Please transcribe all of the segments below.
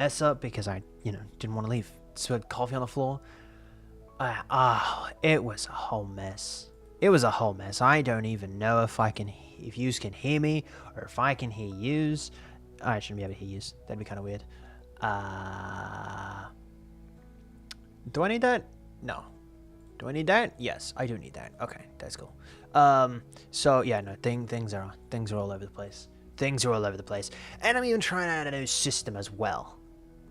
mess up because I, didn't want to leave. Spilled coffee on the floor. It was a whole mess. It was a whole mess. I don't even know if yous can hear me or if I can hear yous. I shouldn't be able to hear yous. That'd be kind of weird. Do I need that? No. Do I need that? Yes, I do need that. Okay, that's cool. So yeah, no, things are all over the place. Things are all over the place, and I'm even trying out a new system as well.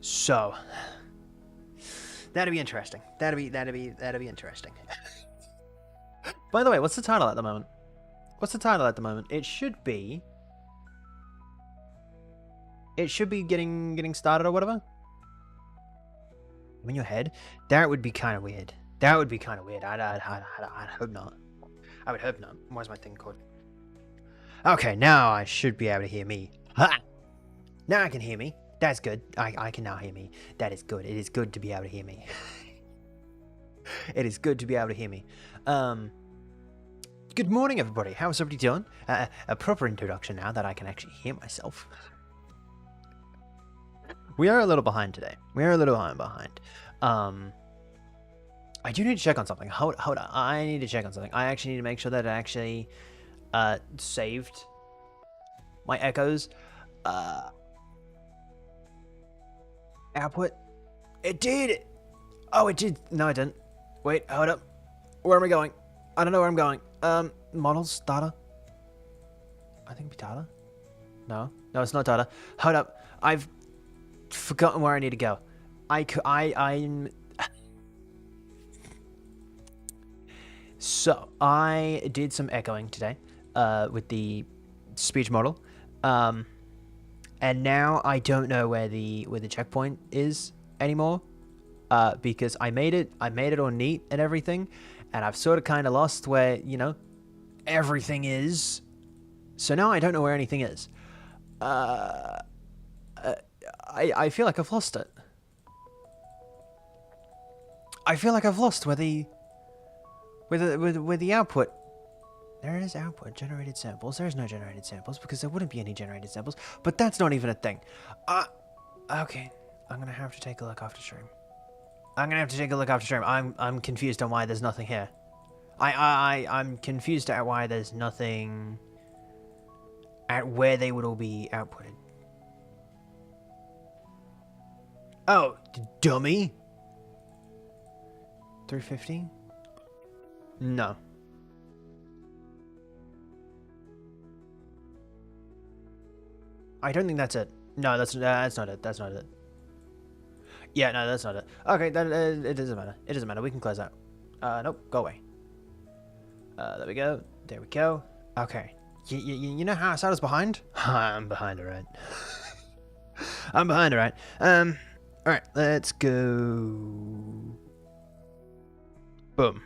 So that'd be interesting. That'd be interesting. By the way, what's the title at the moment? What's the title at the moment? It should be getting started or whatever. In your head, that would be kind of weird. That would be kind of weird. I'd hope not. I would hope not. What's my thing called? Okay, now I should be able to hear me. Ha! Now I can hear me. That's good. I can now hear me. That is good. It is good to be able to hear me. It is good to be able to hear me. Good morning, everybody. How's everybody doing? A proper introduction now that I can actually hear myself. We are a little behind today. We are a little behind. I do need to check on something. Hold on. I need to check on something. I actually need to make sure that it actually saved my echoes. Output. It did. Oh, it did. No, it didn't. Wait, hold up. Where am I going? I don't know where I'm going. Models, data. I think it'd be data. No, it's not data. Hold up. I've forgotten where I need to go. I'm. So I did some echoing today, with the speech model, and now I don't know where the checkpoint is anymore, because I made it all neat and everything, and I've sort of kind of lost where everything is. So now I don't know where anything is. I feel like I've lost it. I feel like I've lost where the output. There it is, output, generated samples. There's no generated samples because there wouldn't be any generated samples, but that's not even a thing. Okay, I'm gonna have to take a look after stream. I'm confused on why there's nothing here. I'm confused at why there's nothing at where they would all be outputted. Oh, dummy. 350? No. I don't think that's it. No, that's not it. That's not it. Yeah, no, that's not it. Okay, it doesn't matter. It doesn't matter. We can close that. Nope. Go away. There we go. There we go. Okay. You know how I said I was behind? I'm behind, alright. I'm behind, alright. Alright, let's go. Boom.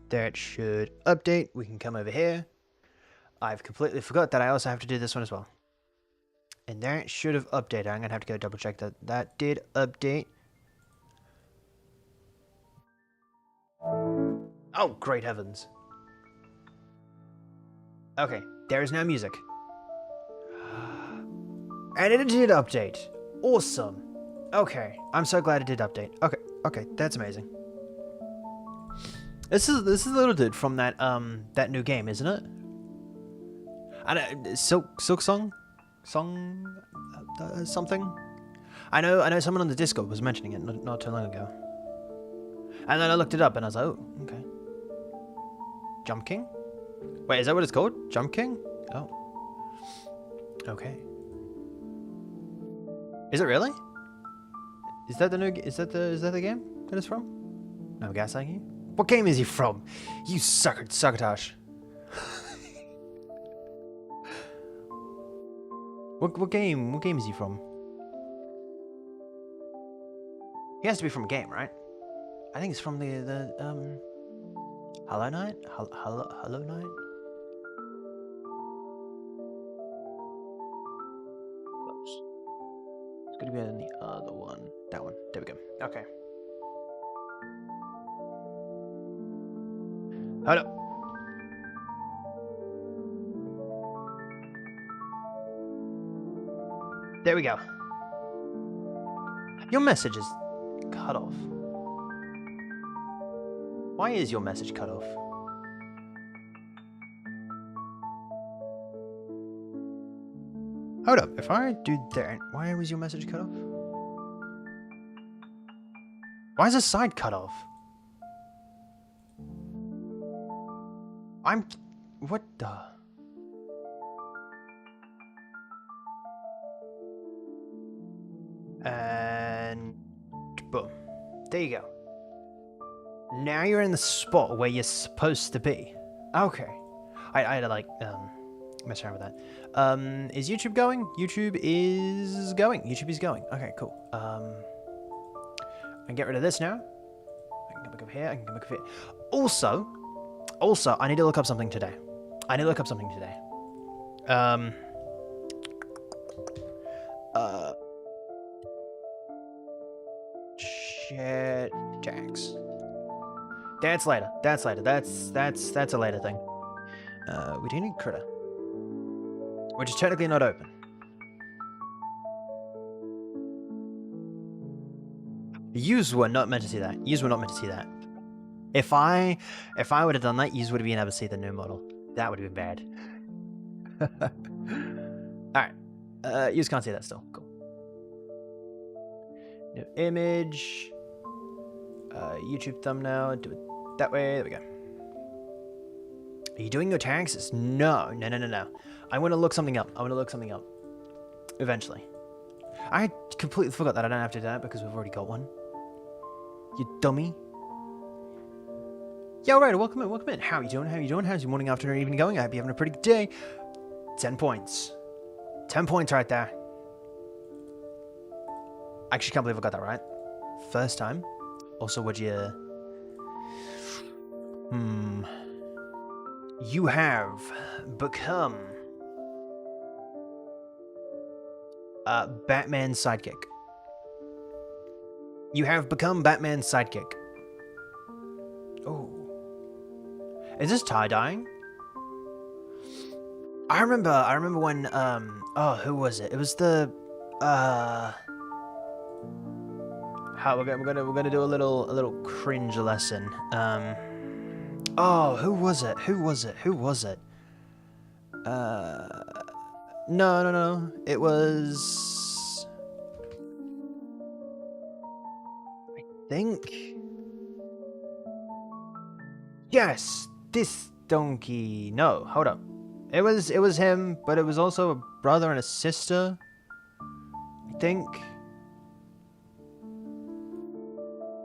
That should update. We can come over here. I've completely forgot that I also have to do this one as well. And that should have updated. I'm going to have to go double check that that did update. Oh, great heavens. Okay, there is now music. And it did update. Awesome. Okay, I'm so glad it did update. Okay, that's amazing. This is the little dude from that new game, isn't it? I don't, Silk Song, something. I know someone on the Discord was mentioning it not too long ago. And then I looked it up and I was like, oh, okay. Jump King? Wait, is that what it's called? Jump King? Oh. Okay. Is it really? Is that the new? Is that the game that it's from? No, I'm gaslighting you. What game is he from? You succotash. What game is he from? He has to be from a game, right? I think it's from the Hollow Knight? Hollow Knight? Close. It's gonna be on the other one. That one. There we go. Okay. Hold up. There we go. Your message is cut off. Why is your message cut off? Hold up, if I do that, why was your message cut off? Why is the side cut off? What the? And boom. There you go. Now you're in the spot where you're supposed to be. Okay. I had to, like, mess around with that. Is YouTube going? YouTube is going. YouTube is going. Okay, cool. I can get rid of this now. I can come back up here. I can come back up here. Also, I need to look up something today. Shit. Jax. That's later. That's a later thing. We do need critter. Which is technically not open. Yous were not meant to see that. Yous were not meant to see that. If I would have done that, yous would have been able to see the new model. That would have been bad. Alright. Yous can't see that still. Cool. New image. YouTube thumbnail. Do it that way. There we go. Are you doing your taxes? No. I want to look something up. Eventually. I completely forgot that I don't have to do that because we've already got one. You dummy. Yo, right, welcome in. How you doing? How's your morning, afternoon, evening going? I hope you're having a pretty good day. 10 points. 10 points right there. I actually can't believe I got that right. First time. Also, would you... You have become... Batman's sidekick. You have become Batman's sidekick. Oh. Is this tie-dyeing? I remember when, oh, who was it? It was the, we're gonna do a little cringe lesson. Oh, who was it? No. It was... I think... Yes! This donkey... No, hold up. It was him, but it was also a brother and a sister. I think...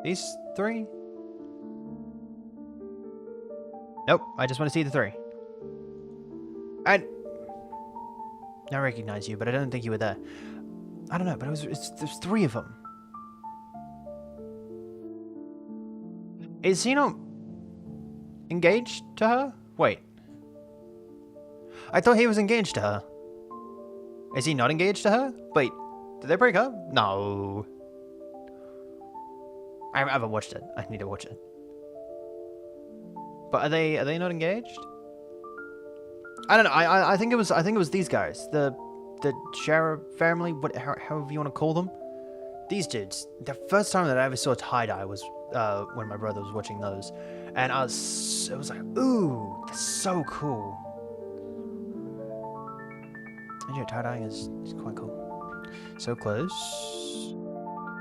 These three? Nope, I just want to see the three. I recognize you, but I don't think you were there. I don't know, but there's three of them. Is he not engaged to her? Wait. I thought he was engaged to her. Is he not engaged to her? Wait, did they break up? No. I haven't watched it. I need to watch it. But are they not engaged? I don't know. I think it was these guys. The Sheriff family, however you want to call them. These dudes. The first time that I ever saw tie-dye was when my brother was watching those, and it was like, ooh, that's so cool. And yeah, tie-dyeing is quite cool. So close.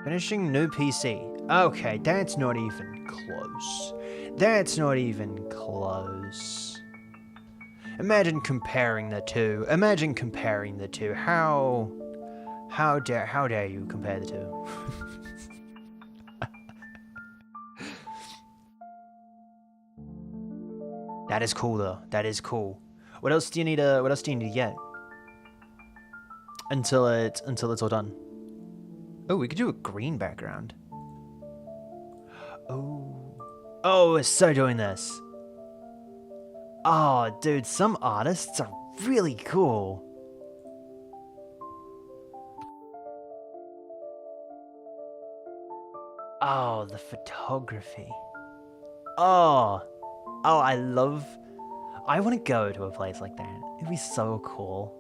Finishing new PC. Okay, that's not even close. That's not even close. Imagine comparing the two. How dare you compare the two? That is cool though. That is cool. What else do you need to get? Until it's all done. Oh, we could do a green background. Oh, we're so doing this. Oh, dude, some artists are really cool. Oh, the photography. Oh, I want to go to a place like that. It'd be so cool.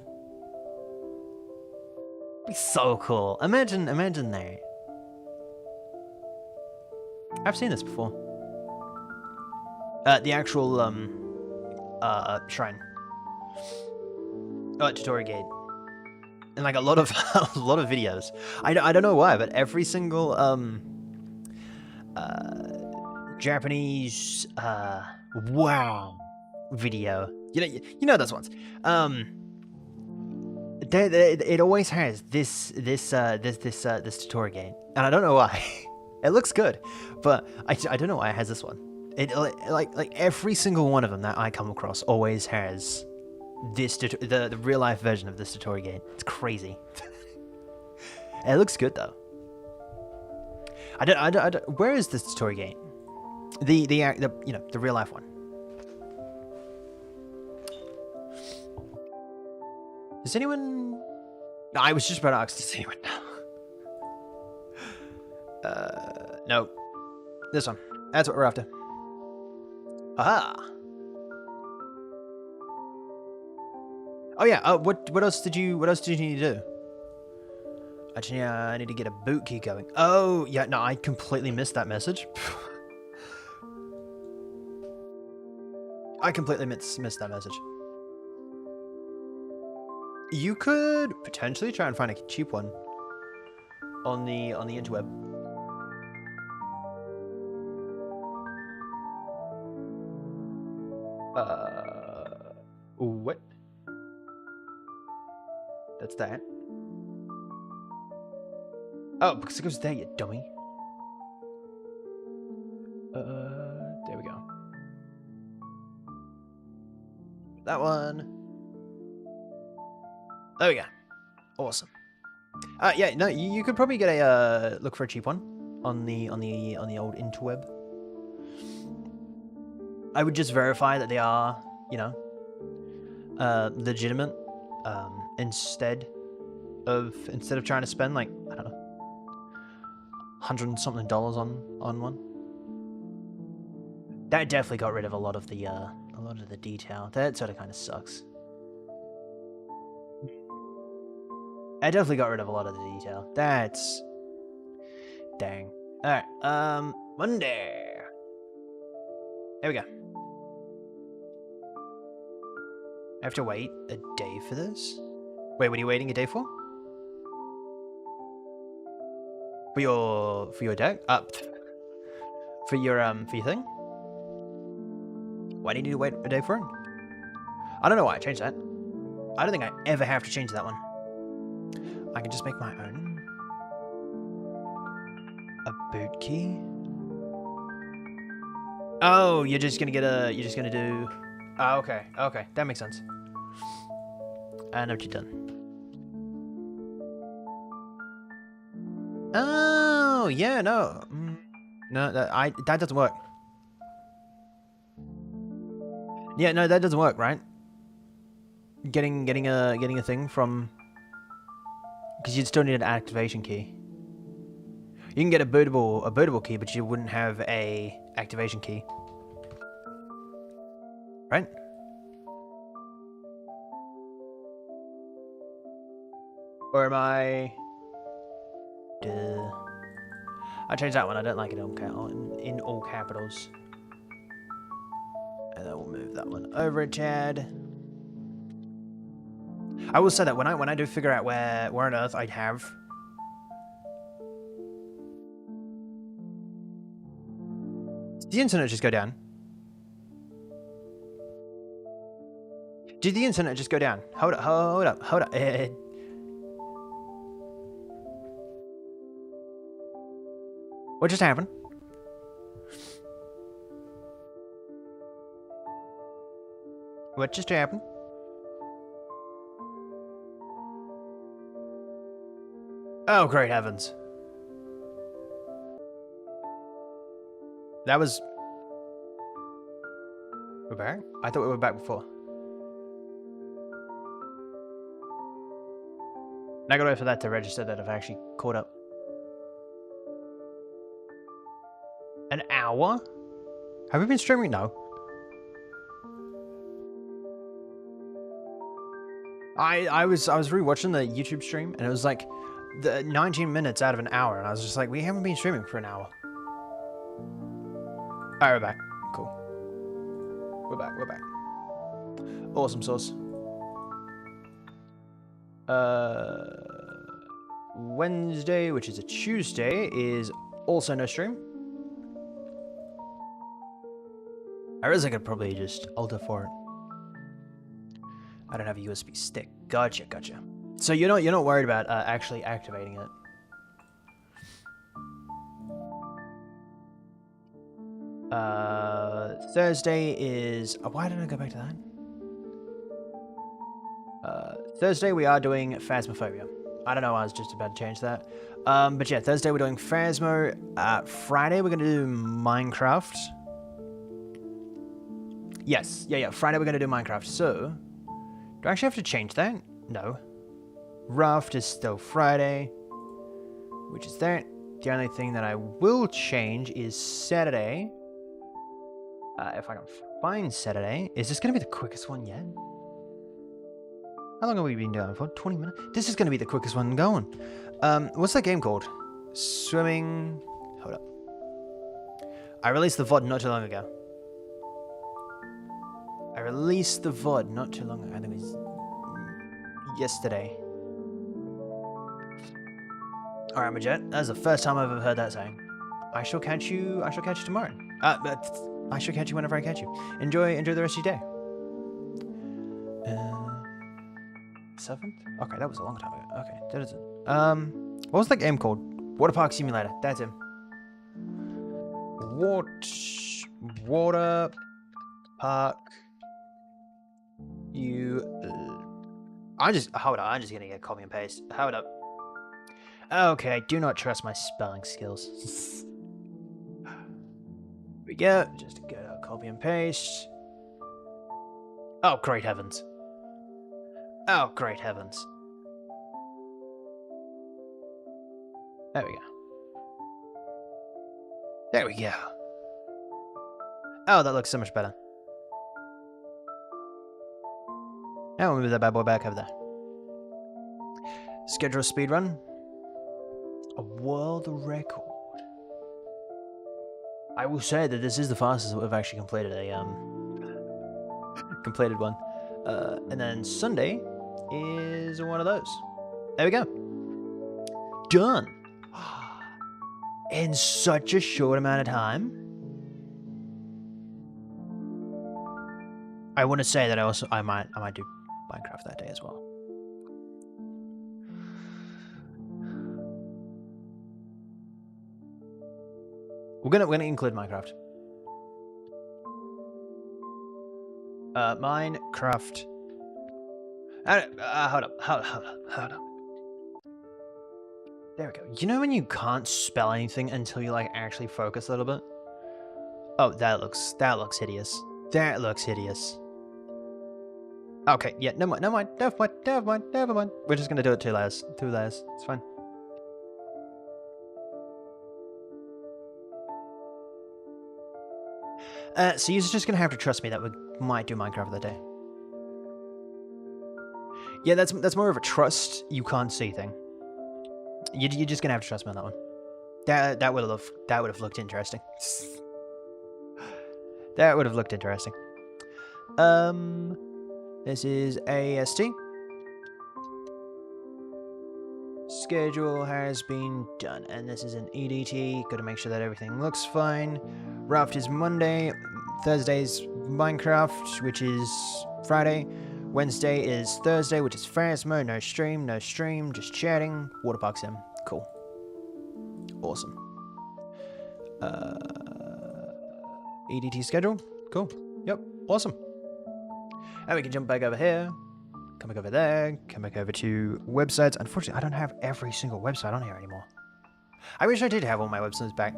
It'd be so cool. Imagine that. I've seen this before. The actual shrine. Oh, tutorial gate. And like a lot of a lot of videos. I don't know why, but every single Japanese wow video. You know those ones. It always has this tutorial game, and I don't know why. It looks good, but I don't know why it has this one. It like every single one of them that I come across always has this the real life version of this tutorial game. It's crazy. It looks good though. I don't. Where is this tutorial game? The the real life one. Does anyone? No, I was just about to ask. Does anyone know? No. This one. That's what we're after. Aha. Oh yeah. What else did you need to do? I need to get a boot key going. Oh yeah. No, I completely missed that message. I completely missed that message. You could potentially try and find a cheap one on the interweb. What? That's that. Oh, because it goes there, you dummy. There we go. That one. There we go. Awesome. Yeah, no, you could probably get a look for a cheap one on the old interweb. I would just verify that they are, legitimate. Instead of trying to spend like, I don't know, $100 and something on one. That definitely got rid of a lot of the detail. That sort of kind of sucks. I definitely got rid of a lot of the detail. That's dang. All right. Monday. There we go. I have to wait a day for this? Wait, what are you waiting a day for? For your deck? For your thing? Why do you need to wait a day for it? I don't know why I changed that. I don't think I ever have to change that one. I can just make my own. A boot key? Oh, you're just gonna do... Oh, okay, okay, that makes sense. I know what you've done. Oh, yeah, no. No, that doesn't work. Yeah, no, that doesn't work, right? Getting a thing from... Because you'd still need an activation key. You can get a bootable key, but you wouldn't have a activation key. Right? Or am I... Duh. I changed that one. I don't like it in all capitals. And then we'll move that one over a tad. I will say that when I do figure out where on earth I'd have... Did the internet just go down? Did the internet just go down? Hold up. What just happened? What just happened? Oh, great heavens. That was... We're back? I thought we were back before. I gotta wait for that to register that I've actually caught up. An hour? Have we been streaming? No. I was rewatching the YouTube stream and it was like the 19 minutes out of an hour and I was just like, we haven't been streaming for an hour. Alright, we're back. Cool. We're back. We're back. Awesome sauce. Wednesday, which is a Tuesday, is also no stream. I realize I could probably just alter for it. I don't have a USB stick. Gotcha, gotcha. So you're not worried about actually activating it. Thursday is... why did I go back to that? Thursday we are doing Phasmophobia. I don't know, I was just about to change that. But yeah, Thursday we're doing Phasmo. Friday we're going to do Minecraft. Yes, yeah, Friday we're going to do Minecraft. So, do I actually have to change that? No. Raft is still Friday, which is that. The only thing that I will change is Saturday. If I can find Saturday. Is this going to be the quickest one yet? How long have we been doing for? 20 minutes? This is going to be the quickest one going. What's that game called? Swimming... Hold up. I released the VOD not too long ago. I released the VOD not too long ago. I think it was yesterday. Alright, Majet. That's the first time I've ever heard that saying. I shall catch you tomorrow. But I shall catch you whenever I catch you. Enjoy the rest of your day. 7th? Okay, that was a long time ago. Okay, that isn't. What was that game called? Water Park Simulator. That's him. Water Park. Hold on. I'm just gonna get copy and paste. Hold up. Okay, I do not trust my spelling skills. Here we go. Just go copy and paste. Oh, great heavens. Oh, great heavens. There we go. There we go. Oh, that looks so much better. Now we'll move that bad boy back over there. Schedule a speedrun. A world record. I will say that this is the fastest we've actually completed a completed one. And then Sunday is one of those. There we go. Done. In such a short amount of time. I want to say that I might do Minecraft that day as well. We're gonna include Minecraft. Minecraft. Hold up. There we go. You know when you can't spell anything until you like actually focus a little bit? Oh, that looks hideous. That looks hideous. Okay, yeah, never mind. We're just gonna do it 2 layers. 2 layers. It's fine. So you're just gonna have to trust me that we might do Minecraft that day. Yeah, that's more of a trust you can't see thing. You're just gonna have to trust me on that one. That would have looked interesting. That would have looked interesting. This is AST. Schedule has been done, and this is an EDT. Got to make sure that everything looks fine. Raft is Monday. Thursday's Minecraft, which is Friday. Wednesday is Thursday, which is Phasmo. No stream, just chatting. Waterpark sim. Cool. Awesome. EDT schedule. Cool. Yep. Awesome. And we can jump back over here. Come back over there. Come back over to websites. Unfortunately, I don't have every single website on here anymore. I wish I did have all my websites back.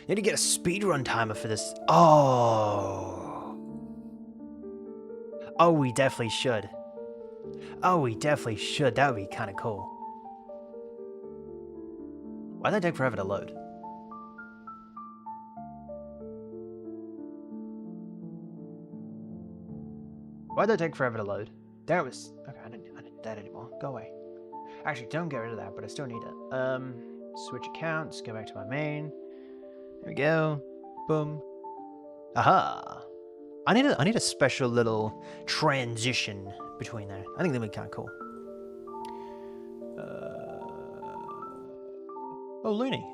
Need to get a speedrun timer for this. Oh, we definitely should. That would be kind of cool. Why'd that take forever to load? Why'd that take forever to load? That was... Okay, I don't need that anymore. Go away. Actually, don't get rid of that, but I still need it. Switch accounts. Go back to my main. There we go. Boom. Aha. I need a special little transition between there. I think that'd be kind of cool. Oh, Looney.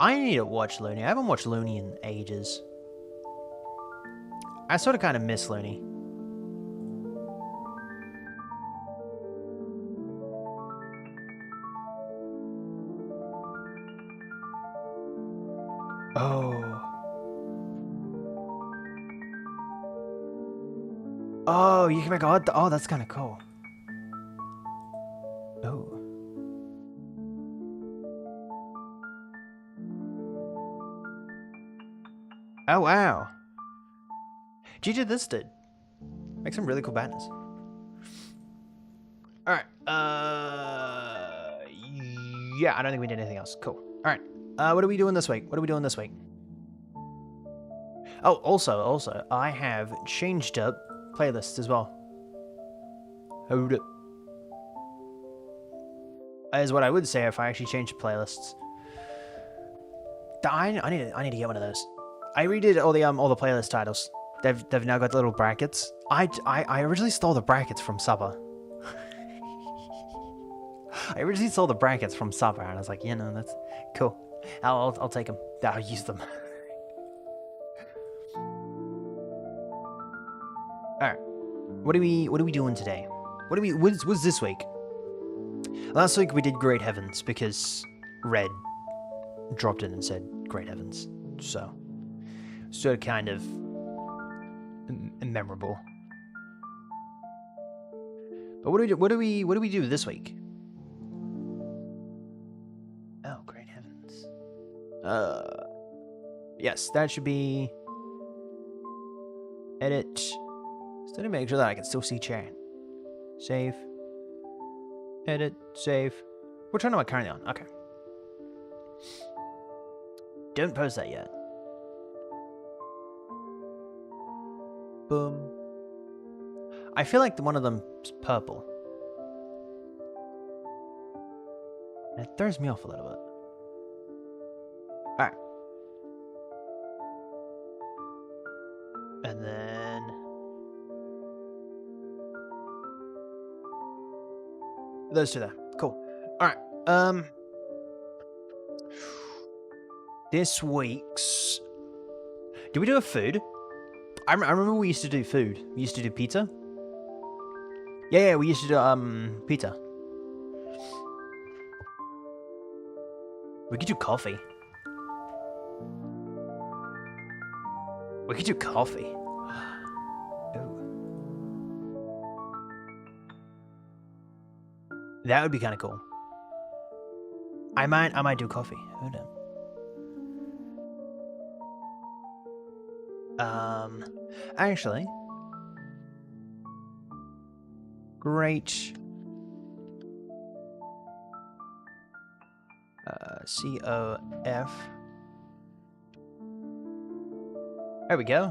I need to watch Looney. I haven't watched Looney in ages. I sort of kind of miss Looney. Oh. Oh, you can make all. Oh, that's kind of cool. Oh. Oh, wow. GG this did. Make some really cool banners. Alright, yeah, I don't think we did anything else. Cool. Alright, what are we doing this week? What are we doing this week? Oh, also, I have changed up playlists as well. Hold up. Is what I would say if I actually changed playlists. I need to get one of those. I redid all the playlist titles. They've now got little brackets. I originally stole the brackets from Supper. I originally stole the brackets from Supper, and I was like, you know, that's cool. I'll take them. I'll use them. All right, what are we doing today? What's this week? Last week we did Great Heavens because Red dropped in and said Great Heavens, so kind of memorable. But what do we do this week? Oh, Great Heavens. Yes, that should be edit. Still to make sure that I can still see chat. Save. Edit. Save. Which one am I currently on? Okay. Don't post that yet. Boom. I feel like one of them's purple. And it throws me off a little bit. Alright. And then those two there. Cool. Alright. This week's... Did we do a food? I remember we used to do food. We used to do pizza. Yeah, we used to do pizza. We could do coffee. We could do coffee. Ooh. That would be kind of cool. I might do coffee. Hold on. Actually, great. COF. There we go.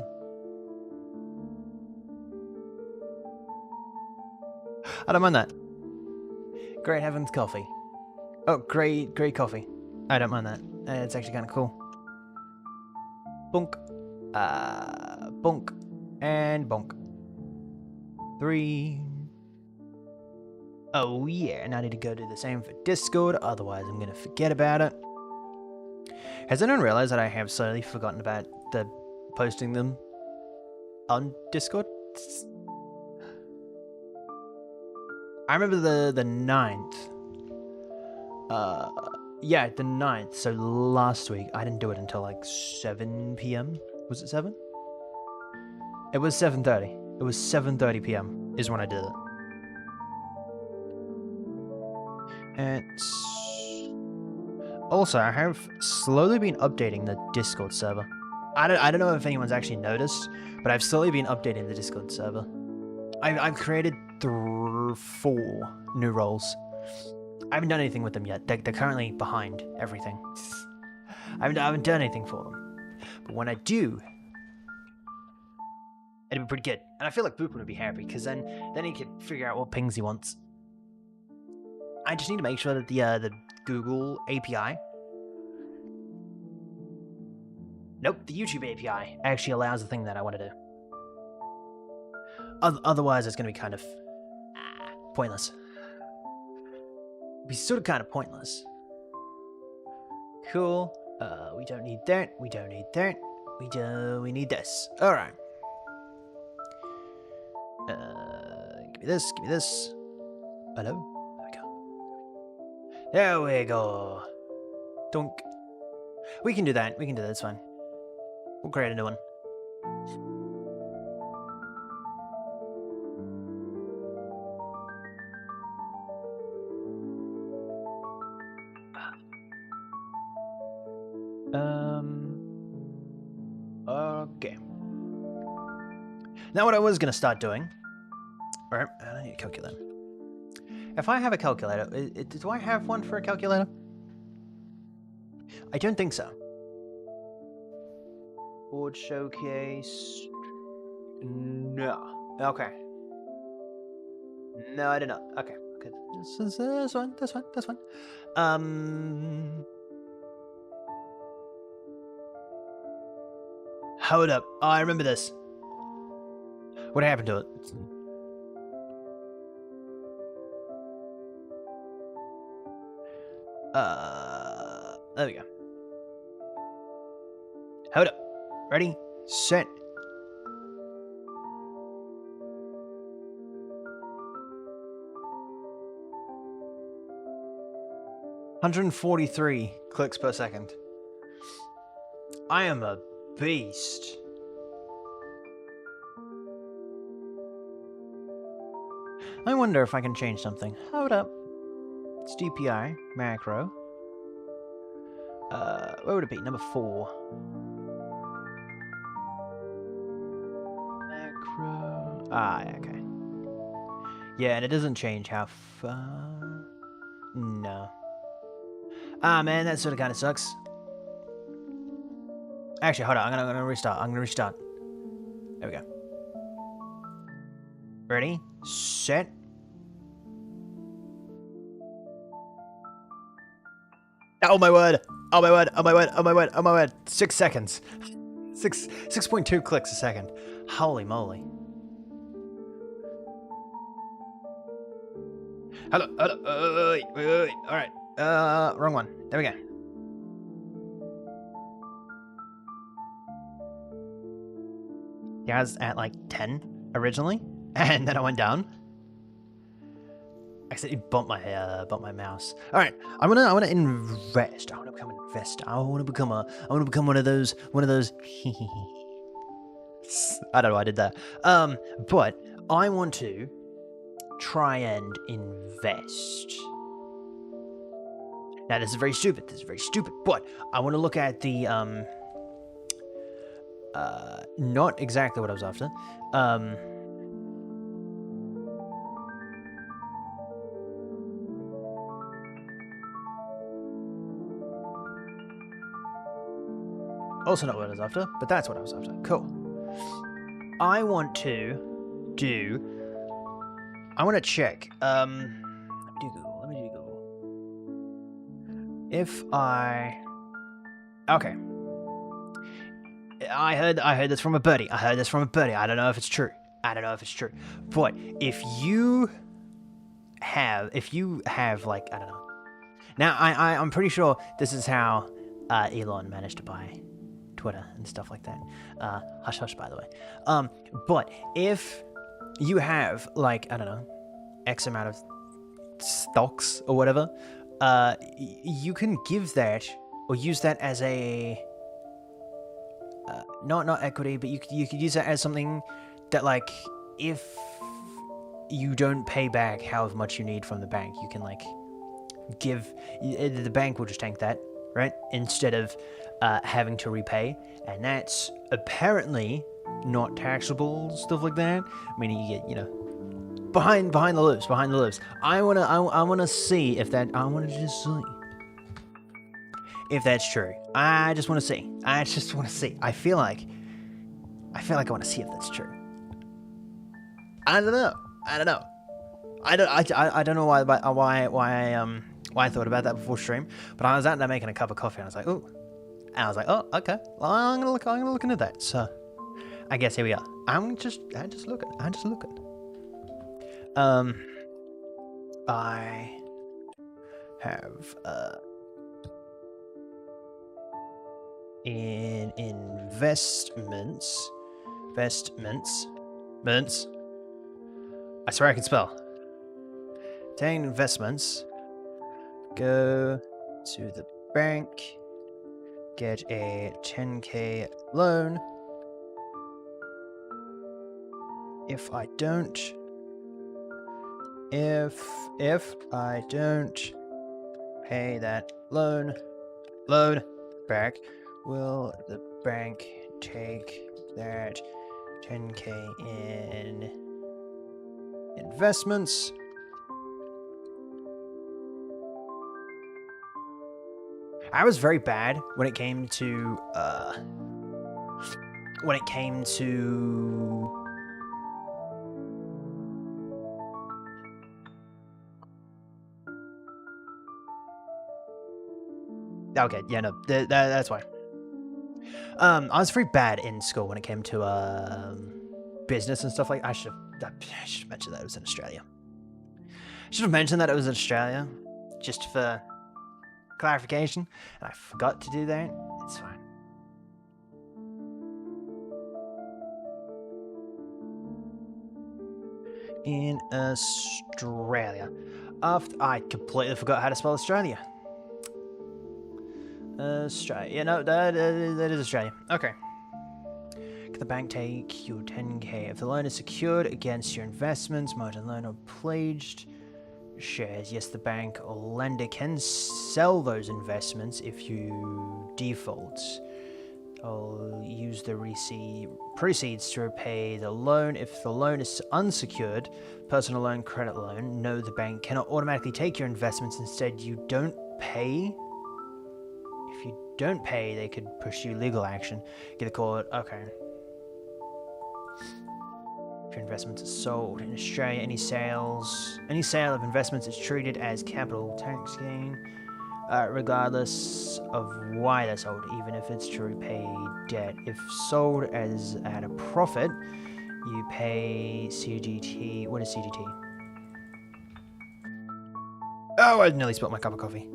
I don't mind that. Great Heavens coffee. Oh, great coffee. I don't mind that. It's actually kind of cool. Bunk. Bunk. And bunk. 3. Oh yeah, and I need to go do the same for Discord, otherwise I'm gonna forget about it. Has anyone realized that I have slowly forgotten about the posting them on Discord? I remember the 9th. Yeah, the 9th. So last week I didn't do it until like 7 p.m. Was it 7? It was 7:30. It was 7:30 p.m. is when I did it. And also, I have slowly been updating the Discord server. I don't know if anyone's actually noticed, but I've slowly been updating the Discord server. I've created 4 new roles. I haven't done anything with them yet. They're currently behind everything. I haven't done anything for them. But when I do, it'd be pretty good. And I feel like Boop would be happy, because then he could figure out what pings he wants. I just need to make sure that the Google API Nope, the YouTube API actually allows the thing that I want to do. Otherwise, it's going to be kind of pointless. It'd be sort of kind of pointless. Cool. We don't need that. We don't need that. We need this. All right. Give me this. Give me this. Hello. There we go. There we go. Dunk. We can do that. We can do that. It's fine. We'll create a new one. Okay. Now what I was going to start doing... Alright, I need a calculator. If I have a calculator... do I have one for a calculator? I don't think so. Board showcase... No. Okay. No, I did not. Okay. Okay. That's fine. That's fine. That's fine. Hold up. Oh, I remember this. What happened to it? There we go. Hold up. Ready? Set. $143 clicks per second. I am a beast. I wonder if I can change something. Hold up. It's DPI, macro. Where would it be? Number 4. Macro. Ah, okay. Yeah, and it doesn't change how far. No. Ah, man, that sort of kind of sucks. Actually, hold on. I'm gonna restart. I'm gonna restart. There we go. Ready? Set. Oh my word! Oh my word! Oh my word! Oh my word! Oh my word! 6 seconds. 6.2 clicks a second. Holy moly! Hello. Hello. Wait. All right. Wrong one. There we go. Yeah, I was at like 10 originally, and then I went down. I accidentally bumped my mouse. All right, I wanna invest. I wanna become an investor. I wanna become one of those. I don't know why I did that. But I want to try and invest. Now this is very stupid. But I want to look at the not exactly what I was after. Also not what I was after, but that's what I was after. Cool. I want to check. Let me do Google. If I... Okay. I heard this from a buddy. I don't know if it's true. But if you have like, I don't know. Now, I'm pretty sure this is how Elon managed to buy Twitter and stuff like that. Hush hush, by the way. But if you have like, I don't know, X amount of stocks or whatever, you can give that or use that as a not equity, but you could use that as something that, like, if you don't pay back however much you need from the bank, you can like give, the bank will just tank that, right, instead of having to repay. And that's apparently not taxable, stuff like that, meaning you get, you know, behind the loops. I wanna see if that, I wanna just see if that's true. I just want to see. I feel like I want to see if that's true. I don't know. I don't know why I thought about that before stream, but I was out there making a cup of coffee and I was like, ooh, And I was like, oh, okay. Well, I'm gonna look into that. So I guess here we are. I'm just looking. I have in investments. I swear I can spell. Obtain investments. Go to the bank. Get a 10K loan. If I don't pay that loan back, will the bank take that 10K in investments? I was very bad when it came to okay, yeah, no, that's why. I was very bad in school when it came to business and stuff like. I should have mentioned that it was in Australia. Should have mentioned that it was in Australia, just for clarification, and I forgot to do that. It's fine. In Australia. I completely forgot how to spell Australia. Australia. Yeah, no, that is Australia. Okay. Can the bank take your 10K if the loan is secured against your investments, margin loan, or pledged shares? Yes, the bank or lender can sell those investments if you default. I'll use the proceeds to repay the loan. If the loan is unsecured, personal loan, credit loan, no, the bank cannot automatically take your investments. Instead, you don't pay. If you don't pay, they could pursue legal action. Get a court. Okay. If your investments are sold in Australia, any sale of investments is treated as capital tax gain. Regardless of why they're sold, even if it's to repay debt. If sold as at a profit, you pay CGT. What is CGT? Oh, I nearly spilled my cup of coffee.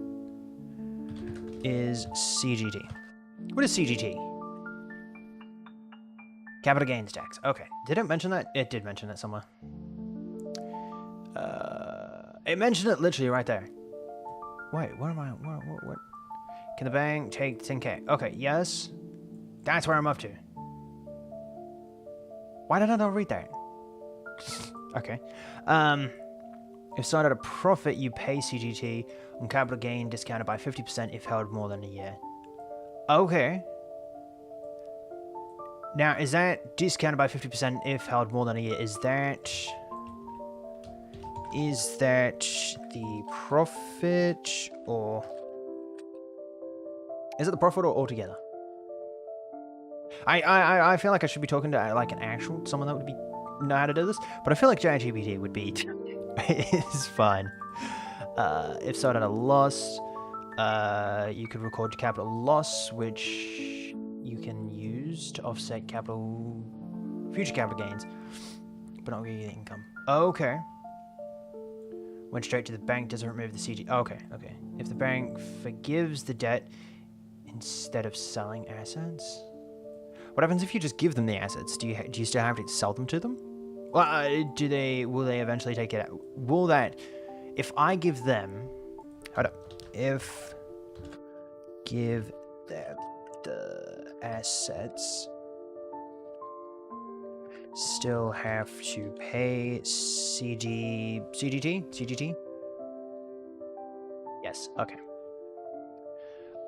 Is CGT. What is CGT? Capital gains tax. Okay. Did it mention that? It did mention it somewhere. It mentioned it literally right there. Wait, what am I? What? Can the bank take 10K? Okay, yes. That's where I'm up to. Why did I not read that? Okay. If sold at a profit, you pay CGT on capital gain discounted by 50% if held more than a year. Okay. Now, is that discounted by 50% if held more than a year? Is that the profit, or is it the profit or altogether? I feel like I should be talking to like an actual someone that would know how to do this, but I feel like ChatGPT would be is fine. If sold at a loss, you could record your capital loss, which you can use to offset future capital gains, but not give you the income. Okay. Went straight to the bank, doesn't remove the CG. Okay. If the bank forgives the debt instead of selling assets, what happens if you just give them the assets? Do you still have to sell them to them? Well, will they eventually take it out? Will that, if I give them, hold up, if give them the assets, still have to pay CGT? Yes, okay.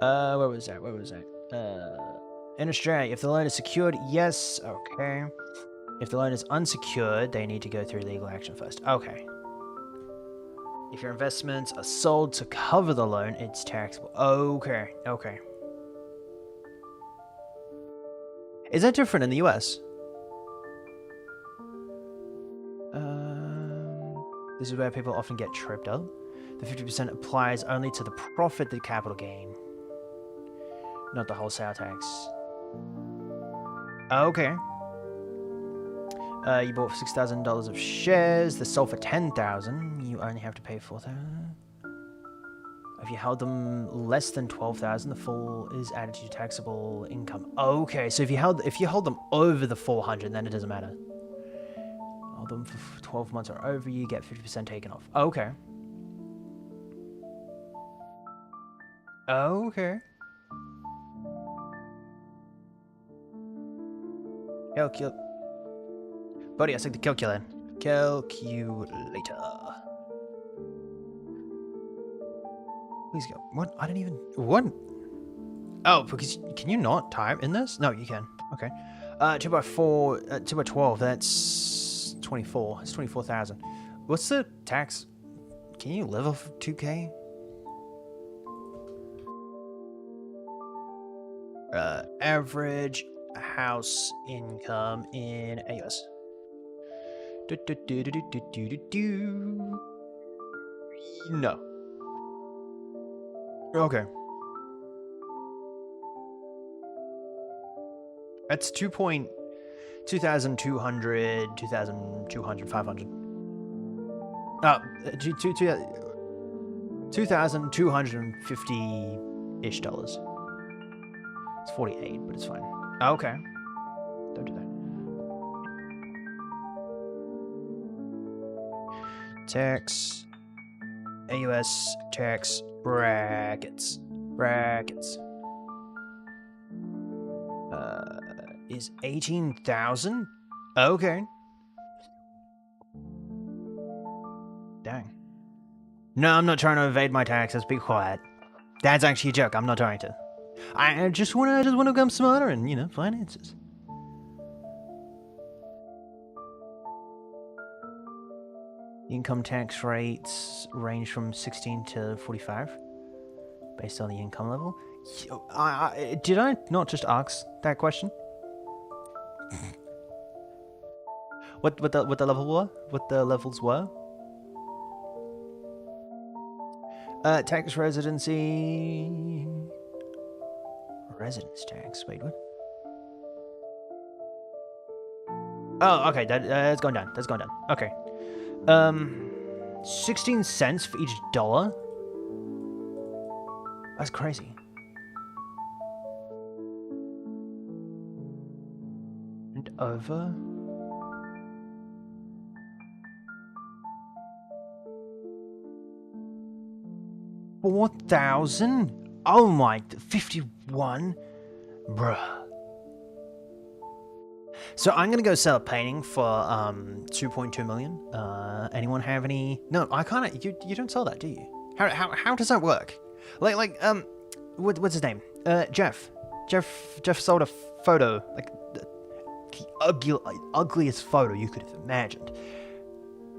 Where was that? In Australia, if the loan is secured, yes, okay. If the loan is unsecured, they need to go through legal action first. Okay. If your investments are sold to cover the loan, it's taxable. Okay. Is that different in the US? This is where people often get tripped up. The 50% applies only to the profit, the capital gain. not the wholesale tax. Okay. You bought for $6,000 of shares. They sold for $10,000. You only have to pay $4,000. If you held them less than $12,000, the full is added to your taxable income. Okay, so if you hold them over the 400, then it doesn't matter. Hold them for 12 months or over, you get 50% taken off. Okay. Okay. Buddy, I said the calculator. Calculator. Please go. What? I didn't even... What? Oh, because... Can you not type in this? No, you can. Okay. 2 by 4... 2 by 12, that's... 24. It's 24,000. What's the tax? Can you live off 2K? Average house income in AUS. No. Okay. That's 2,200, 2,200, 500. Oh, 2,250-ish dollars. It's 48, but it's fine. Okay. Don't do that. Tax. AUS tax brackets. Is 18,000? Okay. Dang. No, I'm not trying to evade my taxes. Be quiet. That's actually a joke. I'm not trying to. I just wanna become smarter in, you know, finances. Income tax rates range from 16 to 45, based on the income level. Did I not just ask that question? What the level were? What the levels were? Tax residency. Residence tax. Wait, what? Oh, okay. That's going down. That's going down. Okay. 16 cents for each dollar? That's crazy. And over? $4,000? Oh my, 51? Bruh. So I'm gonna go sell a painting for 2.2 million. Anyone have any? No, I can't. You don't sell that, do you? How does that work? What's his name? Jeff. Jeff sold a photo, like the ugliest photo you could have imagined,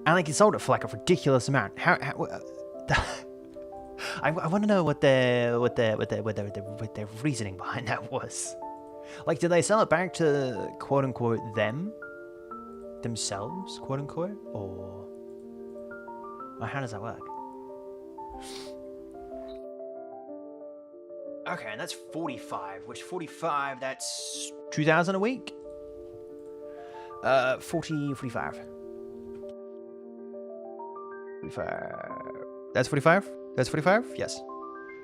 and like he sold it for like a ridiculous amount. I want to know what their reasoning behind that was. Like, did they sell it back to quote unquote themselves, quote unquote, or how does that work? Okay, and that's 45, which 45, that's 2,000 a week. 45. 45. That's 45? That's 45? Yes.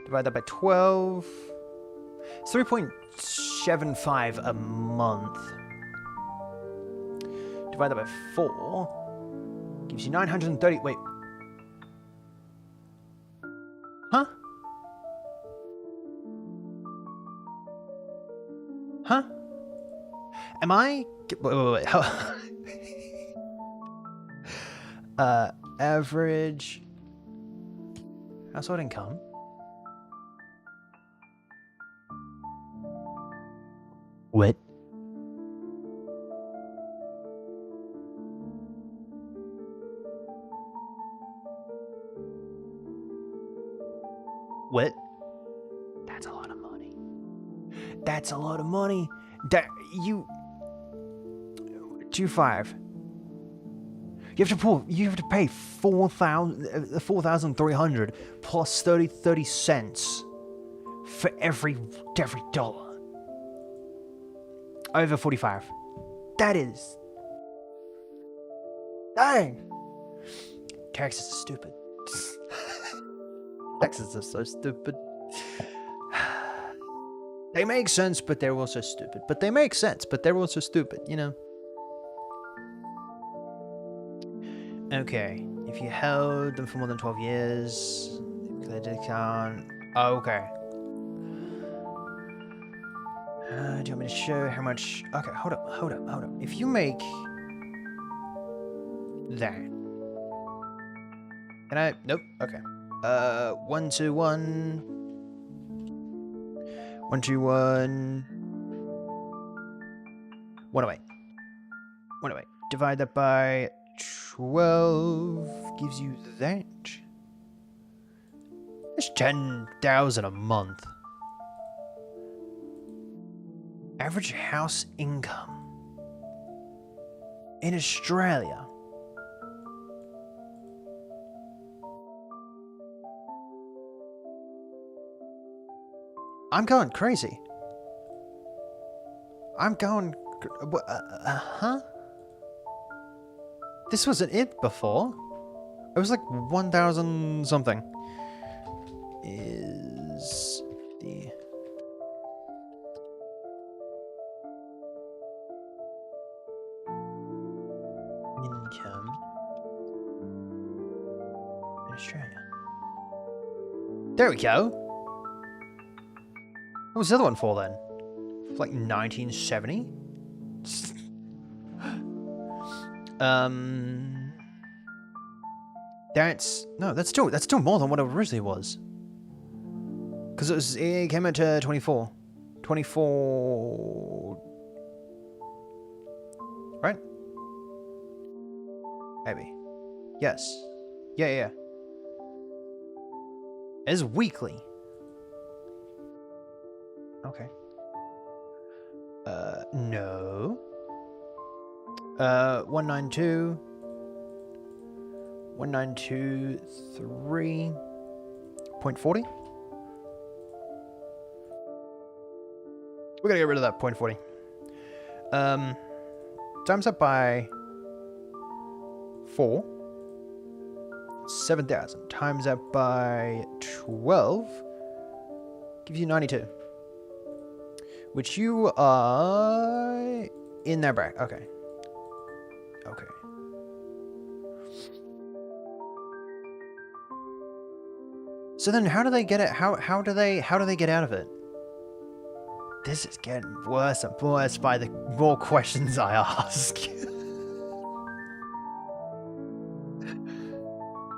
Divide that by 12. It's 3.75 a month. Divide that by 4. Gives you 930. Wait. Huh? Huh? Am I... Wait. Average household income. What? What? That's a lot of money. That's a lot of money. That you 2.5. You have to pay 4,300 plus 30 cents for every dollar. Over 45. That is... Dang! Taxes are stupid. Taxes are so stupid. They make sense, but they're also stupid. But they make sense, but they're also stupid, you know? Okay. If you held them for more than 12 years, declared discount. Oh, okay. Do you want me to show how much? Okay, hold up. If you make that, can I? Nope. Okay. 1, 2, 1. 1, 2, 1. 108. 108. Divide that by 12 gives you that. It's 10,000 a month. Average house income in Australia. I'm going crazy. I'm going... huh? This wasn't it before. It was like 1,000 something. Is the... income in Australia. There we go. What was the other one for then? Like 1970? That's still more than what it originally was. Because it came out to 24. 24... Right? Maybe. Yes. Yeah. It's weekly. Okay. No. 192. 1923.40. We're gonna get rid of that 0.40. Times up by 4. 7,000. Times that by 12 gives you 92. Which you are in that bracket. Okay. So then how do they get it? How do they get out of it? This is getting worse and worse by the more questions I ask.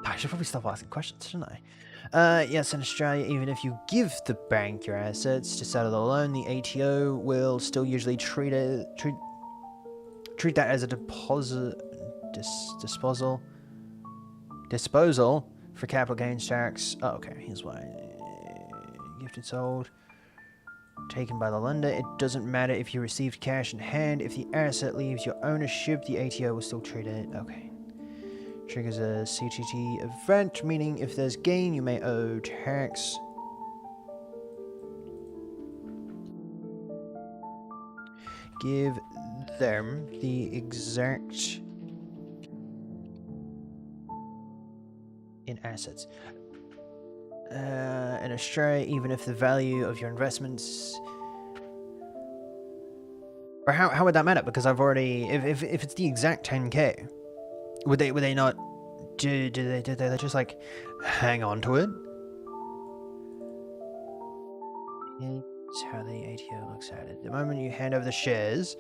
I should probably stop asking questions, shouldn't I? Yes, in Australia, even if you give the bank your assets to settle the loan, the ATO will still usually treat that as a disposal for capital gains tax. Oh, okay, here's why. Gifted, sold, taken by the lender. It doesn't matter if you received cash in hand. If the asset leaves your ownership, the ATO will still treat it. Okay. Triggers a CTT event, meaning if there's gain, you may owe tax. Give them the exact in assets. In Australia, even if the value of your investments, or how would that matter? Because I've already, if it's the exact 10k, would they not? Did they just like hang on to it? It's how the ATO looks at it. The moment you hand over the shares,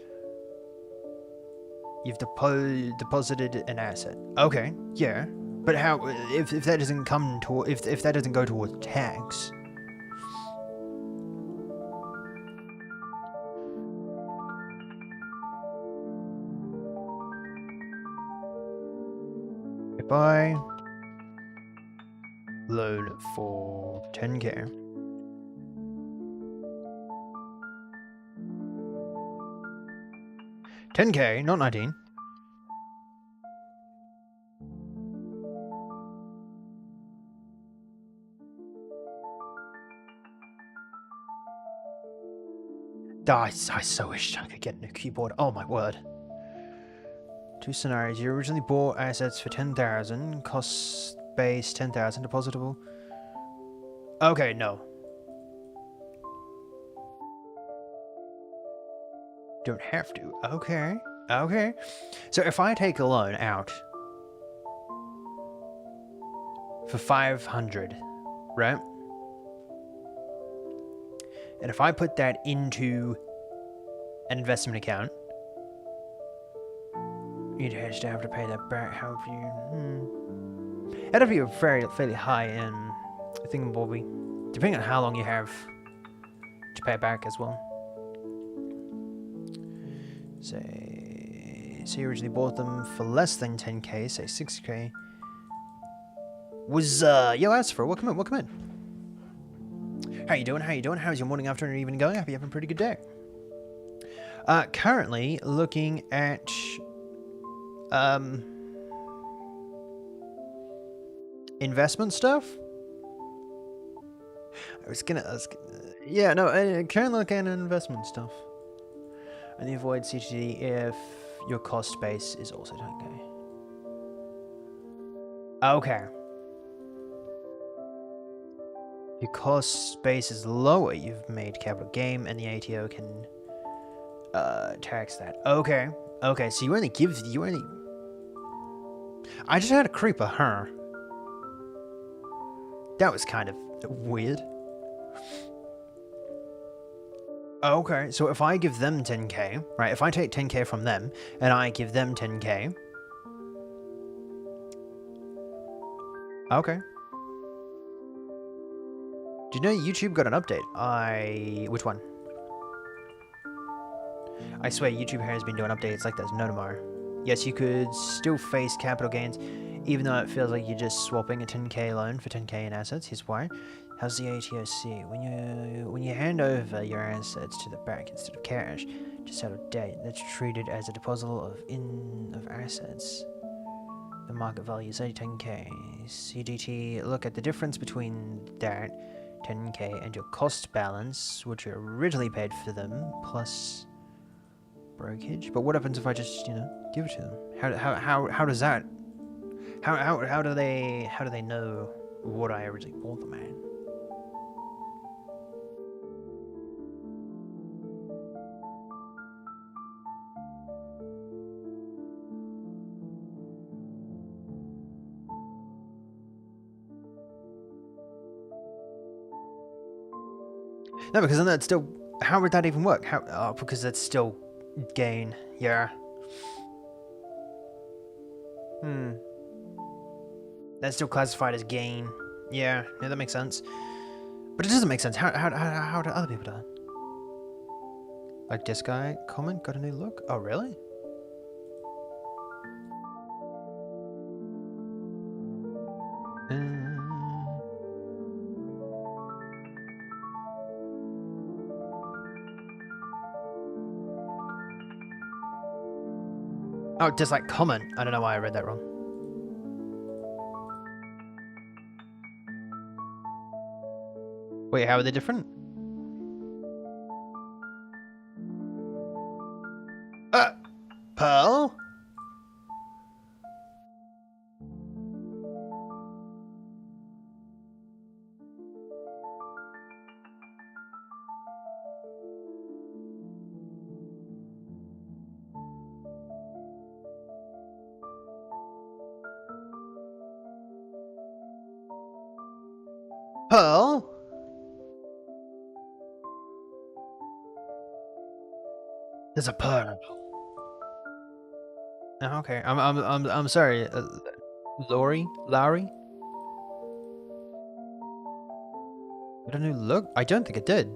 you've deposited an asset. Okay, yeah. But how if that doesn't come to if that doesn't go towards tax? If I loan for 10k, not 19. Oh, I so wish I could get a new keyboard. Oh my word. Two scenarios. You originally bought assets for 10,000, cost base 10,000, depositable. Okay, no. Don't have to. Okay. Okay. So if I take a loan out for 500, right? And if I put that into an investment account, you'd just have to pay that back. How do you? That'd be a fairly high end thingamabobby, depending on how long you have to pay it back as well. Say you originally bought them for less than 10k, say 6k. Was yo Asfer, welcome in, welcome in. How you doing? How you doing? How's your morning, afternoon, even going? Hope you're having a pretty good day. Currently looking at investment stuff. Yeah, no, currently looking at investment stuff. And you avoid CTD if your cost base is also 10k. Okay. Your cost base is lower, you've made capital gain, and the ATO can tax that. Okay. Okay, so you only... I just had a creeper, huh? That was kind of weird. Okay, so if I give them 10k, right, if I take 10k from them, and I give them 10k... Okay. Do you know YouTube got an update? Which one? I swear YouTube has been doing updates like there's no tomorrow. Yes, you could still face capital gains, even though it feels like you're just swapping a 10k loan for 10k in assets. Here's why. How's the ATOC? When you hand over your assets to the bank instead of cash to settle debt, that's treated as a deposit of assets. The market value is 10k. CDT, look at the difference between that 10k and your cost balance, which you originally paid for them, plus brokerage. But what happens if I just, give it to them? How does that? How do they know what I originally bought them at? No, because then that's still... How would that even work? Because that's still gain. Yeah. That's still classified as gain. Yeah, that makes sense. But it doesn't make sense. How do other people do it? Like this guy comment got a new look? Oh, really? Oh, dislike comment. I don't know why I read that wrong. Wait, how are they different? Pearl? Pearl? There's a pearl. Oh, okay. I'm sorry. Lowry? Got a new look? I don't think it did.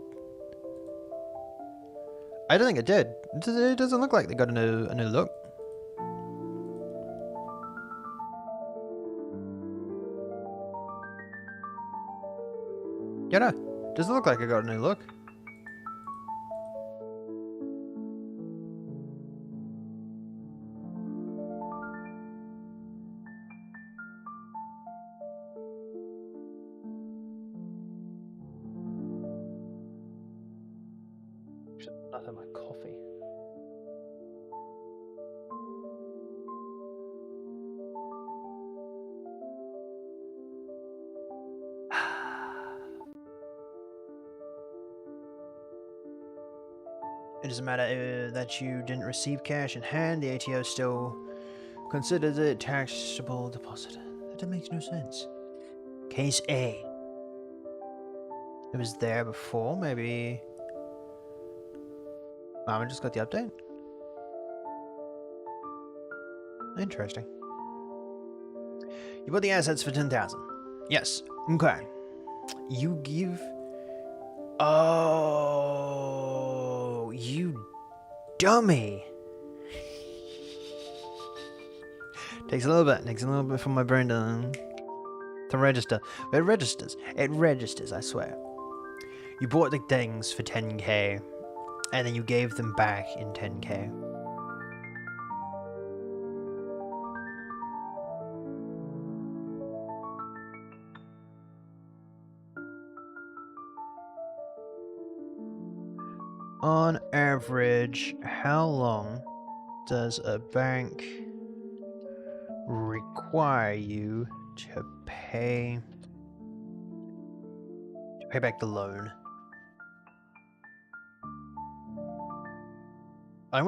I don't think it did. It doesn't look like they got a new look. Yeah, no. Doesn't look like it got a new look. Nothing like coffee. It doesn't matter that you didn't receive cash in hand, the ATO still considers it taxable deposit. That makes no sense. Case A. It was there before, maybe. I just got the update. Interesting. You bought the assets for 10,000. Yes. Okay. You give. Oh, you dummy. Takes a little bit for my brain to register. But it registers. It registers, I swear. You bought the things for 10k, and then you gave them back in 10k. On average, how long does a bank require you to pay back the loan? I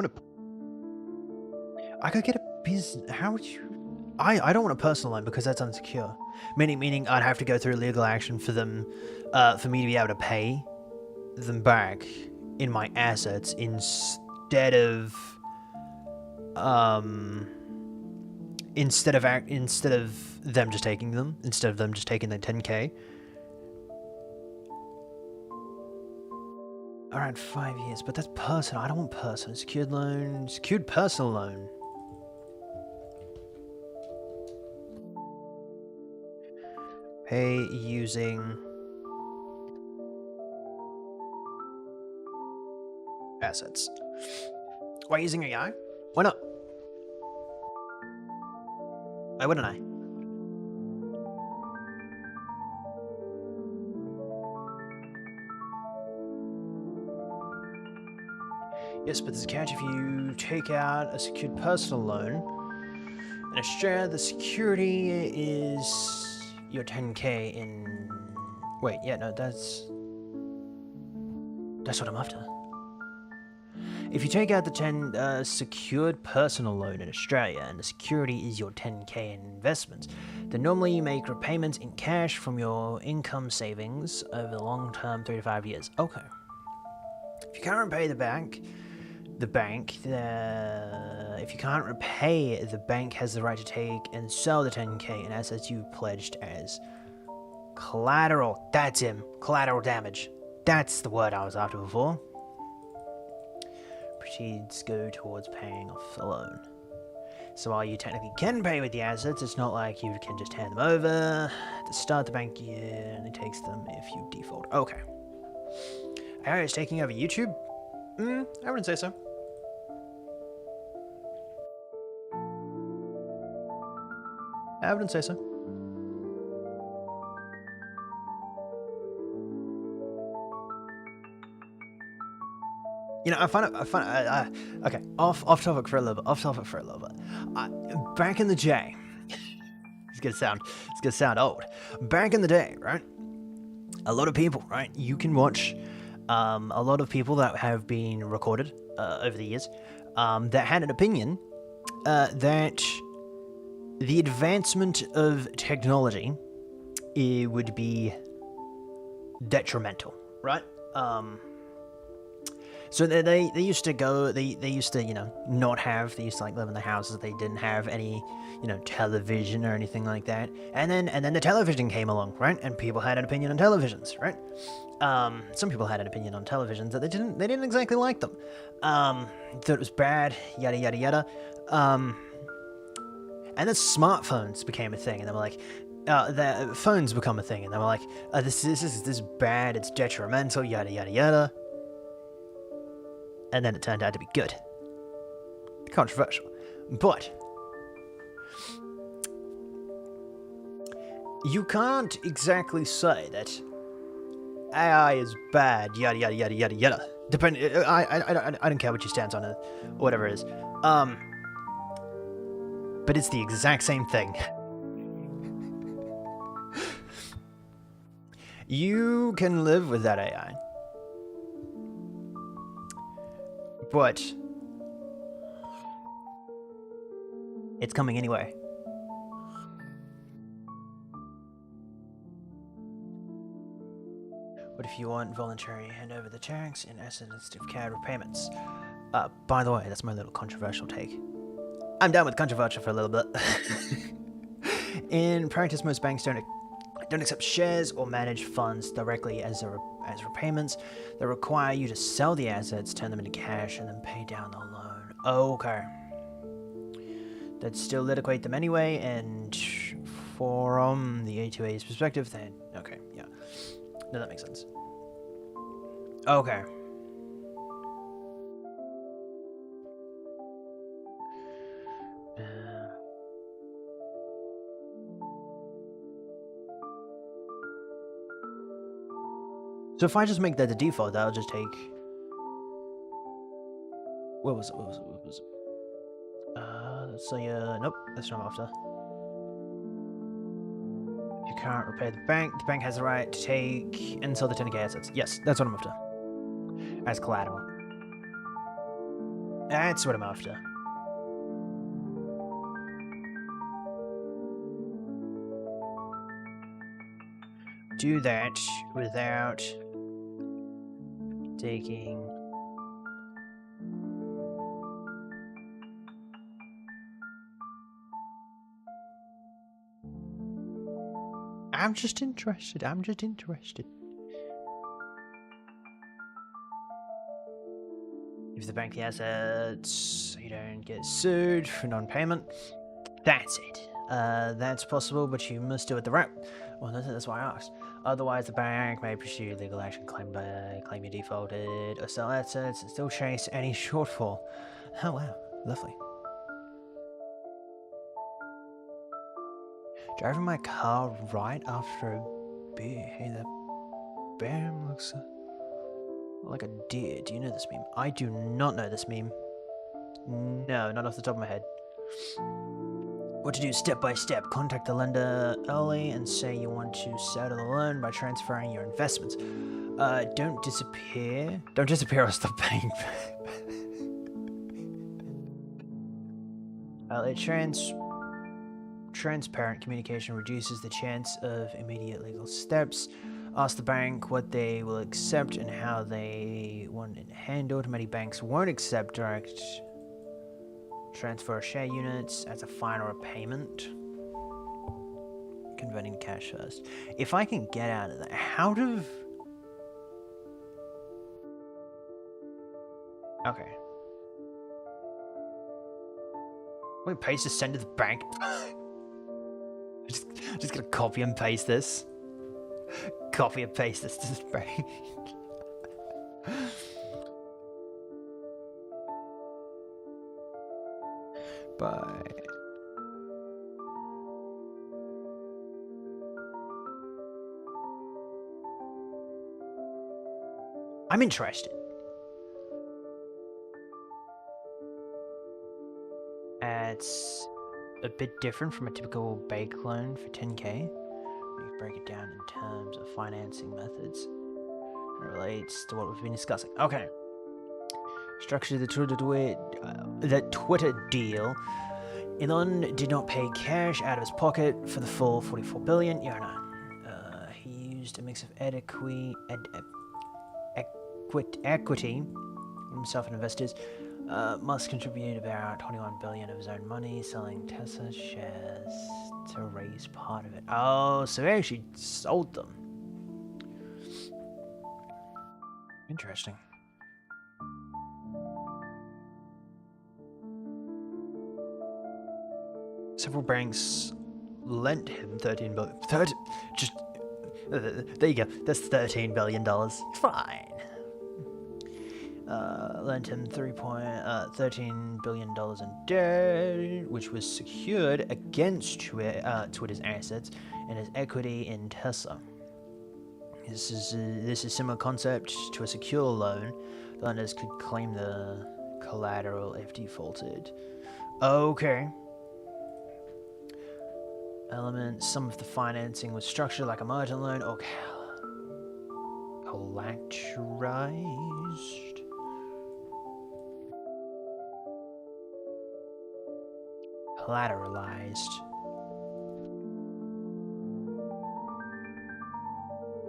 could get a business. How would you? I don't want a personal loan because that's unsecure. Meaning I'd have to go through legal action for them, for me to be able to pay them back in my assets instead of them just taking them, instead of them just taking the 10k. Around 5 years, but that's personal. I don't want personal. Secured loan, secured personal loan. Pay using assets. Why using AI? Why not? Why wouldn't I? Yes, but there's a catch. If you take out a secured personal loan in Australia, the security is your 10k in... Wait, yeah, no, that's what I'm after. If you take out the secured personal loan in Australia and the security is your 10k in investments, then normally you make repayments in cash from your income savings over the long term, 3 to 5 years. Okay. If you can't repay the bank, if you can't repay, the bank has the right to take and sell the 10k in assets you pledged as collateral. That's him. Collateral damage. That's the word I was after before. Proceeds go towards paying off the loan. So while you technically can pay with the assets, it's not like you can just hand them over. To start the bank year, only takes them if you default. Okay. AI is taking over YouTube? I wouldn't say so. I wouldn't say so. You know, I find it. Okay, off topic for a little bit. Back in the day, it's gonna sound old. Back in the day, right? A lot of people, right? You can watch a lot of people that have been recorded over the years that had an opinion that the advancement of technology would be detrimental, right? So they used to go, they used to, not have, they used to like live in the houses, they didn't have any, television or anything like that. And then the television came along, right? And people had an opinion on televisions, right? Some people had an opinion on televisions that they didn't exactly like them. Thought it was bad, yada, yada, yada. And then smartphones became a thing, and they were like, the phones become a thing, and they were like, this is bad, it's detrimental, yada, yada, yada. And then it turned out to be good. Controversial. But you can't exactly say that AI is bad. Yada yada yada yada yada. Depend. I don't care what your stance on it, or whatever it is. But it's the exact same thing. You can live with that AI, but it's coming anyway. What if you want voluntary hand over the tax in essence of CAD repayments? By the way, that's my little controversial take. I'm down with controversial for a little bit. In practice, most banks don't accept shares or manage funds directly as repayments. They require you to sell the assets, turn them into cash, and then pay down the loan. Okay. That'd still liquidate them anyway, and from the A2A's perspective, then okay, yeah. No, that makes sense. Okay. So if I just make that the default, that'll just take... What was it? Let's say, nope, that's not after. If you can't repay the bank has the right to take and sell the 10k assets. Yes, that's what I'm after. As collateral. That's what I'm after. Do that without taking... I'm just interested. If the bank the assets, you don't get sued for non-payment. That's it. That's possible, but you must do it the right... Well, that's why I asked. Otherwise, the bank may pursue legal action claim you defaulted or sell assets and still chase any shortfall. Oh, wow. Lovely. Driving my car right after a beer. Hey, that bam looks like a deer. Do you know this meme? I do not know this meme. No, not off the top of my head. What to do step by step. Contact the lender early and say you want to settle the loan by transferring your investments. Don't disappear. Don't disappear or stop paying. Transparent communication reduces the chance of immediate legal steps. Ask the bank what they will accept and how they want it handled. Many banks won't accept direct transfer share units as a final repayment. Converting cash first. If I can get out of there, how do... Okay. Wait, paste to send to the bank. just gonna copy and paste this. Copy and paste this to the bank. Bye. I'm interested. It's a bit different from a typical bank loan for 10k. You break it down in terms of financing methods. It relates to what we've been discussing. Okay. Structure the Twitter deal. Elon did not pay cash out of his pocket for the full 44 billion. Yeah, no. He used a mix of equity himself and investors. Musk contributed about 21 billion of his own money, selling Tesla shares to raise part of it. Oh, so he actually sold them. Interesting. Several banks lent him 13 billion. There you go. That's $13 billion. Fine. Lent him $13 billion in debt, which was secured against Twitter's assets and his equity in Tesla. This is a similar concept to a secure loan. The lenders could claim the collateral if defaulted. Okay. Elements. Some of the financing was structured like a margin loan or collateralized. Collateralized.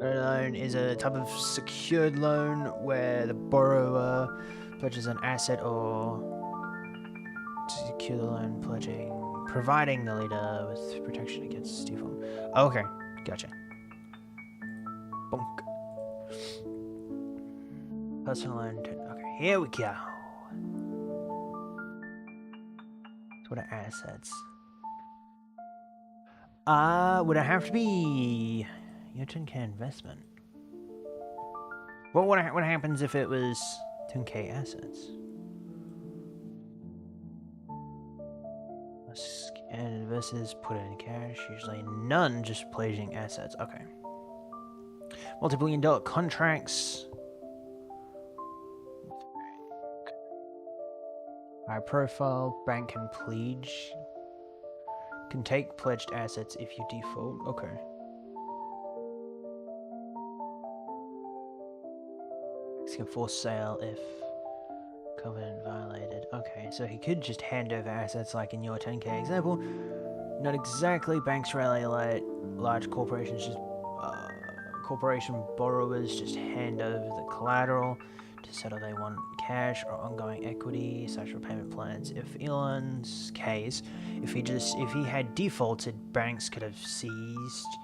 A loan is a type of secured loan where the borrower pledges an asset or to secure the loan pledging, providing the lender with protection against default. Okay, gotcha. Bonk. Personal loan. Okay, here we go. What are assets? Would it have to be your 10k investment? Well, what happens if it was 10k assets? And versus put it in cash, usually none, just pledging assets. Okay. Multi-billion-dollar contracts. High profile, bank can pledge. Can take pledged assets if you default. Okay. It's can force sale if covenant violated. Okay, so he could just hand over assets like in your 10k example. Not exactly. Banks rarely let large corporations just corporation borrowers just hand over the collateral to settle they want cash or ongoing equity such repayment plans. If Elon's case, if he had defaulted, banks could have seized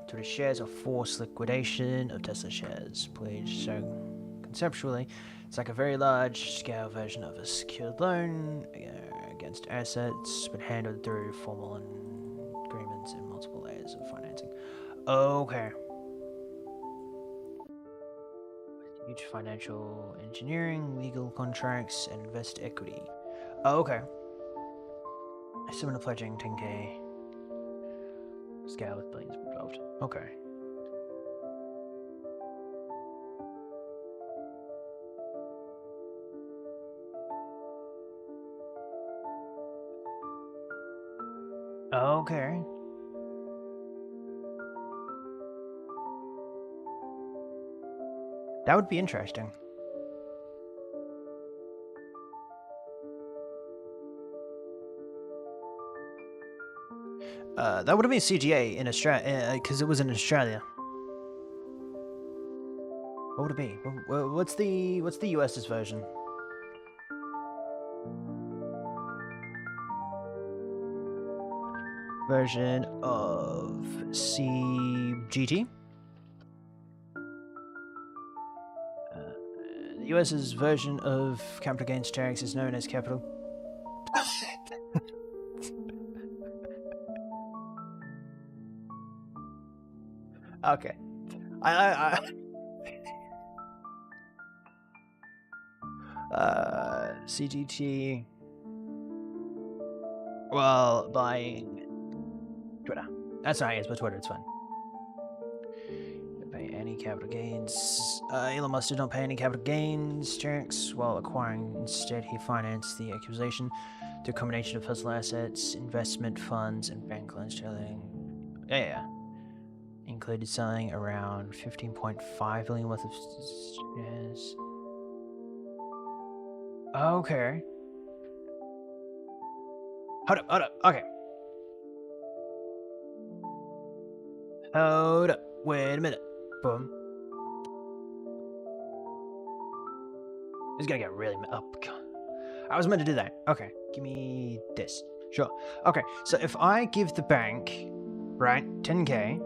Twitter shares or forced liquidation of Tesla shares. Please. So conceptually, it's like a very large scale version of a secured loan against assets, but handled through formal agreements and multiple layers of financing. Okay. Huge financial engineering, legal contracts, and invest equity. Okay. Similar pledging 10k. Scale with billions involved. Okay. Okay. That would be interesting. That would have been CGA in Australia, because it was in Australia. What would it be? What's the US's version? Version of CGT? The US's version of capital gains tax is known as capital. Okay. CGT. Well, buying Twitter. That's not, I guess, but Twitter, it's fine. Don't pay any capital gains. Elon Musk did not pay any capital gains tax while acquiring. Instead, he financed the acquisition through a combination of personal assets, investment funds, and bank loans totaling. Yeah. Included selling around 15.5 billion worth of shares. Okay. Hold up. Okay. Hold up. Wait a minute. Boom. It's gonna get really up. I was meant to do that. Okay. Give me this. Sure. Okay. So if I give the bank, right, 10k.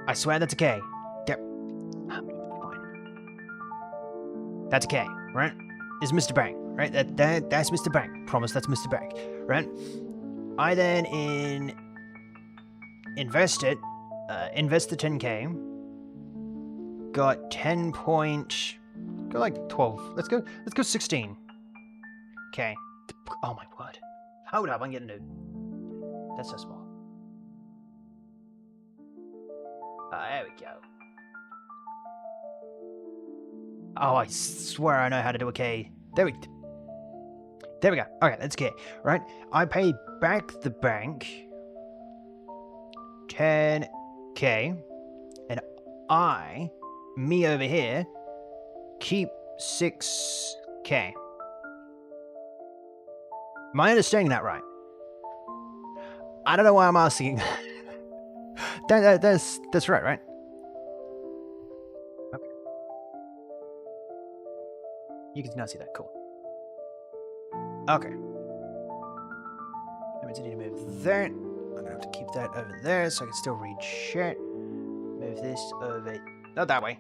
I swear that's a K. Yep. Fine. That's a K, right? It's Mr. Bank, right? That's Mr. Bank. Promise that's Mr. Bank, right? I then invest it. Invest the 10k. Got 10 point. Go like 12. Let's go 16. Okay. Oh my word. Hold up, I'm getting to. That's so small. There we go. Oh, I swear I know how to do a K. There we go. Okay, let's get right. I pay back the bank 10K, and me over here, keep 6K. Am I understanding that right? I don't know why I'm asking. That's right? Okay. You can now see that. Cool. Okay. That means I need to move that. I'm gonna have to keep that over there so I can still read shit. Move this over. Not that way.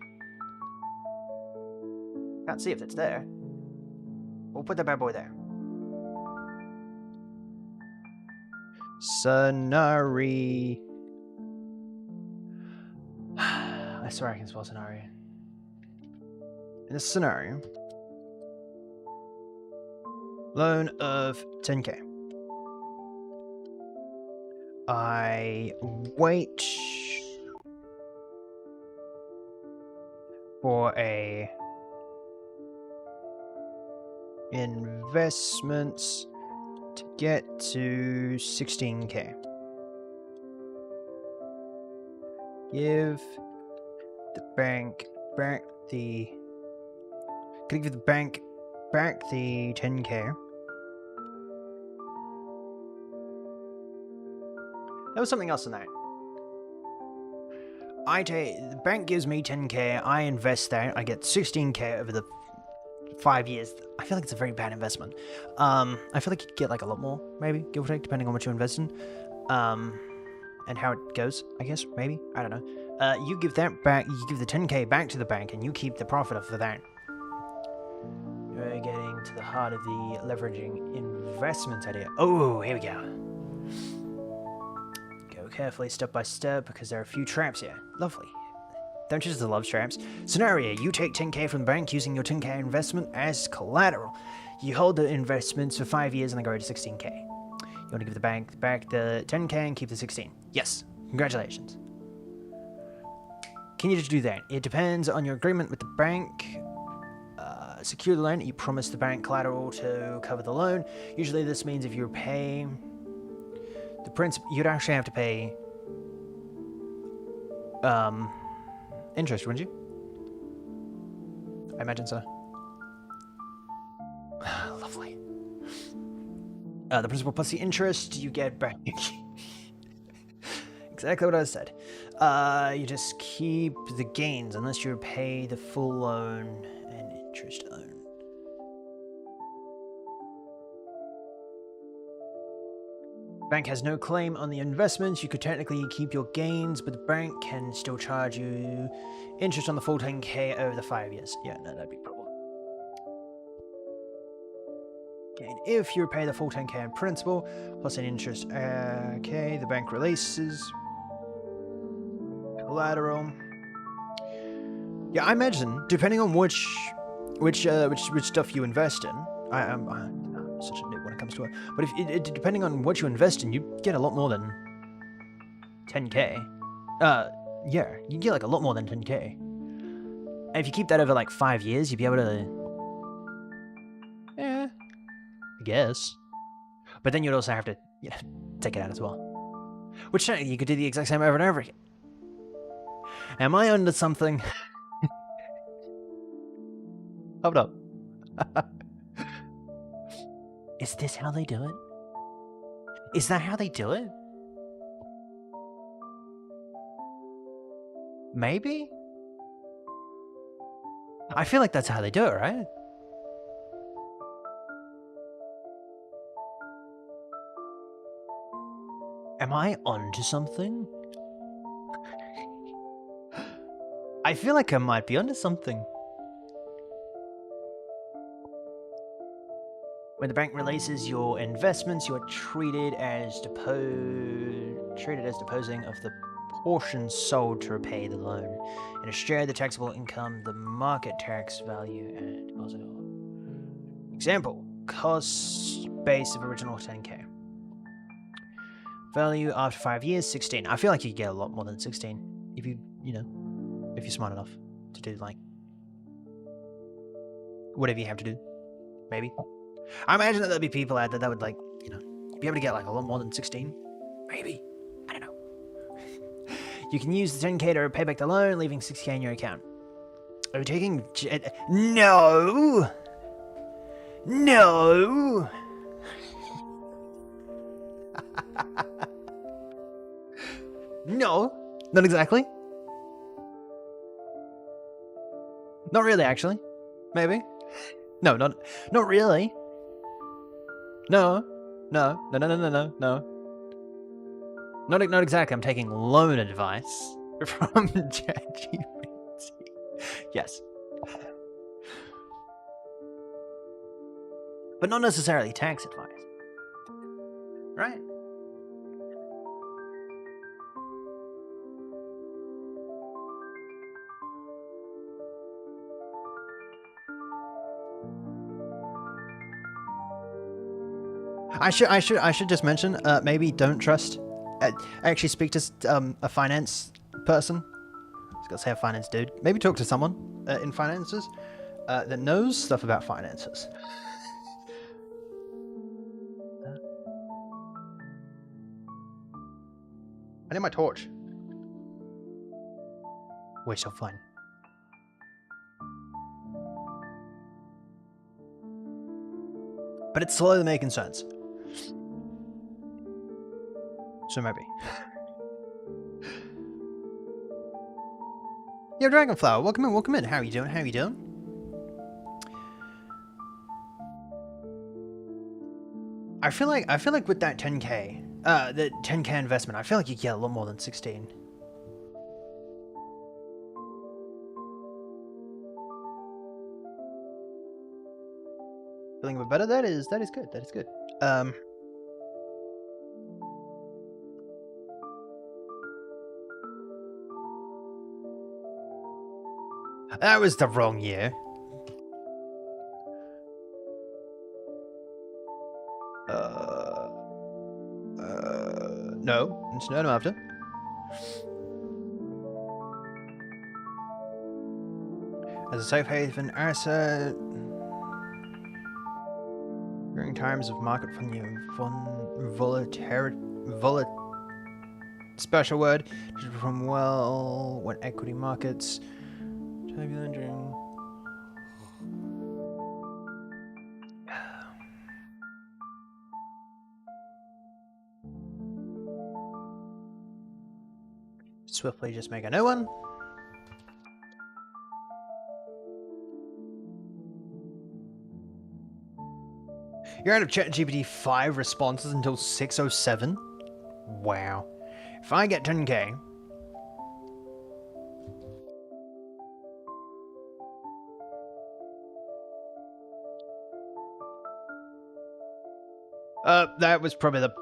Can't see if it's there. We'll put that bad boy there. Scenario. I swear I can spell scenario. In this scenario, loan of 10K. I wait for a investments to get to 16K. Give the bank back the... Can I give the bank back the 10K? There was something else in that. The bank gives me 10K, I invest that, I get 16K over the 5 years. I feel like it's a very bad investment. I feel like you get like a lot more, maybe, give or take, depending on what you invest in. And how it goes, I guess, maybe, I don't know. You give that back, you give the 10K back to the bank, and you keep the profit of that. We're getting to the heart of the leveraging investment idea. Oh, here we go. Go carefully, step by step, because there are a few traps here. Lovely. Don't you just love traps? Scenario, you take 10K from the bank using your 10K investment as collateral. You hold the investments for 5 years and they go to 16K. You want to give the bank back the 10K and keep the 16. Yes. Congratulations. Can you just do that? It depends on your agreement with the bank. Secure the loan. You promise the bank collateral to cover the loan. Usually this means if you pay the principal, you'd actually have to pay interest, wouldn't you? I imagine so. Lovely. The principal plus the interest you get back. Exactly what I said. You just keep the gains unless you pay the full loan and interest owed. Bank has no claim on the investments. You could technically keep your gains, but the bank can still charge you interest on the full 10K over the 5 years. Yeah, no, that'd be a problem. Okay, if you pay the full 10K in principal plus an interest, okay, the bank releases collateral. Yeah, I imagine depending on which stuff you invest in. I'm such a nit when it comes to it. But if depending on what you invest in, you get a lot more than 10K. Yeah, you get like a lot more than 10K. And if you keep that over like 5 years, you'd be able to, I guess. But then you'd also have to, take it out as well. Which you could do the exact same over and over again. Am I onto something? Hold up. Is this how they do it? Is that how they do it? Maybe? I feel like that's how they do it, right? Am I onto something? I feel like I might be onto something. When the bank releases your investments, you are treated as disposing of the portion sold to repay the loan. In Australia, the taxable income, the market tax value, and deposit. Example: cost base of original 10K. Value after 5 years, 16. I feel like you get a lot more than 16 if you You know, if you're smart enough to do, like, whatever you have to do. Maybe. I imagine that there'd be people out there that would, like, you know, be able to get, like, a lot more than 16. Maybe. I don't know. You can use the 10k to pay back the loan, leaving 6k in your account. Are you taking... No! No! No, not exactly. Not really, actually. Maybe. No, not really. No. No. Not exactly. I'm taking loan advice from ChatGPT. Yes. But not necessarily tax advice. Right? I should just mention, maybe don't trust. Actually speak to a finance person. I was gonna say a finance dude. Maybe talk to someone in finances that knows stuff about finances. I need my torch. We're so fun. But it's slowly making sense. So maybe. Yo, Dragonflower, welcome in. How are you doing? I feel like with that 10k, the 10k investment, I feel like you get a lot more than 16. Feeling a bit better? That is good. That was the wrong year. No, it's not after. As a safe haven, Arsa, during times of market special word from when equity markets turbulent during. Swiftly just make a new one. You're out of ChatGPT 5 responses until 6:07? Wow. If I get 10k... that was probably the...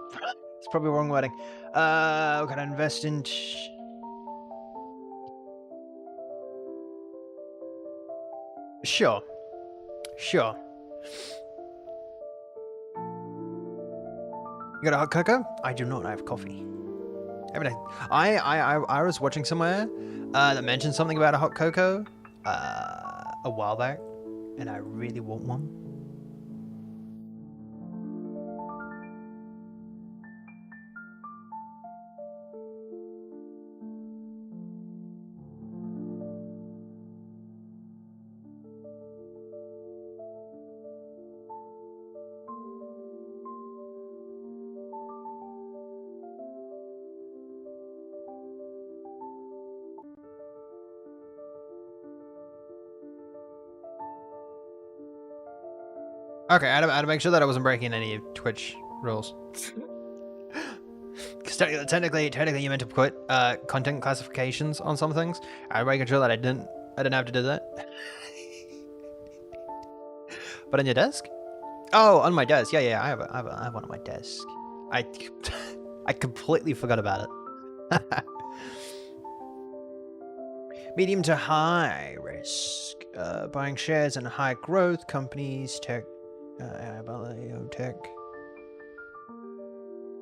It's probably the wrong wording. We're gonna invest in... Sure. You got a hot cocoa? I do not. I have coffee. I was watching somewhere that mentioned something about a hot cocoa a while back, and I really want one. Okay, I had to make sure that I wasn't breaking any Twitch rules. Because technically, you meant to put content classifications on some things. I'm making sure that I didn't have to do that. But on your desk? Oh, on my desk. Yeah. I have one on my desk. I completely forgot about it. Medium to high risk. Buying shares in high growth companies, tech. Tech.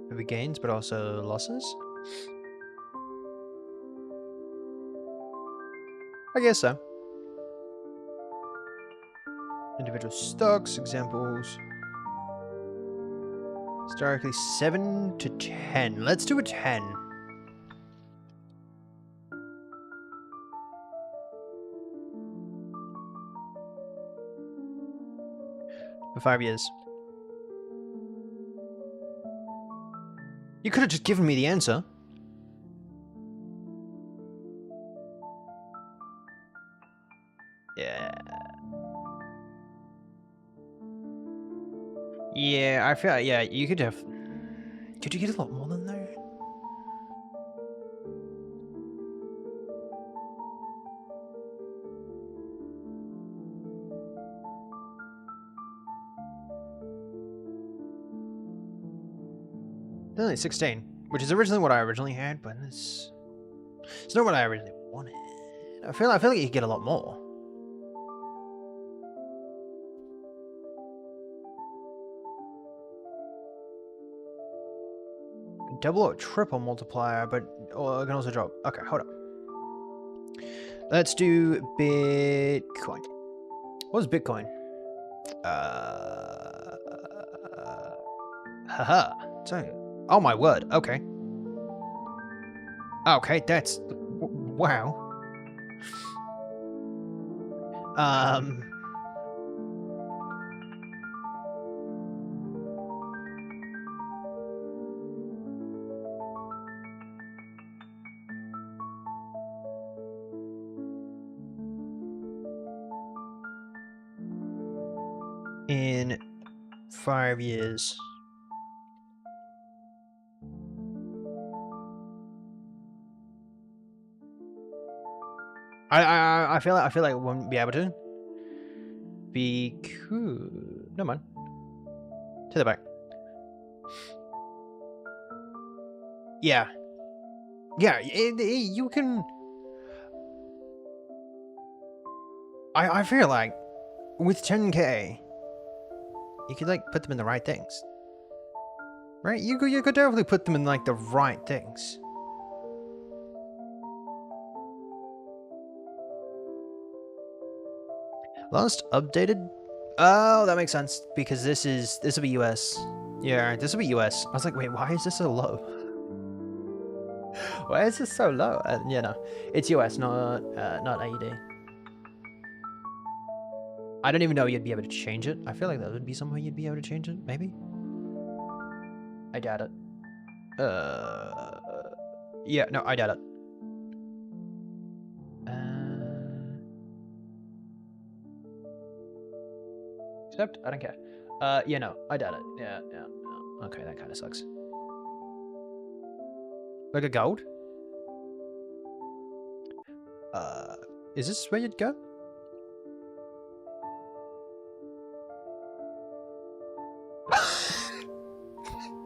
Maybe gains, but also losses. I guess so. Individual stocks, examples. Historically, 7 to 10. Let's do a 10. For 5 years. You could have just given me the answer. Yeah. Yeah, I feel like, yeah, you could have... Could you get a lot more than that? Only 16, which is originally what I originally had, but it's not what I originally wanted. I feel like you could get a lot more. Double or triple multiplier, but it can also drop. Okay, hold up. Let's do Bitcoin. What is Bitcoin? Haha. Oh my word. Okay. Okay, that's wow. In 5 years. I feel like I won't be able to. Because no mind. To the back. Yeah. Yeah, you can. I feel like with 10k, you could like put them in the right things, right? You could definitely put them in like the right things. Last updated. Oh, that makes sense because this will be US. Yeah, this will be US. I was like, wait, why is this so low? Why is this so low? Yeah, no, it's US, not AUD. I don't even know you'd be able to change it. I feel like that would be somewhere you'd be able to change it, maybe. I doubt it. Yeah, no, I doubt it. Except, I don't care. Yeah, no, I doubt it. Yeah. Okay, that kind of sucks. Like a gold? Is this where you'd go?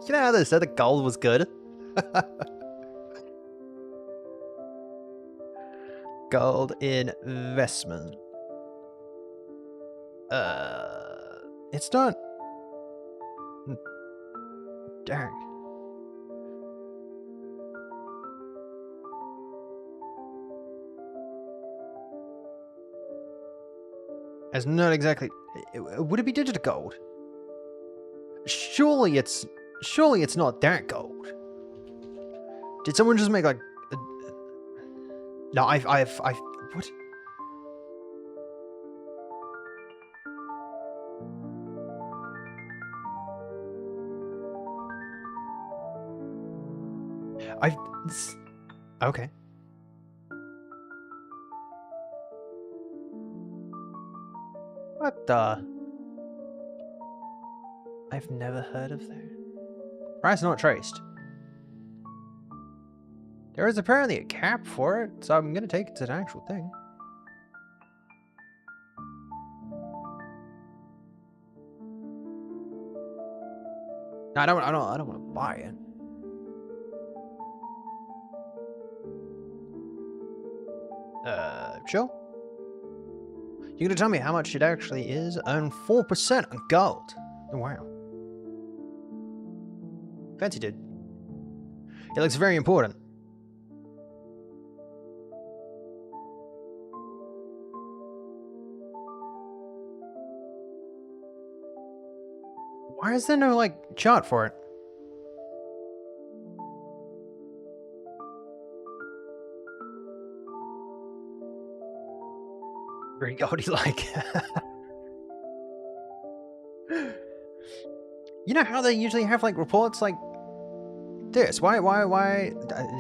You know how they said the gold was good? Gold investment. It's not. Dang. It's not exactly. Would it be digital gold? Surely it's not that gold. Did someone just make like? No, I've what? Okay. What the? I've never heard of that. Price not traced. There is apparently a cap for it, so I'm gonna take it as an actual thing. No, I don't want to buy it. Sure. You're gonna tell me how much it actually is? Earn 4% on gold. Oh, wow. Fancy dude. It looks very important. Why is there no, like, chart for it? Very Goldie-like. You know how they usually have, like, reports like this? Why?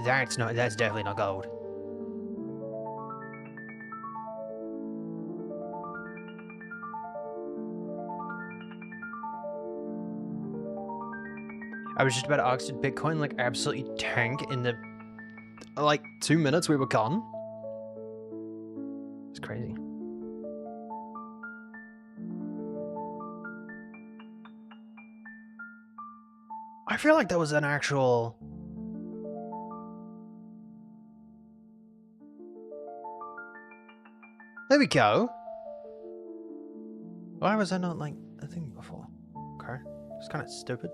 That's definitely not gold. I was just about to ask, did Bitcoin, like, absolutely tank in the, like, 2 minutes we were gone? It's crazy. I feel like that was an actual... There we go. Why was that not, like, a thing before? Okay. It's kind of stupid.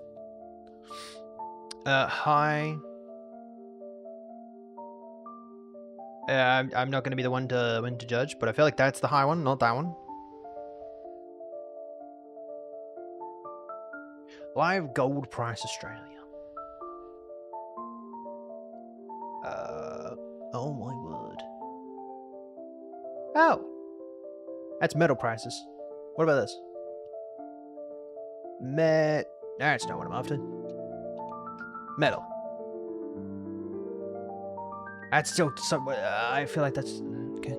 Hi. I'm not going to be the one to judge, but I feel like that's the high one, not that one. Live gold price Australia. Oh my word. Oh! That's metal prices. What about this? That's not what I'm after. Metal. That's still so. I feel like that's okay.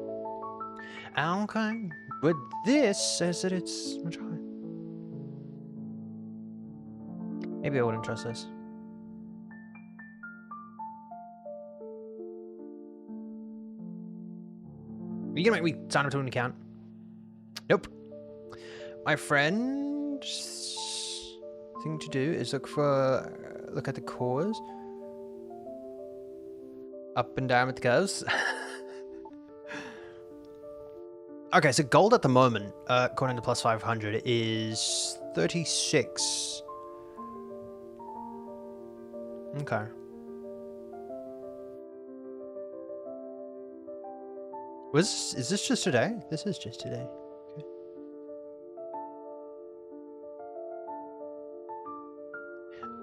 Okay, but this says that it's much higher. Maybe I wouldn't trust this. Are you gonna make me sign up to an account? Nope. My friend's thing to do is look at the cores. Up and down it goes. Okay, so gold at the moment, according to plus 500, is 36. Okay. Is this just today? This is just today.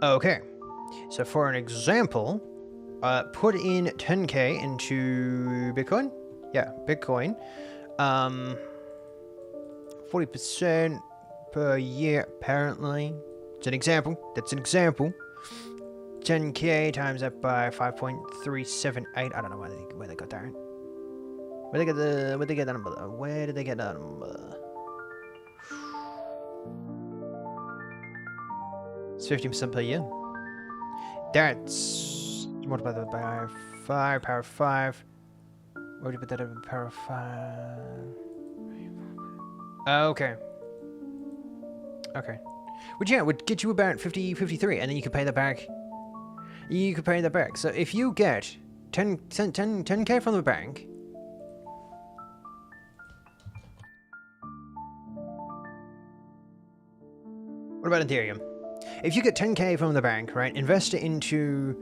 Okay. So for an example, put in 10k into Bitcoin. Yeah, Bitcoin. 40% per year, apparently. It's an example. That's an example. 10k times that by 5.378. I don't know where they got that. Where did they get that number? Where did they get that number? It's 15% per year. That's multiplied that by 5, power of 5. Where would you put that over power of 5? Okay. Okay. Which, yeah, would get you about 53, and then you could pay that back. You could pay that back. So if you get 10k from the bank, what about Ethereum? If you get 10k from the bank, right, invest it into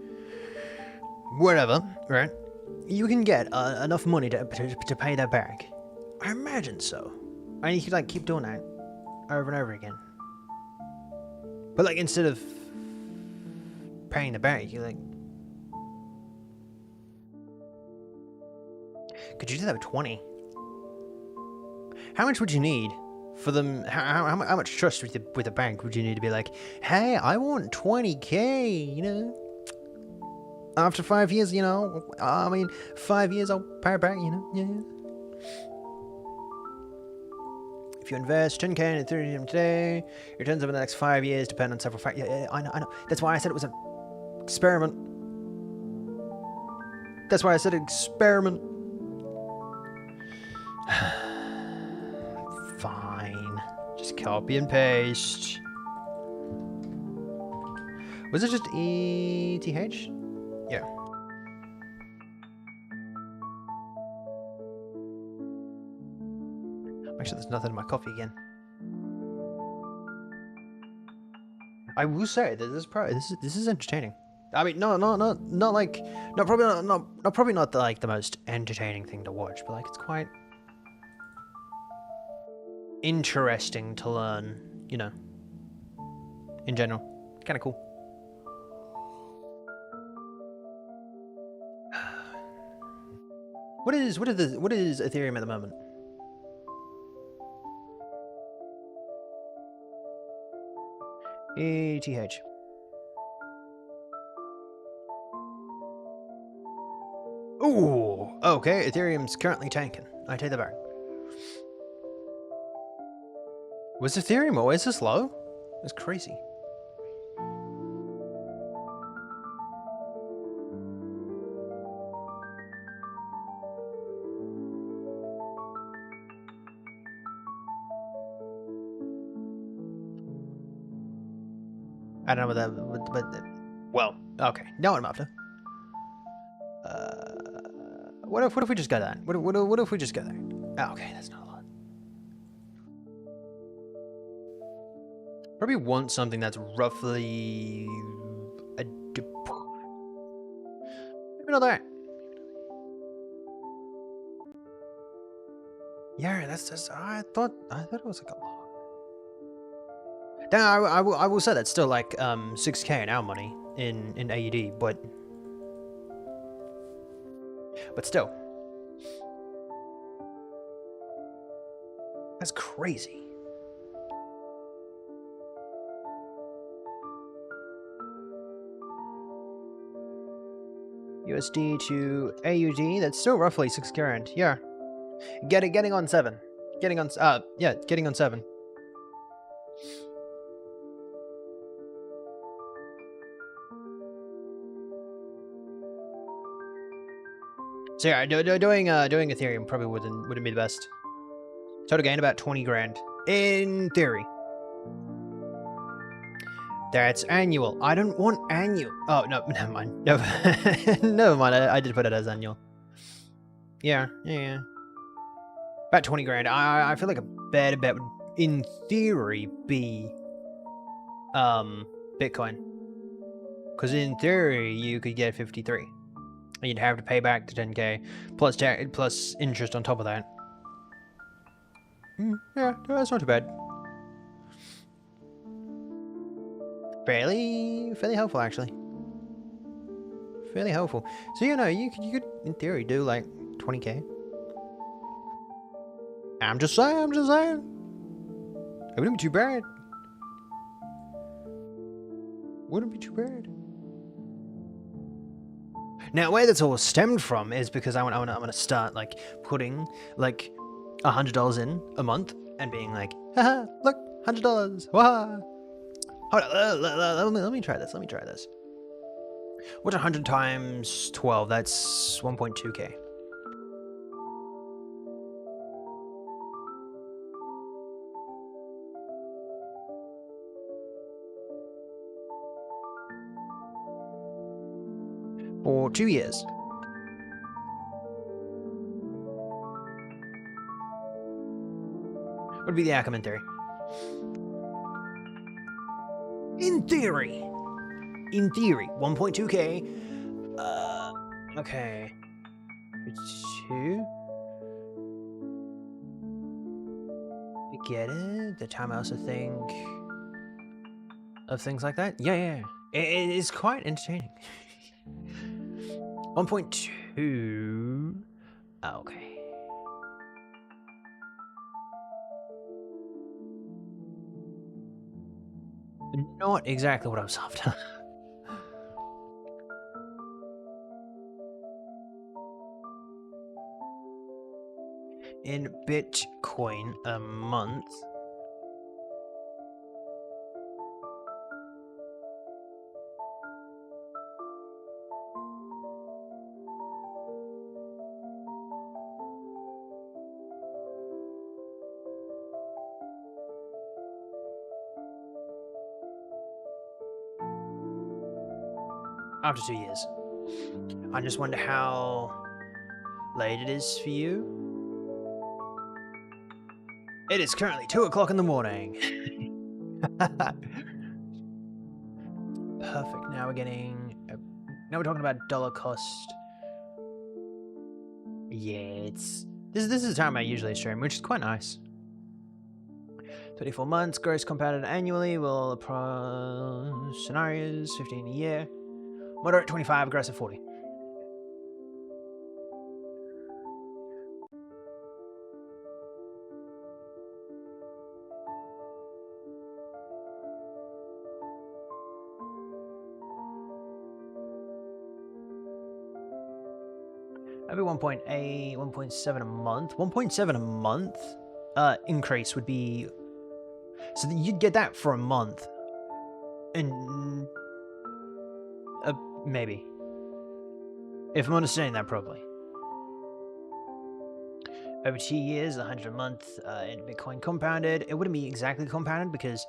whatever, right, you can get enough money to pay that back. I imagine so. And you could, like, keep doing that over and over again. But, like, instead of paying the bank, you, like... Could you do that with 20? How much would you need for them? How much trust with the bank would you need to be like, hey, I want 20k, you know? After 5 years, you know? I mean, 5 years, I'll pay it back, you know? Yeah. If you invest 10k in Ethereum today, your returns over the next 5 years depend on several factors. Yeah, I know. That's why I said it was an experiment. That's why I said experiment. Fine. Just copy and paste. Was it just ETH? Yeah. Make sure there's nothing in my coffee again. I will say that this is entertaining. I mean, probably not the most entertaining thing to watch, but like it's quite interesting to learn, you know. in general. Kind of cool. What is Ethereum at the moment? ETH. Ooh, okay. Ethereum's currently tanking. I take that back. Was Ethereum always this low? It's crazy. I don't know what that, but well, okay. Now what I'm after. What if we just go that? What if we just go there? Oh, okay, that's not a lot. Probably want something that's roughly maybe not that. Yeah, that's just. I thought it was like a lot. Then I will say that's still like 6K in our money in AUD, but still, that's crazy. USD to AUD, that's still roughly 6 grand. Yeah, getting on 7, getting on 7. So yeah, doing Ethereum probably wouldn't be the best. Total gain about 20 grand in theory. That's annual. I don't want annual. Oh no, never mind. No, never mind. I did put it as annual. Yeah. About 20 grand. I feel like a better bet would, in theory, be Bitcoin. Because in theory, you could get 53. And you'd have to pay back the 10K plus interest on top of that. Yeah, that's not too bad. Fairly helpful, actually. Fairly helpful. So you know, you could in theory do like 20K. I'm just saying. It wouldn't be too bad. Wouldn't be too bad. Now, where that's all stemmed from is because I'm gonna start like putting like $100 in a month and being like, haha, look, $100. Wah. Hold on, let me try this. What's 100 times 12? That's 1.2K. For 2 years. What would be the outcome in theory? In theory, 1.2K. Okay. 2. I get it. The time I also think of things like that. Yeah. It is quite entertaining. 1.2. Okay. Not exactly what I was after. In Bitcoin a month. After 2 years. I just wonder how late it is for you. It is currently 2 o'clock in the morning. Perfect. Now we're getting. Now we're talking about dollar cost. Yeah, it's this is the time I usually stream, which is quite nice. 24 months, gross compounded annually, will scenarios, 15 a year. Moderate 25, aggressive 40. Every 1.8, 1.7 a month. 1.7 a month increase would be... So you'd get that for a month. And... maybe. If I'm understanding that properly. Over 2 years, 100 a month in Bitcoin compounded. It wouldn't be exactly compounded because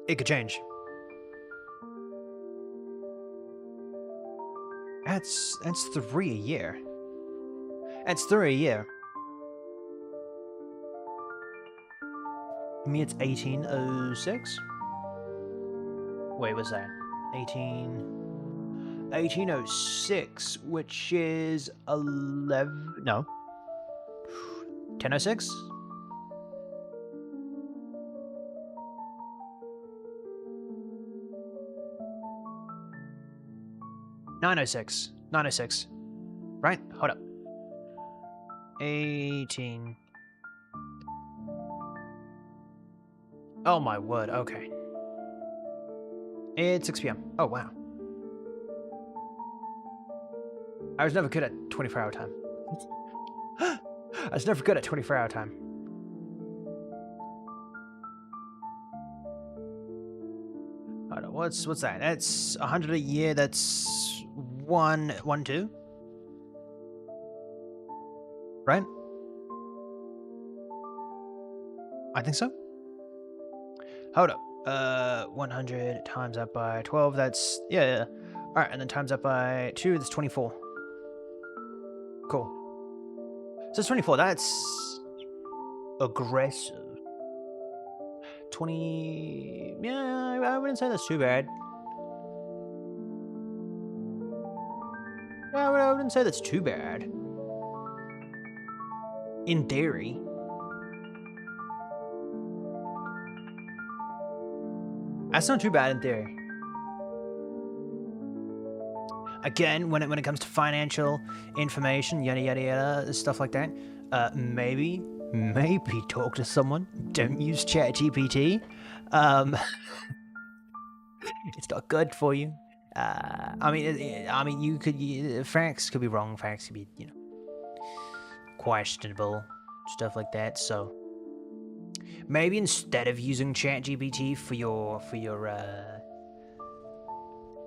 it could change. That's 3 a year. That's 3 a year. I mean, it's 1806? Wait, what's that? 1806, which is 11... No. 1006? $906. 906. Right? Hold up. 18... Oh my word, okay. It's 6 p.m. Oh, wow. I was never good at 24-hour time. I was never good at 24-hour time. Hold on, what's that? That's 100 a year, that's 112? Right? I think so. Hold up. 100 times that by 12, that's... Yeah. Alright, and then times that by 2, that's 24. Cool. So it's 24, that's... aggressive. 20... Yeah, I wouldn't say that's too bad. Yeah, I wouldn't say that's too bad. In theory. That's not too bad in theory. Again, when it comes to financial information, yada yada yada, stuff like that, maybe talk to someone. Don't use ChatGPT. It's not good for you. I mean, you could facts could be wrong. Facts could be questionable, stuff like that. So maybe instead of using ChatGPT for your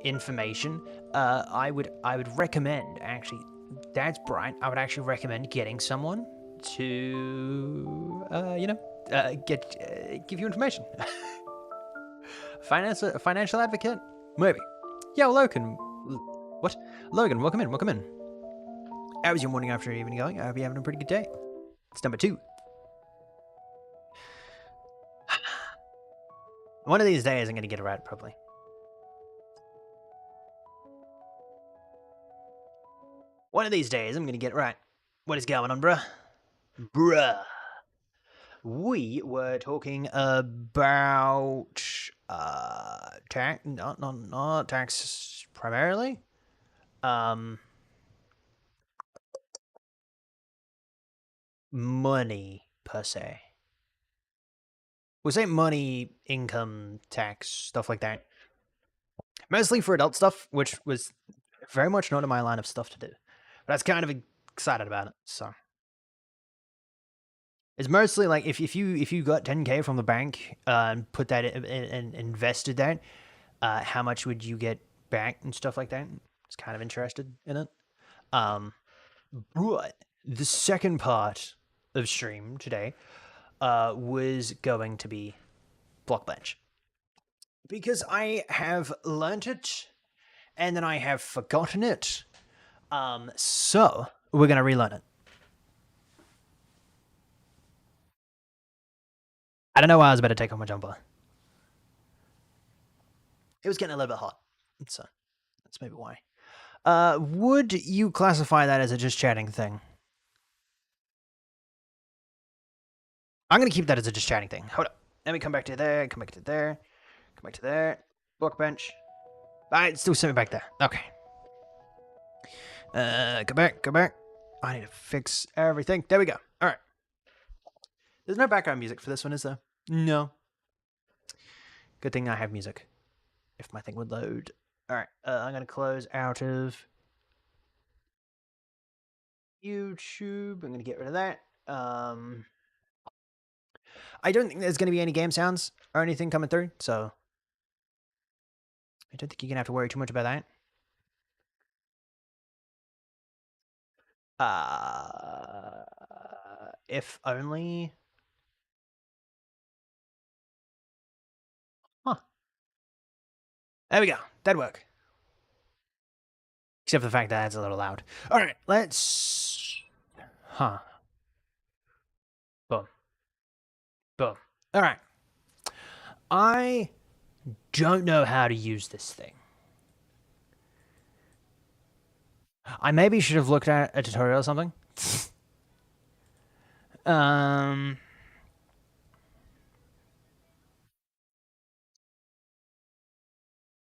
information, I would recommend, actually, that's bright. I would actually recommend getting someone to give you information. Financial advocate, maybe. Yeah, Logan. What? Logan, welcome in. How was your morning, after evening going? I hope you're having a pretty good day. It's number 2. One of these days, I'm gonna get it right, probably. One of these days, I'm gonna get it right. What is going on, bruh? We were talking about tax, not tax primarily. Money per se. We'll say money, income, tax, stuff like that. Mostly for adult stuff, which was very much not in my line of stuff to do. But I was kind of excited about it, so. It's mostly like if you got 10K from the bank and put that in, and invested that, how much would you get back and stuff like that? I was kind of interested in it. But the second part of stream today was going to be Blockbench. Because I have learnt it, and then I have forgotten it. So we're going to relearn it. I don't know why I was about to take off my jumper. It was getting a little bit hot, so that's maybe why. Would you classify that as a just chatting thing? I'm gonna keep that as a just chatting thing. Hold up. Let me come back to there. Come back to there. Come back to there. Workbench. Alright, still send me back there. Okay. Go back. Go back. I need to fix everything. There we go. All right. There's no background music for this one, is there? No. Good thing I have music. If my thing would load. All right. I'm gonna close out of YouTube. I'm gonna get rid of that. I don't think there's gonna be any game sounds or anything coming through, so I don't think you're gonna have to worry too much about that. If only. Huh. There we go. That'd work. Except for the fact that it's a little loud. All right, let's. Huh. Boom. Boom. All right. I don't know how to use this thing. I maybe should have looked at a tutorial or something. um.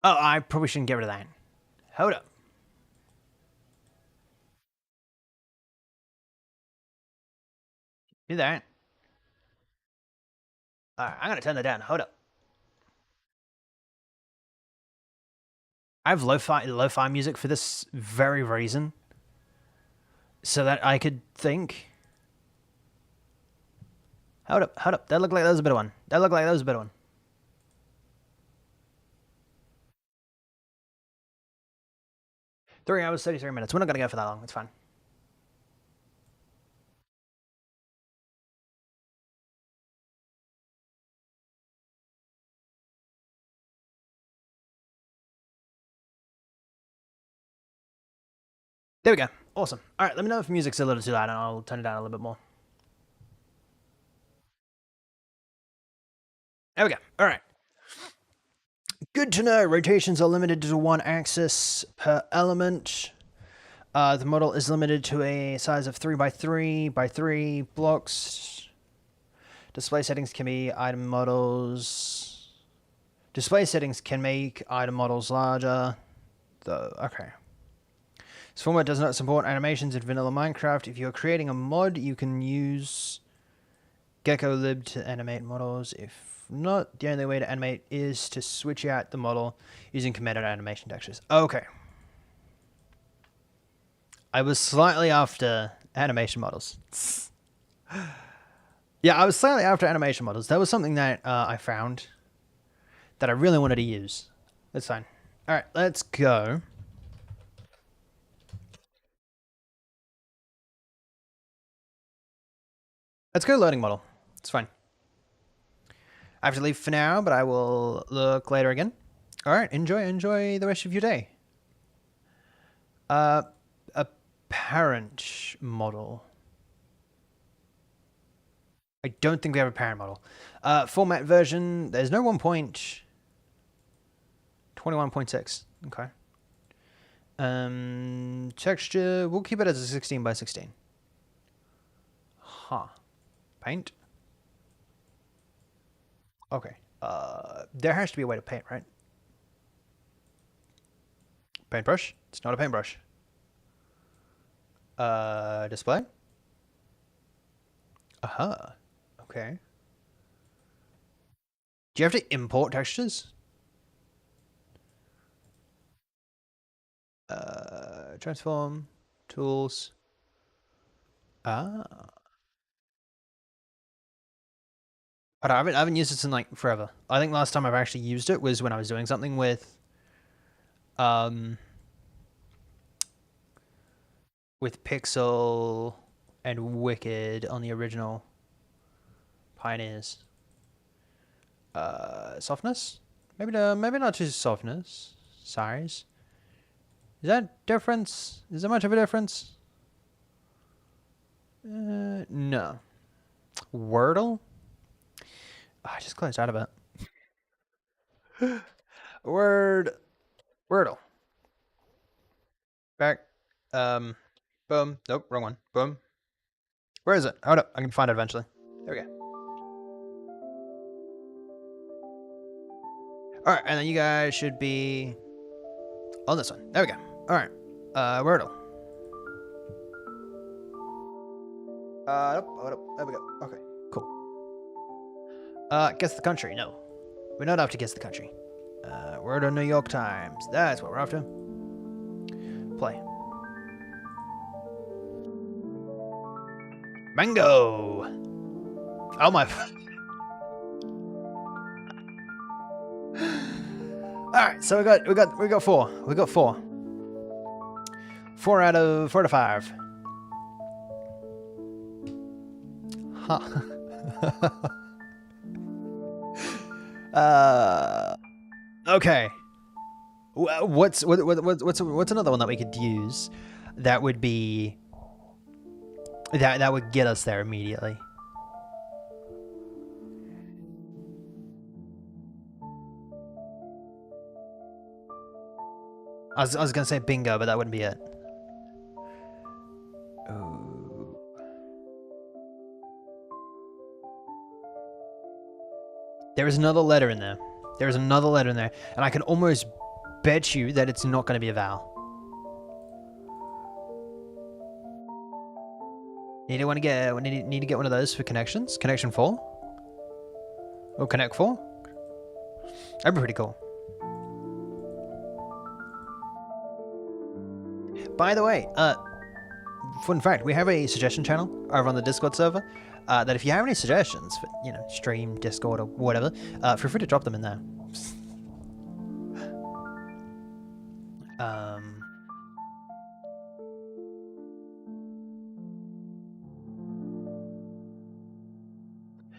Oh, I probably shouldn't get rid of that. Hold up. Do that. All right, I'm gonna turn that down. Hold up. I have lo-fi music for this very reason, so that I could think. Hold up, hold up. That looked like that was a better one. That looked like that was a better one. 3 hours, 33 minutes. We're not gonna go for that long. It's fine. There we go. Awesome. All right, let me know if music's a little too loud, and I'll turn it down a little bit more. There we go. All right. Good to know. Rotations are limited to 1 axis per element. The model is limited to a size of 3 by 3 by 3 blocks. Display settings can be item models. Display settings can make item models larger. Though, okay. This format does not support animations in vanilla Minecraft. If you're creating a mod, you can use GeckoLib to animate models. If not, the only way to animate is to switch out the model using commanded animation textures. Okay. I was slightly after animation models. Yeah, I was slightly after animation models. That was something that I found that I really wanted to use. That's fine. All right, let's go. Let's go loading model. It's fine. I have to leave for now, but I will look later again. All right, enjoy the rest of your day. A parent model. I don't think we have a parent model. Format version, there's no 1.21.6. Okay. Texture, we'll keep it as a 16 by 16. Huh. Paint. Okay. There has to be a way to paint, right? Paintbrush? It's not a paintbrush. Display? Aha. Okay. Do you have to import textures? Transform. Tools. Ah. I haven't used this in like forever. I think last time I've actually used it was when I was doing something with Pixel and Wicked on the original Pioneers. Softness? Maybe not too softness. Size. Is that difference? Is there much of a difference? No. Wordle? Oh, I just closed out of it. Wordle. Back. Boom. Nope, wrong one. Boom. Where is it? Hold up. I can find it eventually. There we go. All right, and then you guys should be on this one. There we go. All right, Wordle. Nope. There we go. Okay, cool. Guess the country. No, we're not off to guess the country. Wordle New York Times. That's what we're off to. Play. Mango. Oh my. All right, so we got four. We got four. 4 out of 5. Huh. Okay. What's another one that we could use that would be that would get us there immediately? I was gonna say bingo, but that wouldn't be it. Ooh. There is another letter in there. There is another letter in there, and I can almost bet you that it's not going to be a vowel. Need to get one of those for connections. Connection 4. Or connect 4. That'd be pretty cool. By the way, fun fact, we have a suggestion channel over on the Discord server. That if you have any suggestions for, stream, Discord, or whatever, feel free to drop them in there.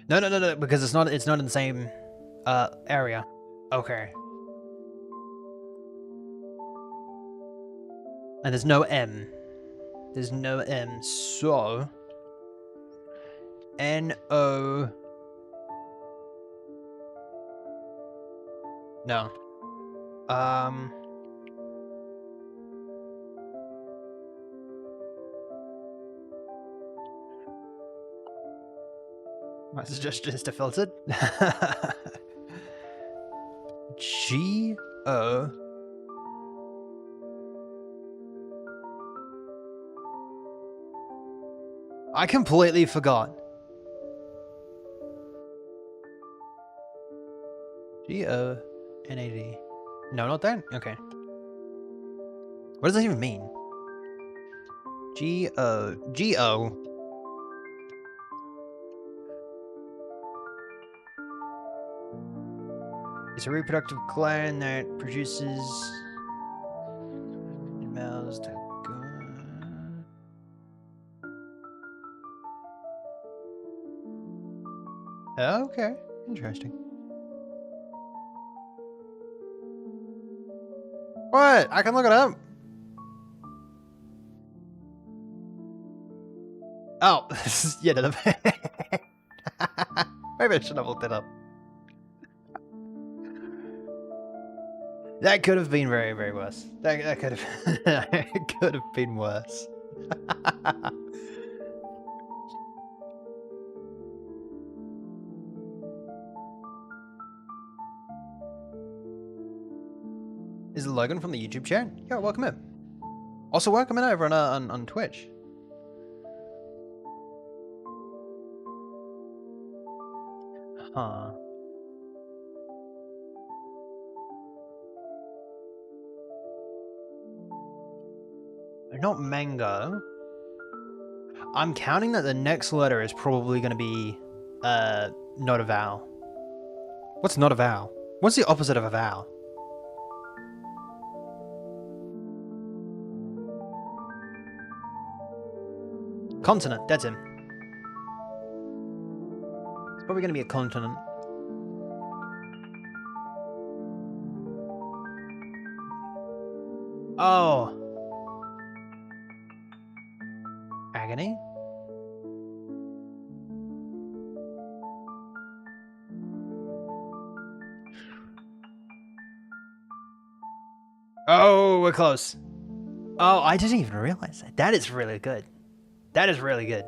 No, because it's not in the same area. Okay. And there's no M. There's no M, so N-O. No. My suggestion is to filter. G-O. I completely forgot. G-O-N-A-D. No, not that? Okay. What does that even mean? G-O. G-O. It's a reproductive gland that produces males to go. Okay, interesting. What? I can look it up. Oh, yeah, no, maybe I shouldn't have looked it up. That could have been very, very worse. That could have it could have been worse. Is Logan from the YouTube chat? Yeah, welcome in. Also, welcome in over on Twitch. Huh. Not mango. I'm counting that the next letter is probably going to be not a vowel. What's not a vowel? What's the opposite of a vowel? Continent, that's him. It's probably going to be a continent. Oh. Agony? Oh, we're close. Oh, I didn't even realize that. That is really good. That is really good.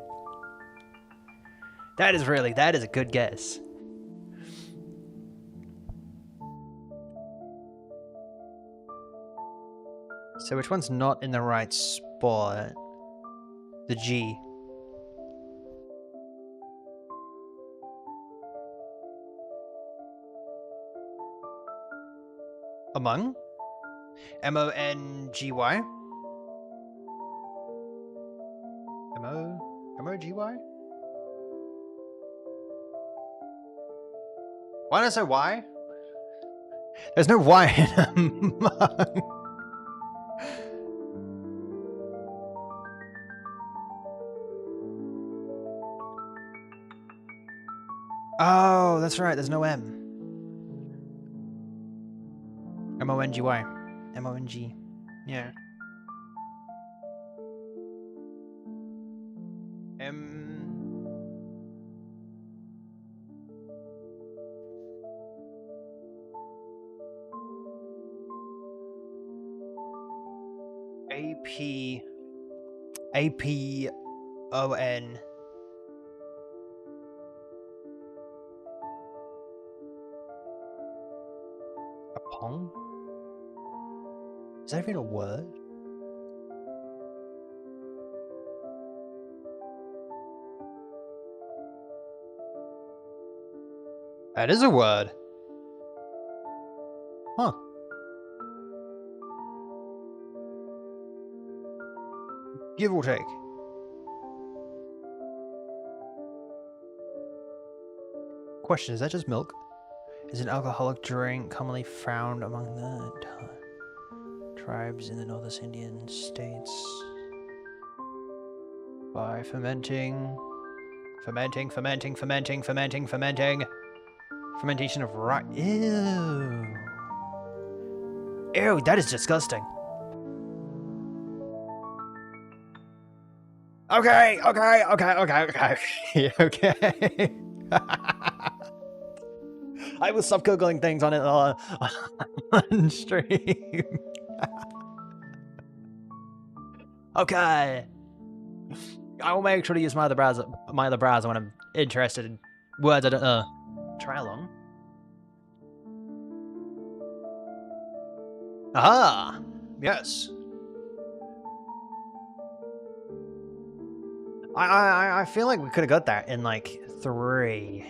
That is a good guess. So which one's not in the right spot? The G. Among? M-O-N-G-Y? M-O-G-Y? Why did I say Y? There's no Y in among. Oh, that's right, there's no M. M-O-N-G-Y. M-O-N-G. Yeah. A-P-O-N. Apong? Is that even a word? That is a word. Huh. Give or take. Question, is that just milk? Is an alcoholic drink commonly found among the tribes in the northern Indian states by fermentation of rice. Ew, that is disgusting. Okay. Okay. I will stop googling things on it on stream. Okay. I will make sure to use my other browser when I'm interested in words I don't know. Try along. Aha! Yes. I feel like we could have got that in like 3.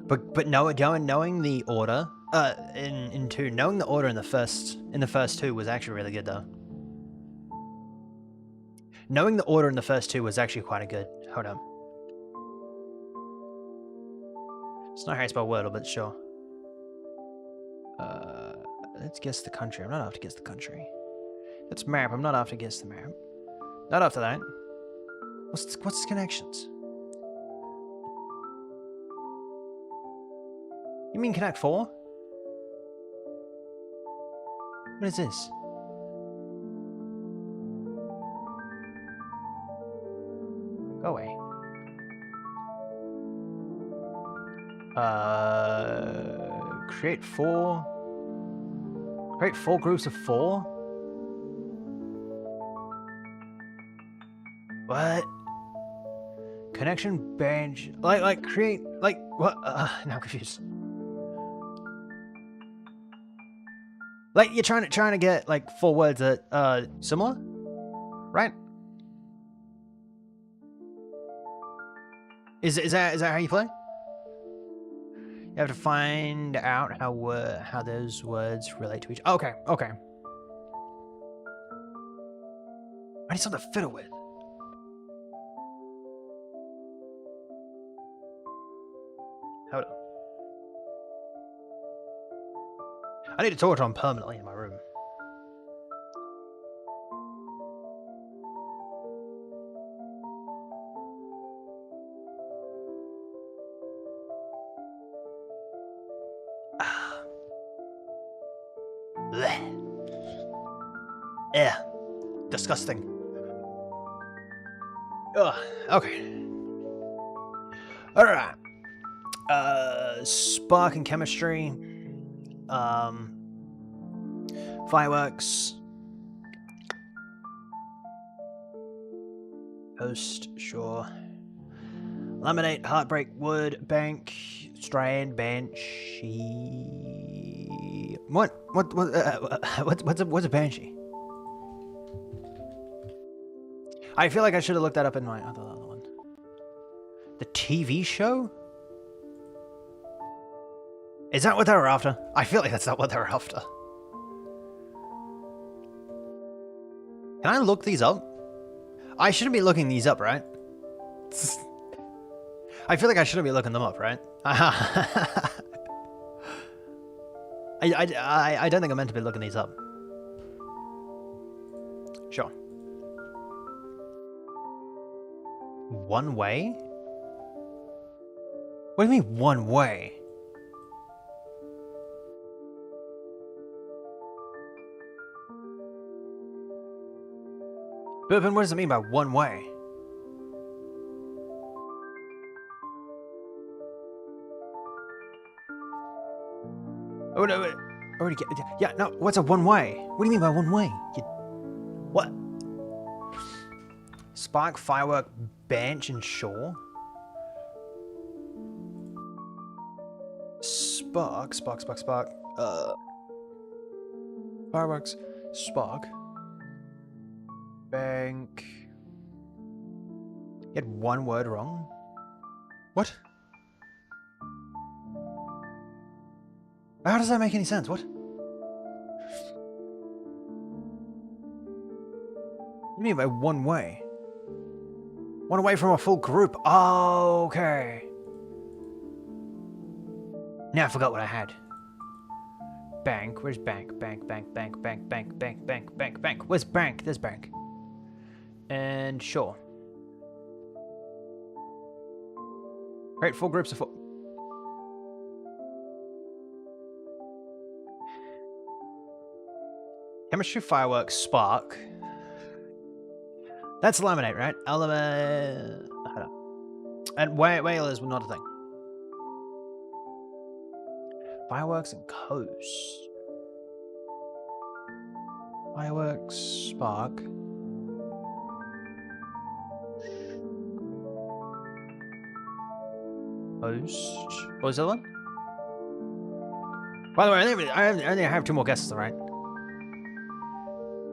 But knowing the order in 2, knowing the order in the first 2 was actually really good though. Knowing the order in the first 2 was actually quite a good. Hold on. It's not how you spell Wordle, but sure. Let's guess the country. I'm not after guess the country. Let's map. I'm not after guess the map. Not after that. What's the connections? You mean Connect 4? What is this? Go away. Create 4 groups of 4? What? Connection bench like create like what? Now I'm confused. Like you're trying to get like 4 words that are similar, right? Is that how you play? You have to find out how those words relate to each. Okay. I need something to fiddle with. Hold on. I need a torch on permanently in my room. Yeah, disgusting. Ugh. Okay. All right. Spark and chemistry. Fireworks. Host, sure. Laminate, heartbreak, wood, bank, strand, banshee. What's a banshee? I feel like I should have looked that up in my other one. The TV show? Is that what they were after? I feel like that's not what they were after. Can I look these up? I shouldn't be looking these up, right? I feel like I shouldn't be looking them up, right? I don't think I'm meant to be looking these up. Sure. One way? What do you mean one way? But what does it mean by one way? Oh no! Already get yeah. No, what's a one way? What do you mean by one way? What? Spark, firework, bench, and shore. Spark. Fireworks, spark. Bank. You had one word wrong. What? How does that make any sense? What? What do you mean by one way? One away from a full group. Oh, okay. Now I forgot what I had. Bank. Where's bank? Bank. Where's bank? There's bank. And shore. Right, full groups of four. Chemistry, fireworks, spark. That's eliminate, right? Eliminate. And whale is not a thing. Fireworks and coast. Fireworks, spark. Coast. What was the other one? By the way, I only have two more guesses, right?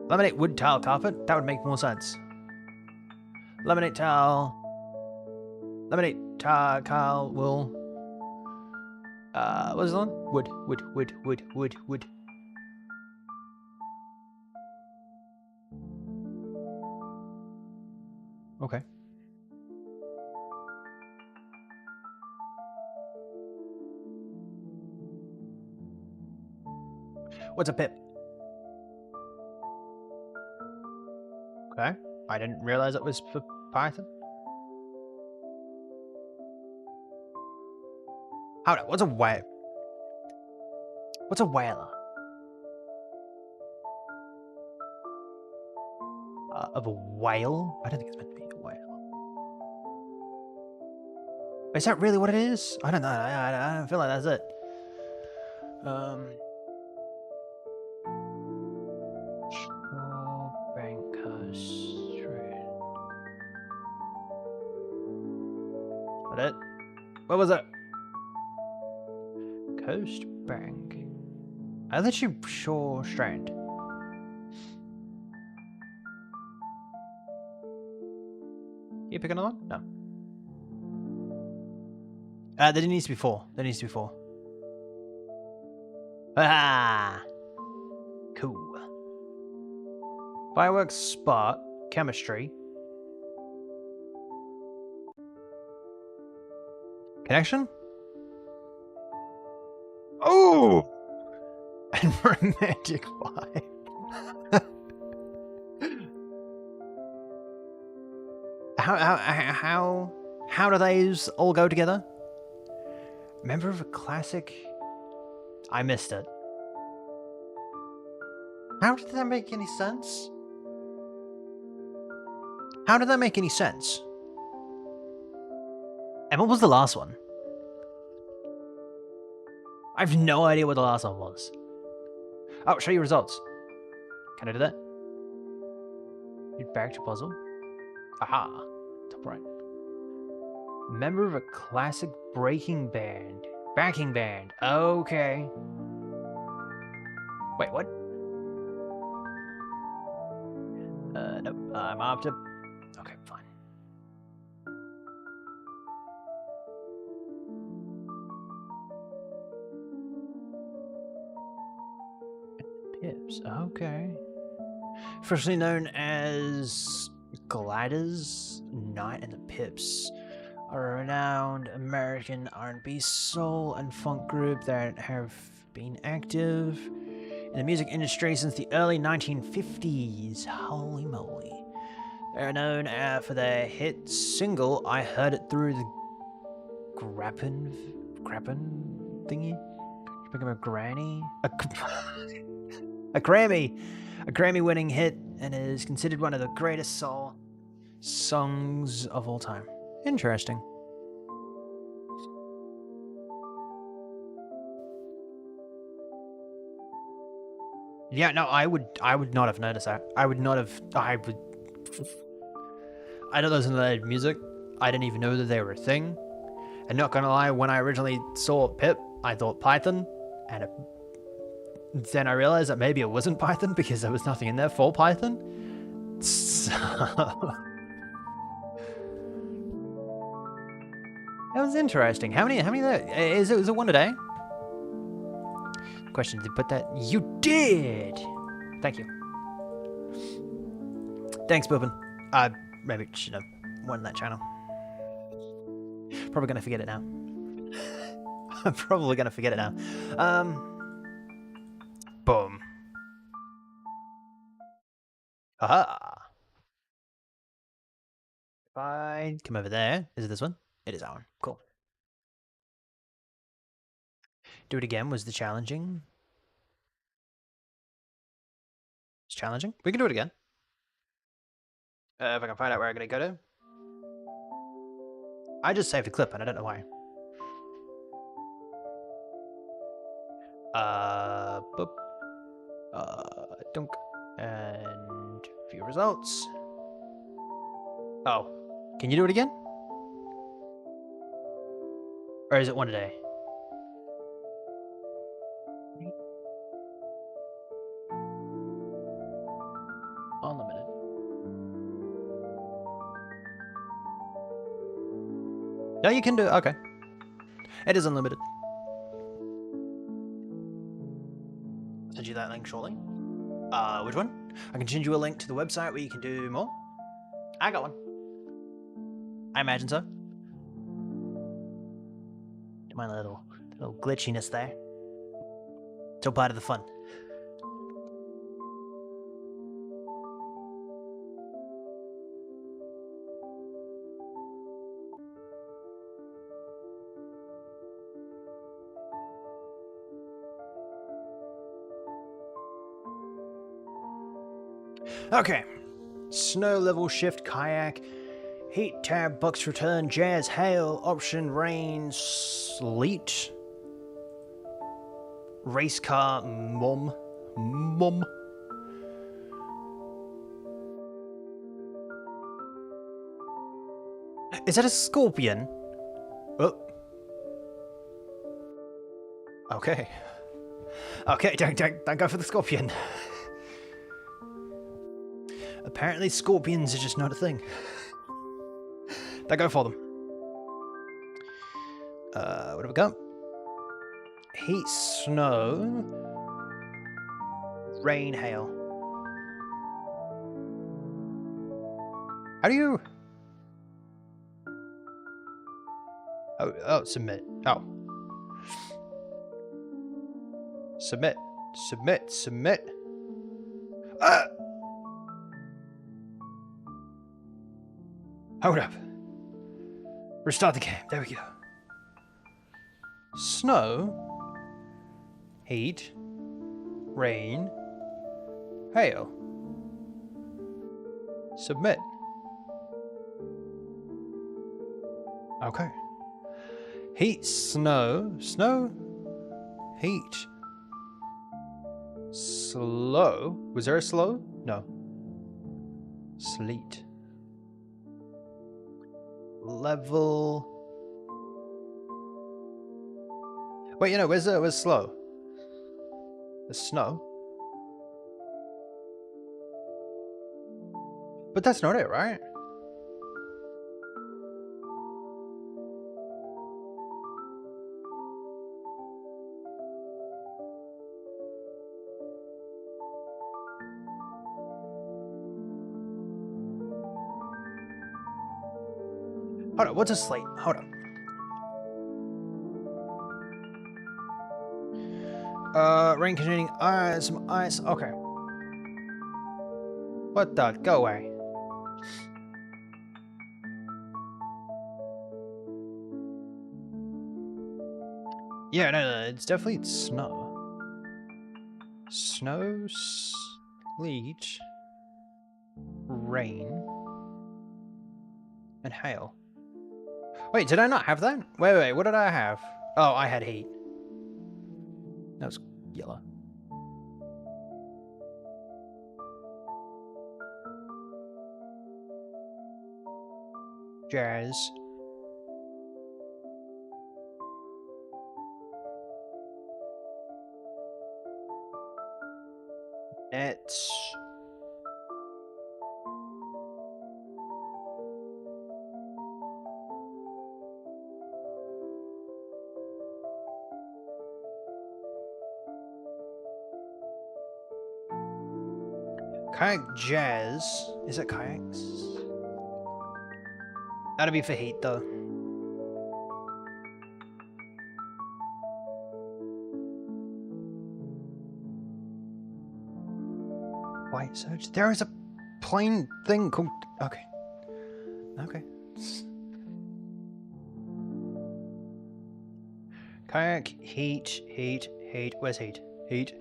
Laminate wood tile carpet? That would make more sense. Laminate tile. Laminate tile wool. What was the one? Wood. Okay. What's a pip? Okay. I didn't realize it was for Python. Hold on, what's a whale? What's a whaler? Of a whale? I don't think it's meant to be a whale. Is that really what it is? I don't know. I don't feel like that's it. It? What was it? Coast Bank. I let you shore strand. You pick another one? No. There needs to be four. There needs to be four. Ah! Cool. Fireworks, spark, chemistry. Connection? Oh! And romantic vibe. How do those all go together? Member of a classic? I missed it. How did that make any sense? How did that make any sense? And what was the last one? I have no idea what the last one was. Oh, show your results. Can I do that? Read back to puzzle. Aha. Top right. Member of a classic breaking band. Backing band. Okay. Wait, what? Nope. I'm up to... Okay. Pips. Okay. Firstly known as Gliders, Night and the Pips are a renowned American R&B soul and funk group that have been active in the music industry since the early 1950s. Holy moly. They're known for their hit single, I Heard It Through the Grappin thingy? Speaking of a granny? A Grammy! A Grammy winning hit, and it is considered one of the greatest soul songs of all time. Interesting. Yeah, no, I would not have noticed that. I would not have. I don't listen to that music. I didn't even know that they were a thing. And not gonna lie, when I originally saw Pip, I thought Python, and then I realized that maybe it wasn't Python because there was nothing in there for Python. So that was interesting. How many there? Is it one a day? Question, did you put that? You did! Thank you. Thanks, Boobin. I maybe should have won that channel. Probably gonna forget it now. I'm probably gonna forget it now. Boom. Aha! If I come over there, is it this one? It is that one. Cool. Do it again. Was the challenging? It's challenging. We can do it again. If I can find out where I'm gonna go to. I just saved a clip and I don't know why. Boop. Dunk. And view results. Oh. Can you do it again? Or is it one a day? Unlimited. No, you can do it. Okay. It is unlimited. I'll send you that link shortly. Which one? I can send you a link to the website where you can do more. I got one. I imagine so. My little glitchiness there. It's all part of the fun. Okay. Snow level shift kayak. Heat tab box return jazz hail option rain sleet. Race car mom. Is that a scorpion? Oh. Okay. Okay, don't go for the scorpion. Apparently scorpions are just not a thing. Don't go for them. What have we got? Heat, snow, rain, hail. How do you... Oh, submit. Oh. Submit. Hold up. Restart the game. There we go. Snow, heat, rain, hail. Submit. Okay. Heat, snow, heat. Slow. Was there a slow? No. Sleet. Level. Wait, where's slow? The snow. But that's not it, right? Hold on, what's a slate? Hold on. Rain containing ice, some ice. Okay. What the? Go away. Yeah, no, it's definitely snow. Snow, sleet, rain, and hail. Wait, did I not have that? Wait, what did I have? Oh, I had heat. That was yellow. Jazz. Nets. Kayak jazz. Is it kayaks? That'd be for heat though. White search. There is a plain thing called. Okay. Okay. Kayak, heat. Where's heat? Heat.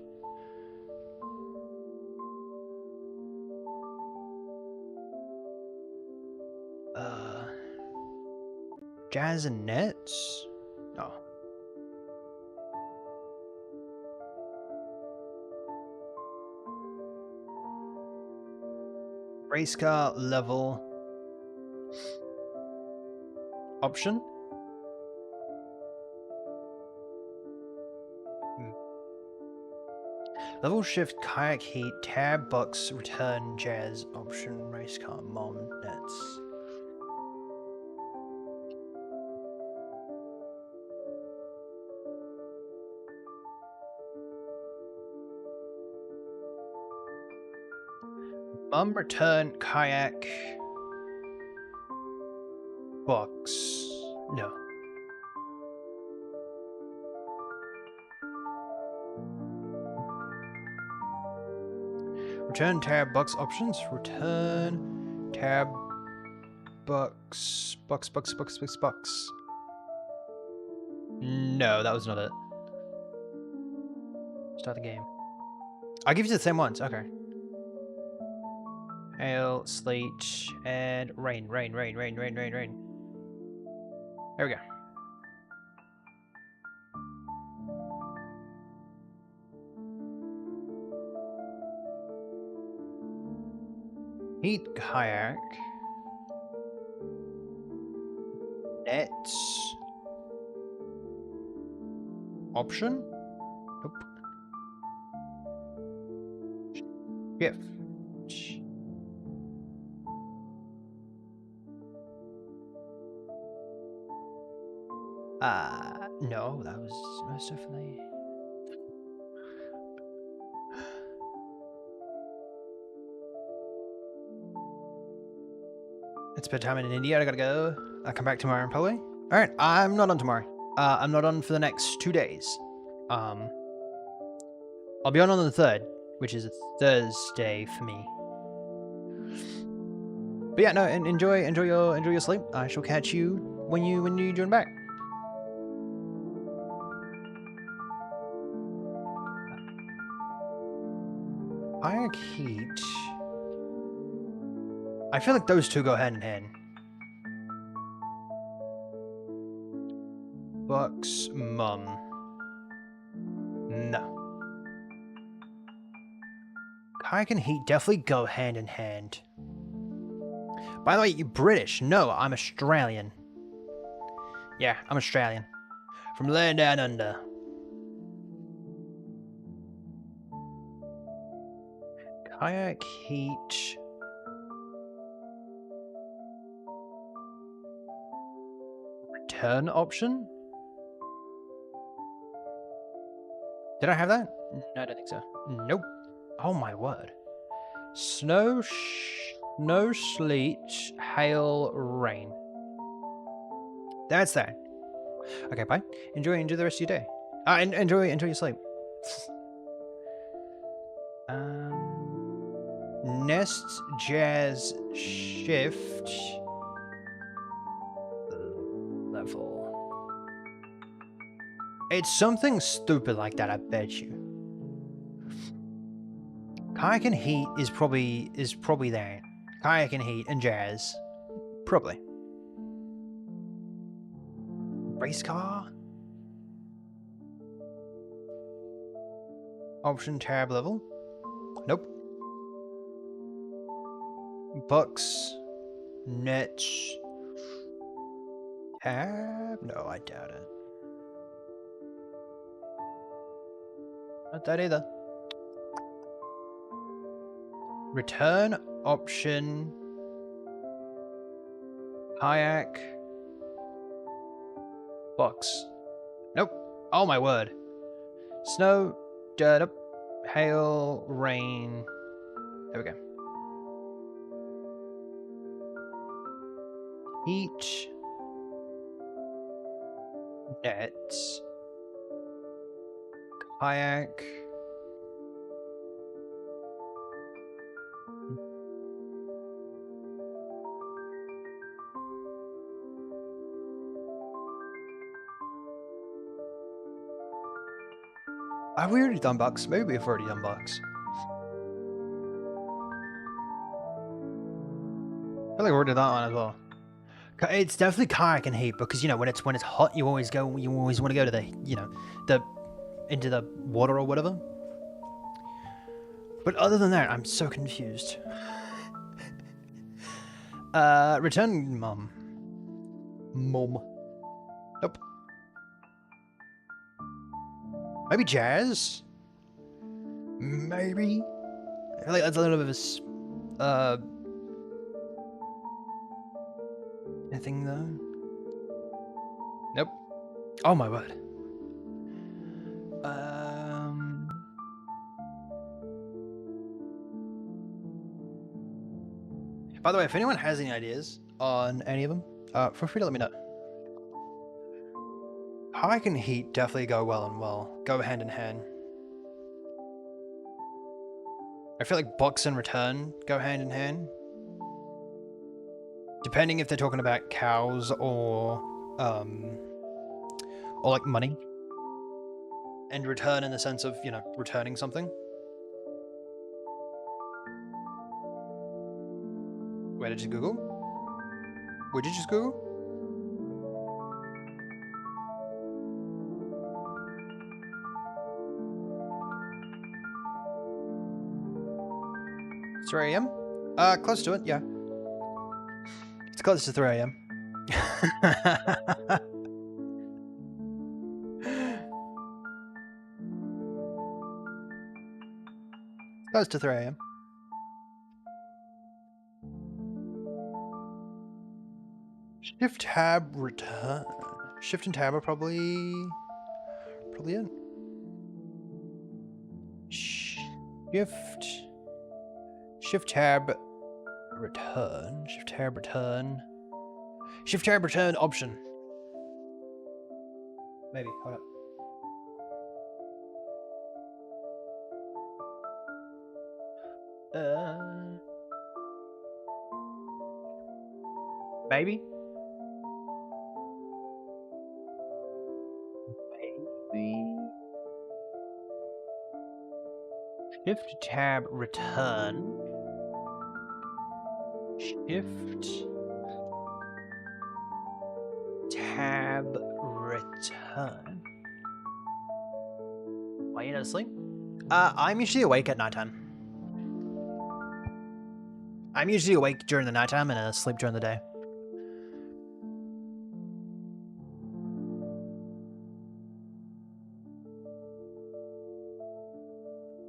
Jazz and nets? Oh. Race car level. Option? Level shift, kayak heat, tab, box, return, jazz, option, race car, mom, nets. Mum, return, kayak, box. No. Return, tab, box, options. Return, tab, box. No, that was not it. Start the game. I'll give you the same ones. Okay. Hail, sleet, and rain. There we go. Heat, kayak. Nets. Option? Nope. Shift. No, that was most definitely. It's bedtime in India. I gotta go. I'll come back tomorrow probably. All right, I'm not on tomorrow. I'm not on for the next 2 days. I'll be on the 3rd, which is a Thursday for me. But yeah, no, enjoy your sleep. I shall catch you when you join back. Kayak heat. I feel like those two go hand in hand. Bucks, mum. No. Kayak and heat definitely go hand in hand. By the way, you British? No, I'm Australian. Yeah, I'm Australian. From land down under. Kayak heat. Return option? Did I have that? No, I don't think so. Nope. Oh my word. Snow, sleet, hail, rain. That's that. Okay, bye. Enjoy the rest of your day. Enjoy your sleep. Nest Jazz Shift level. It's something stupid like that, I bet you. Kayak and Heat is probably that. Kayak and Heat and Jazz. Probably. Race car? Option tab level? Nope. Bucks. Net. Tab? No, I doubt it. Not that either. Return option. Kayak. Box. Nope. Oh my word. Snow, dirt up, hail, rain. There we go. Heat. Nets. Kayak. Have we already done bucks? Maybe we've already done bucks. I feel like we already done that one as well. It's definitely kayak and heat because you know when it's hot you always want to go to the into the water or whatever. But other than that, I'm so confused. Return mum. Nope. Maybe Jazz? Maybe? I feel like that's a little bit of a thing though. Nope. Oh my word. By the way, if anyone has any ideas on any of them, feel free to let me know. Hike and heat definitely go hand in hand. I feel like box and return go hand in hand. Depending if they're talking about cows or like money. And return in the sense of, you know, returning something. Where did you Google? Where did you just Google? It's 3 a.m.? Close to it, yeah. It's close to 3 a.m. Close to 3 a.m. Shift tab return. Shift and tab are probably it. Shift tab return. Shift tab return. Shift tab return option. Maybe. Hold up. Maybe. Shift tab return. Shift tab return. Why are you not asleep? I'm usually awake at nighttime. I'm usually awake during the nighttime and asleep during the day.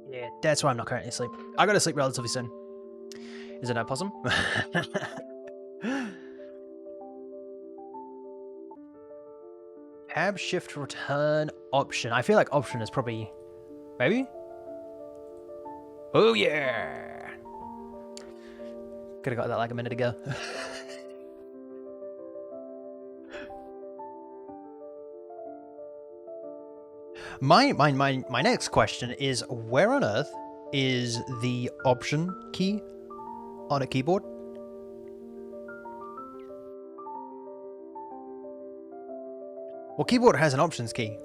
Yeah, that's why I'm not currently asleep. I go to sleep relatively soon. Is it no possum? Tab shift return option. I feel like option is probably maybe. Oh yeah. Could have got that like a minute ago. My next question is, where on earth is the option key on a keyboard? Well, keyboard has an options key.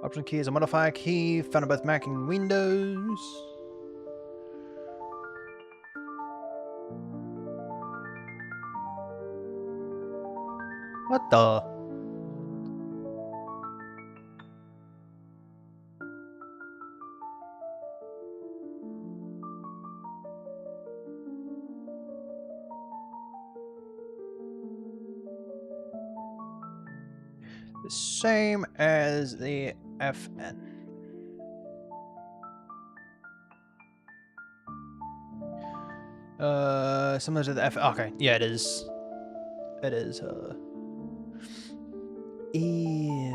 Option key is a modifier key found on both Mac and Windows. What the? The same as the FN. Similar to the F. Okay, yeah, it is. It is. Ew.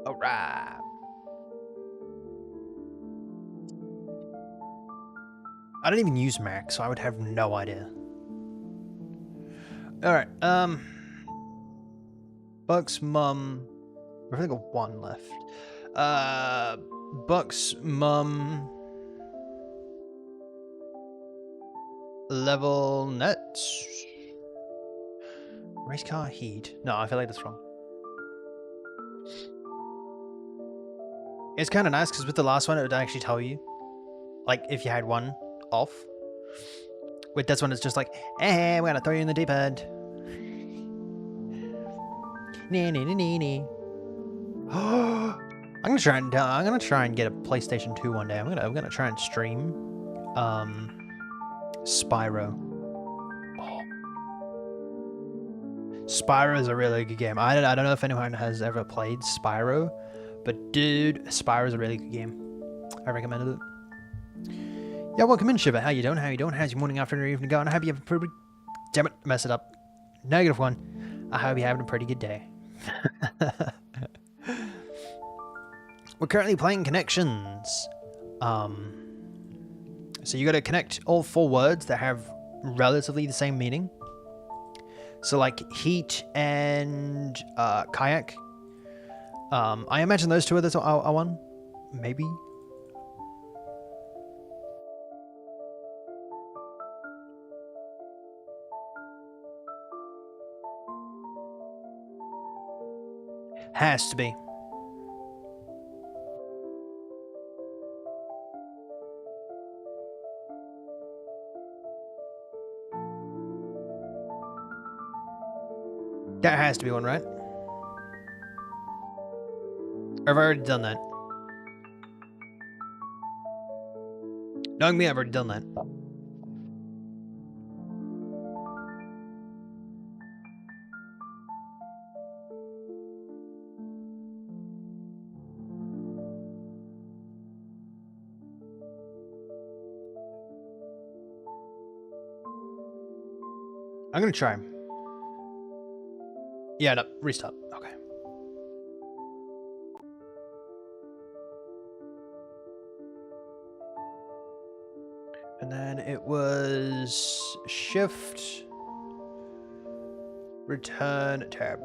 Alright. I don't even use Mac, so I would have no idea. Alright, Buck's mum. We've only got one left. Buck's mum. Level nets. Race car heat. No, I feel like that's wrong. It's kind of nice because with the last one, it would actually tell you, like, if you had one off. With this one, it's just like, hey, we're gonna throw you in the deep end. I'm gonna try and get a PlayStation 2 one day. I'm gonna try and stream, Spyro. Oh. Spyro is a really good game. I don't know if anyone has ever played Spyro, but dude, Spyro is a really good game. I recommended it. Yeah, welcome in, Shiver. How you doing? How you doing? How's your morning, afternoon, or evening going? I hope you have a pretty... Damn it, mess it up. -1. I hope you're having a pretty good day. We're currently playing connections. So you got to connect all 4 words that have relatively the same meaning. So like heat and kayak. I imagine those 2 are one, maybe. Has to be. That has to be one, right? Or have I already done that? Knowing me, I've already done that. I'm gonna try. Yeah, no, restart. Okay. And then it was shift, return tab.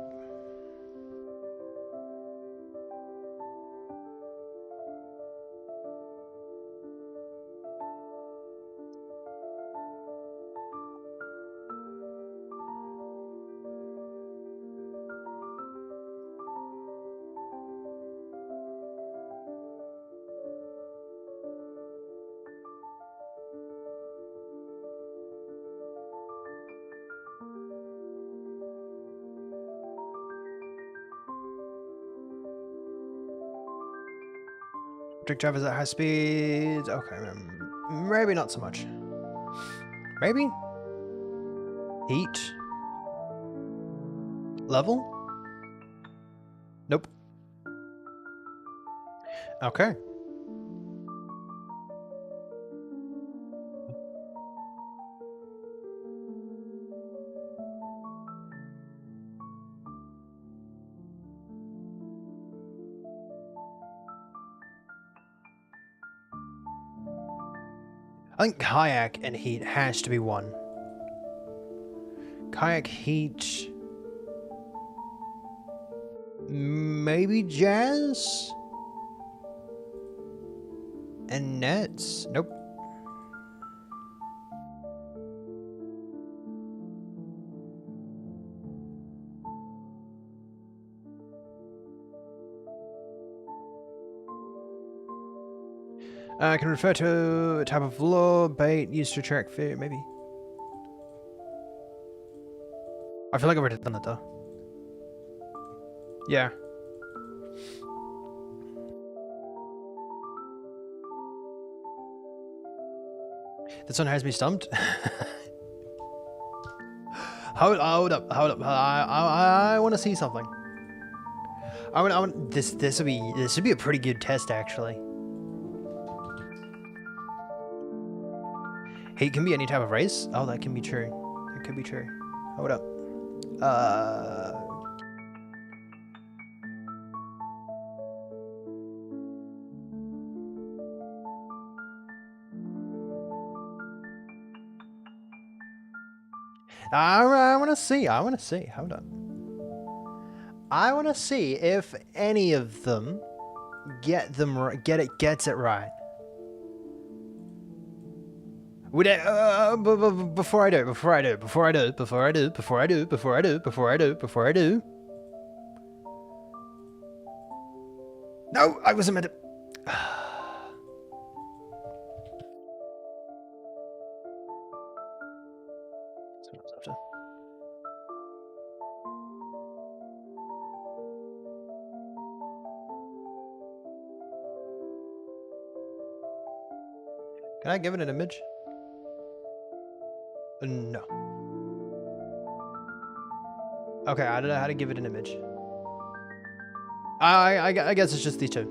Trick drivers at high speeds. Okay, maybe not so much. Maybe? Heat? Level? Nope. Okay. I think kayak and heat has to be one. Kayak, heat... Maybe jazz? And nets? Nope. Can refer to a type of lure, bait used to attract fish, maybe. I feel like I've already done it though. Yeah. This one has me stumped. hold up. I want to see something. I want this would be a pretty good test actually. Hey, it can be any type of race? Oh, that can be true. It could be true. Hold up. I want to see. Hold up. I want to see if any of them gets it right. Would it, before I do. No, I wasn't meant to. Can I give it an image? No. Okay, I don't know how to give it an image. I guess it's just these two.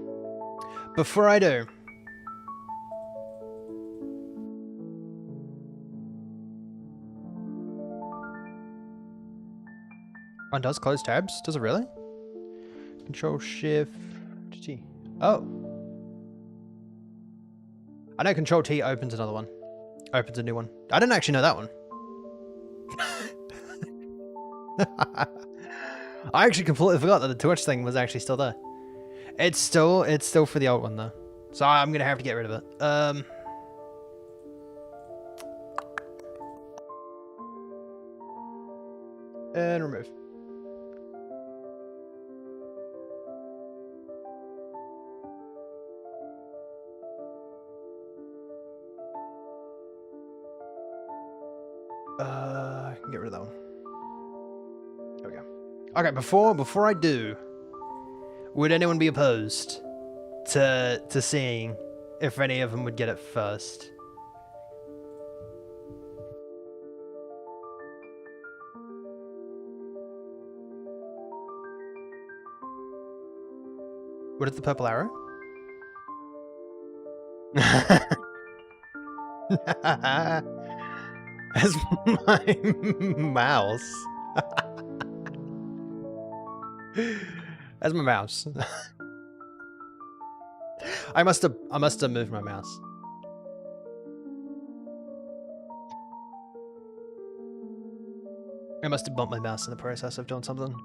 Before I do. Undoes close tabs? Does it really? Control Shift T. Oh. I know Control T opens another one. Opens a new one. I didn't actually know that one. I actually completely forgot that the Twitch thing was actually still there. It's still for the old one though. So I'm gonna have to get rid of it. And remove. I can get rid of that one. There we go. Okay, before I do, would anyone be opposed to seeing if any of them would get it first? What is the purple arrow? As my mouse. As my mouse. I must have moved my mouse. I must have bumped my mouse in the process of doing something.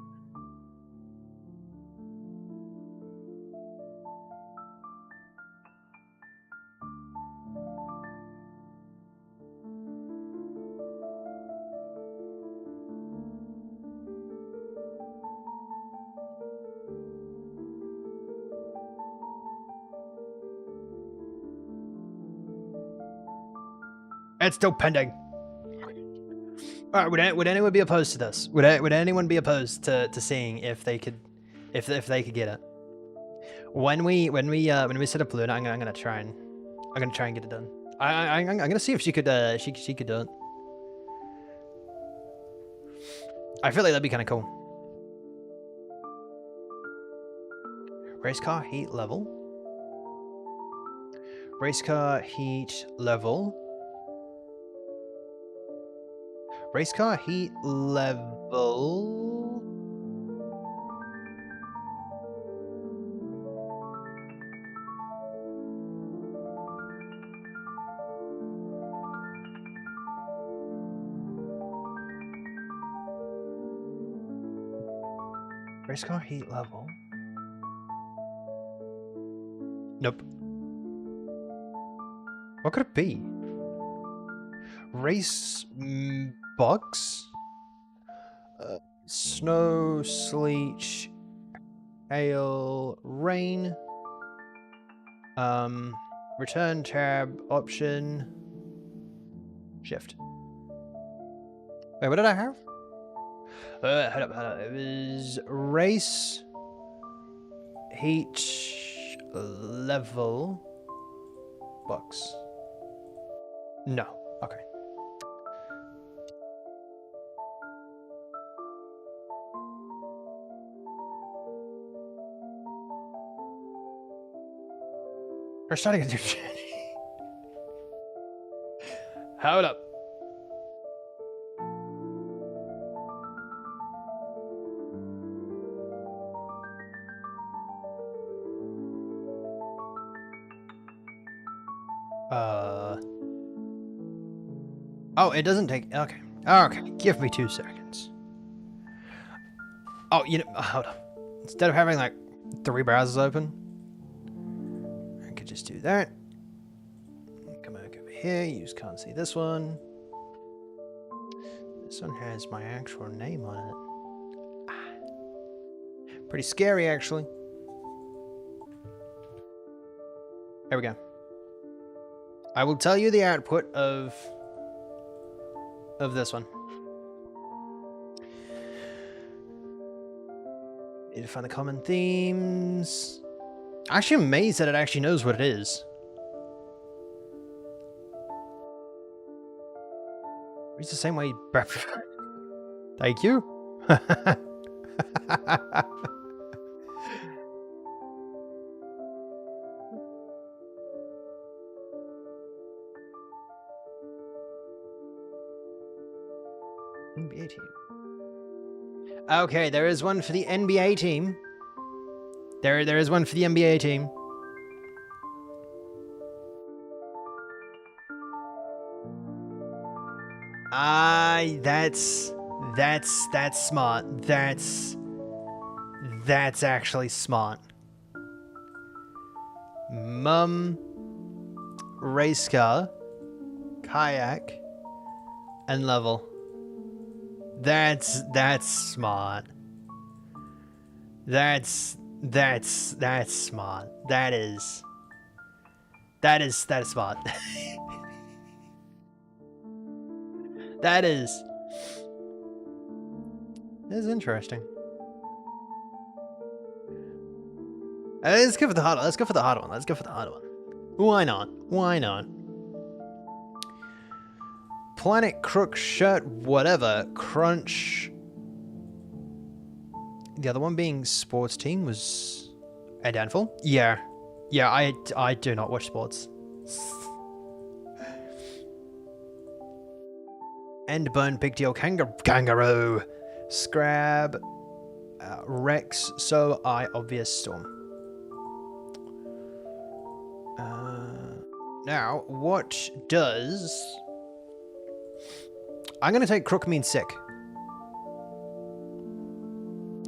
It's still pending. All right, would anyone be opposed to this? Would anyone be opposed to seeing if they could get it? When we set up Luna, I'm gonna try and get it done. I'm gonna see if she could she could do it. I feel like that'd be kind of cool. Race car heat level. Race car heat level. Race car heat level. Race car heat level. Nope. What could it be? Race bugs? Snow, sleet, hail, rain. Return tab, option, shift. Wait, what did I have? Hold up. It was race, heat, level, box. No. Okay. We're starting a new journey. Hold up. Oh, it doesn't take. Okay. Okay. Give me 2 seconds. Oh, you know. Hold up. Instead of having like 3 browsers open, I could just do that. Come back over here. You just can't see this one. This one has my actual name on it. Pretty scary, actually. There we go. I will tell you the output of this one. Need to find the common themes. I'm actually amazed that it actually knows what it is. It's the same way. Thank you. NBA team. Okay, there is one for the NBA team. There is one for the NBA team. That's smart. That's actually smart. Mum, race car, kayak, and level. That's smart. That's smart. That is smart. That is interesting. Let's go for the hard one. Let's go for the hard one. Let's go for the hard one. Why not? Why not? Planet, Crook, Shirt, whatever. Crunch. The other one being Sports Team was a downfall. Yeah. Yeah, I do not watch sports. Endbone, Pigtail, Kangaroo, Scrab, Rex, So I, Obvious Storm. Now, what does... I'm going to take Crook means sick.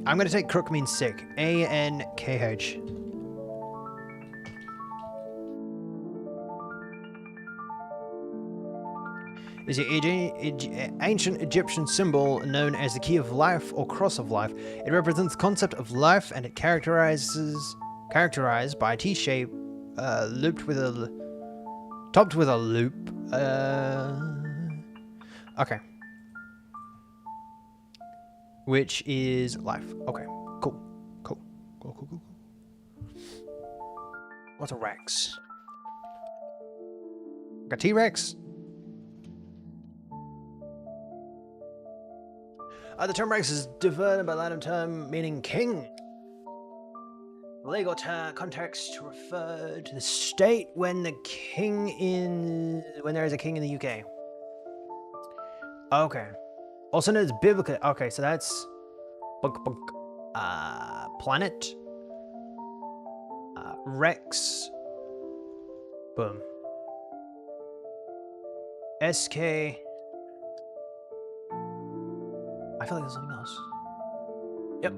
I'm going to take Crook means sick. A-N-K-H. Is the ancient Egyptian symbol known as the key of life or cross of life. It represents the concept of life, and it characterized by a T-shape topped with a loop. Okay. Which is life. Okay. Cool. What's a Rex? Like a T-Rex? The term Rex is diverted by Latin term meaning king. Legal context to refer to the state when there is a king in the UK. Okay. Also known as biblical. Okay, so that's planet. Rex. Boom. SK. I feel like there's something else. Yep.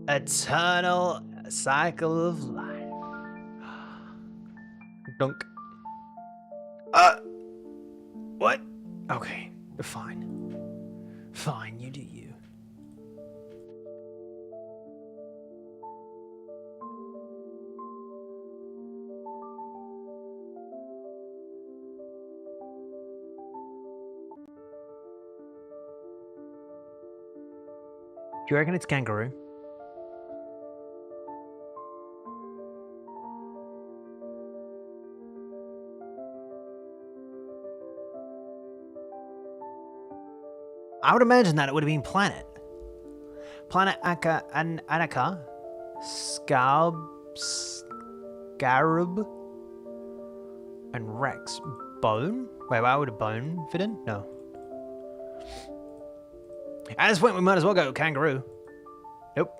Eternal cycle of life. Dunk. What? Okay, fine. Fine, you do you. Do you reckon it's kangaroo? I would imagine that it would have been planet. Planet Anaka, Scarab, and Rex. Bone? Wait, why would a bone fit in? No. At this point, we might as well go kangaroo. Nope.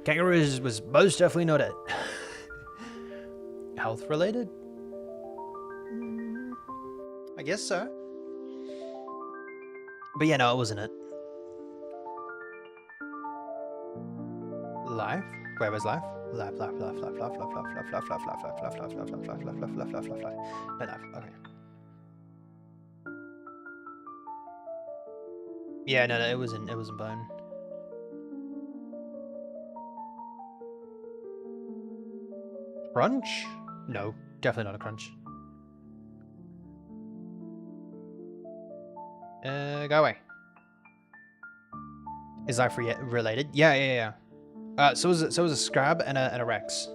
Kangaroo was most definitely not it. Health related? I guess so. But yeah, no, it wasn't it. Life? Where was life? Life. No, life. Okay. Yeah, no, it wasn't bone. Crunch? No, definitely not a crunch. Go away. Is life related? Yeah. So was a scrab and a rex.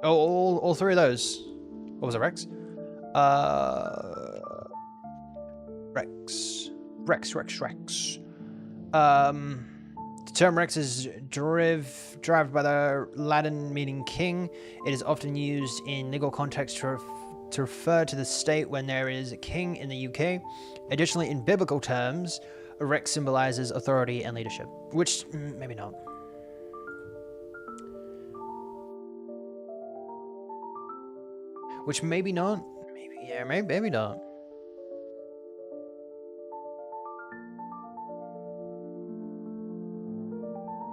Oh, all three of those. What was it, rex? Rex. The term rex is derived by the Latin meaning king. It is often used in legal context to refer to the state when there is a king in the UK. Additionally, in biblical terms, a rex symbolizes authority and leadership, which maybe not. Which maybe not. Maybe not.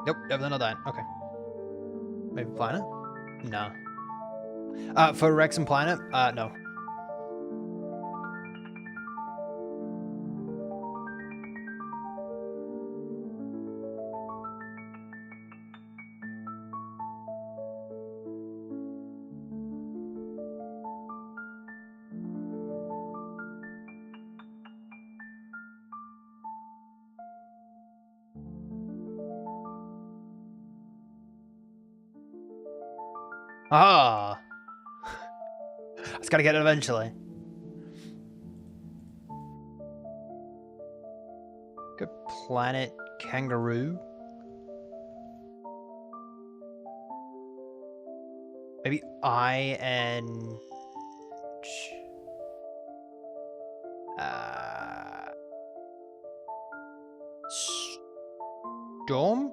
Nope, definitely not that. Okay. Maybe planet? No. For Rex and planet? No. Ah! I just gotta get it eventually. Good planet kangaroo. Maybe I and Storm?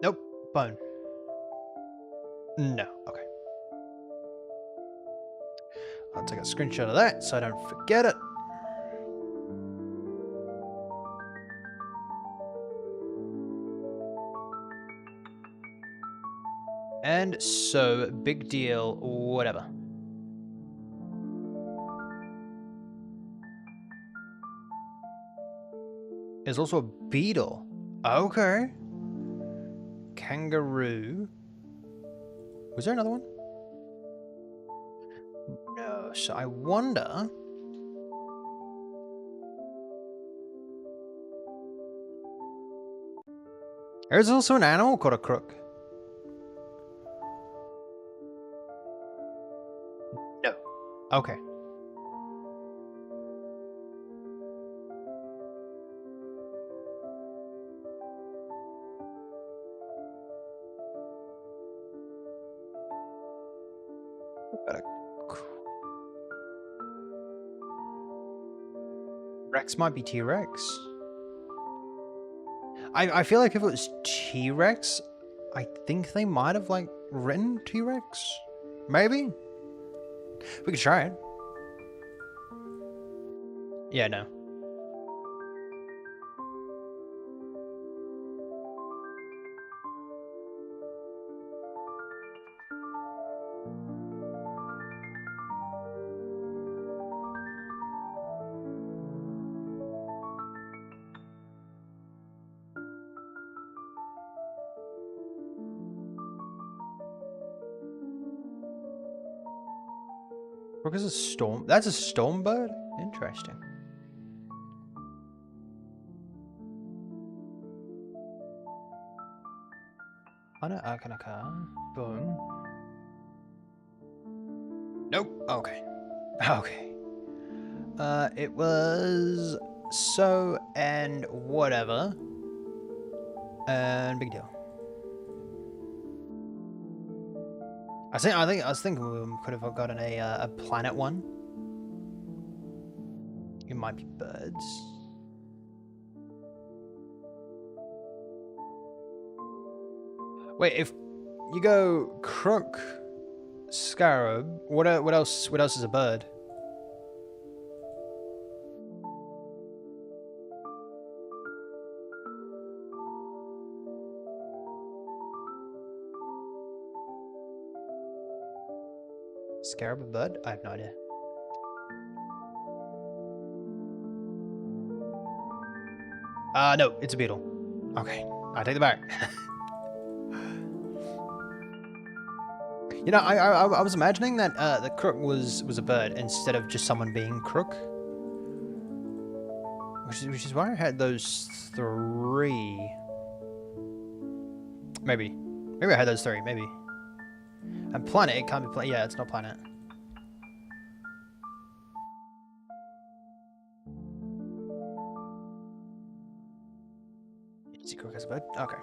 Nope. Bone. No. Okay. I'll take a screenshot of that so I don't forget it. And so, big deal, whatever. There's also a beetle. Okay. Kangaroo. Was there another one? No, so I wonder... There's also an animal called a crook. No. Okay. Rex might be T-Rex. I feel like if it was T-Rex, I think they might have, like, written T-Rex. Maybe? We could try it. Yeah, no. Crook is a storm. That's a storm bird? Interesting. Honor Arcanaka. Boom. Nope. Okay. Okay. It was so and whatever. And big deal. I was thinking we could have gotten a planet one. It might be birds. Wait, if you go crook, scarab, what else? What else is a bird? Scarab a bird? I have no idea. No, it's a beetle. Okay, I take it back. You know, I was imagining that the crook was a bird instead of just someone being crook, which is why I had those three. Maybe I had those three. Maybe. And planet, it can't be planet. Yeah, it's not planet. Is he crook as a bird? Okay.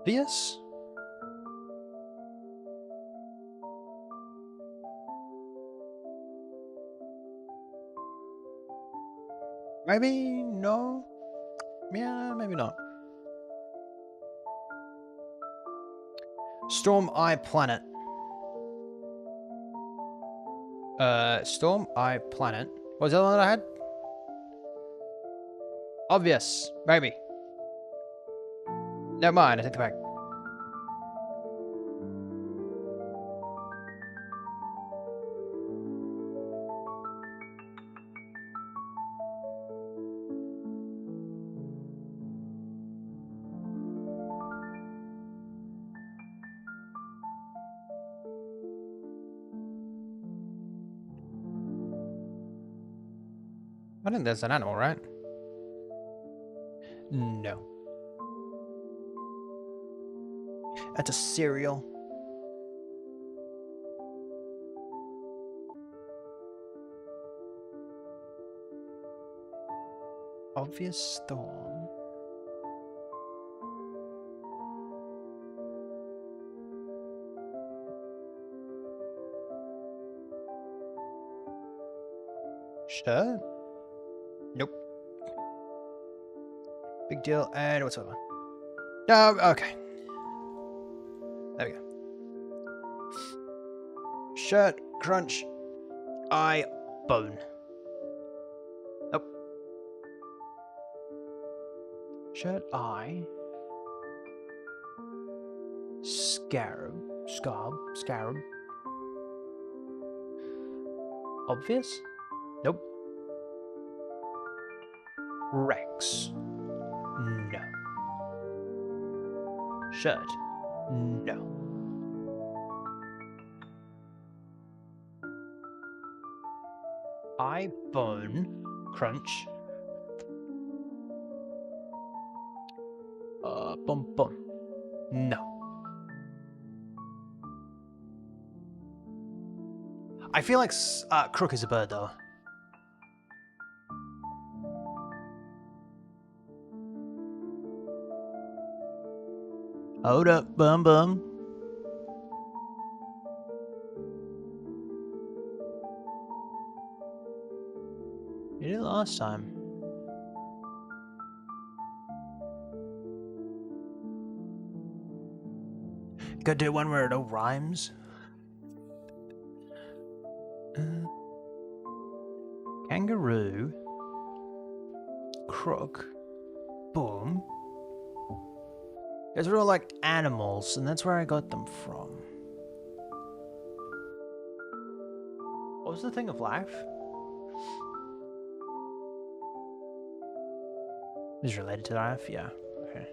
Obvious? Maybe no. Yeah, maybe not. Storm Eye Planet. Storm Eye Planet. What was the other one that I had? Obvious. Maybe. Never mind, I take it back. I think there's an animal, right? No. That's a cereal. Obvious storm. Sure. Nope. Big deal. And what's the other one? No, okay. There we go. Shirt, crunch, eye, bone. Nope. Shirt, eye. Scarab. Scarab. Obvious? Nope. Rex. No. Shirt. No. Eye, bone, crunch. Bum. No. I feel like crook is a bird though. Hold up, bum. You did it last time. Could do one where it all rhymes. Kangaroo. Crook. Boom. Those are all like animals, and that's where I got them from. What was the thing of life? Is related to life? Yeah. Okay.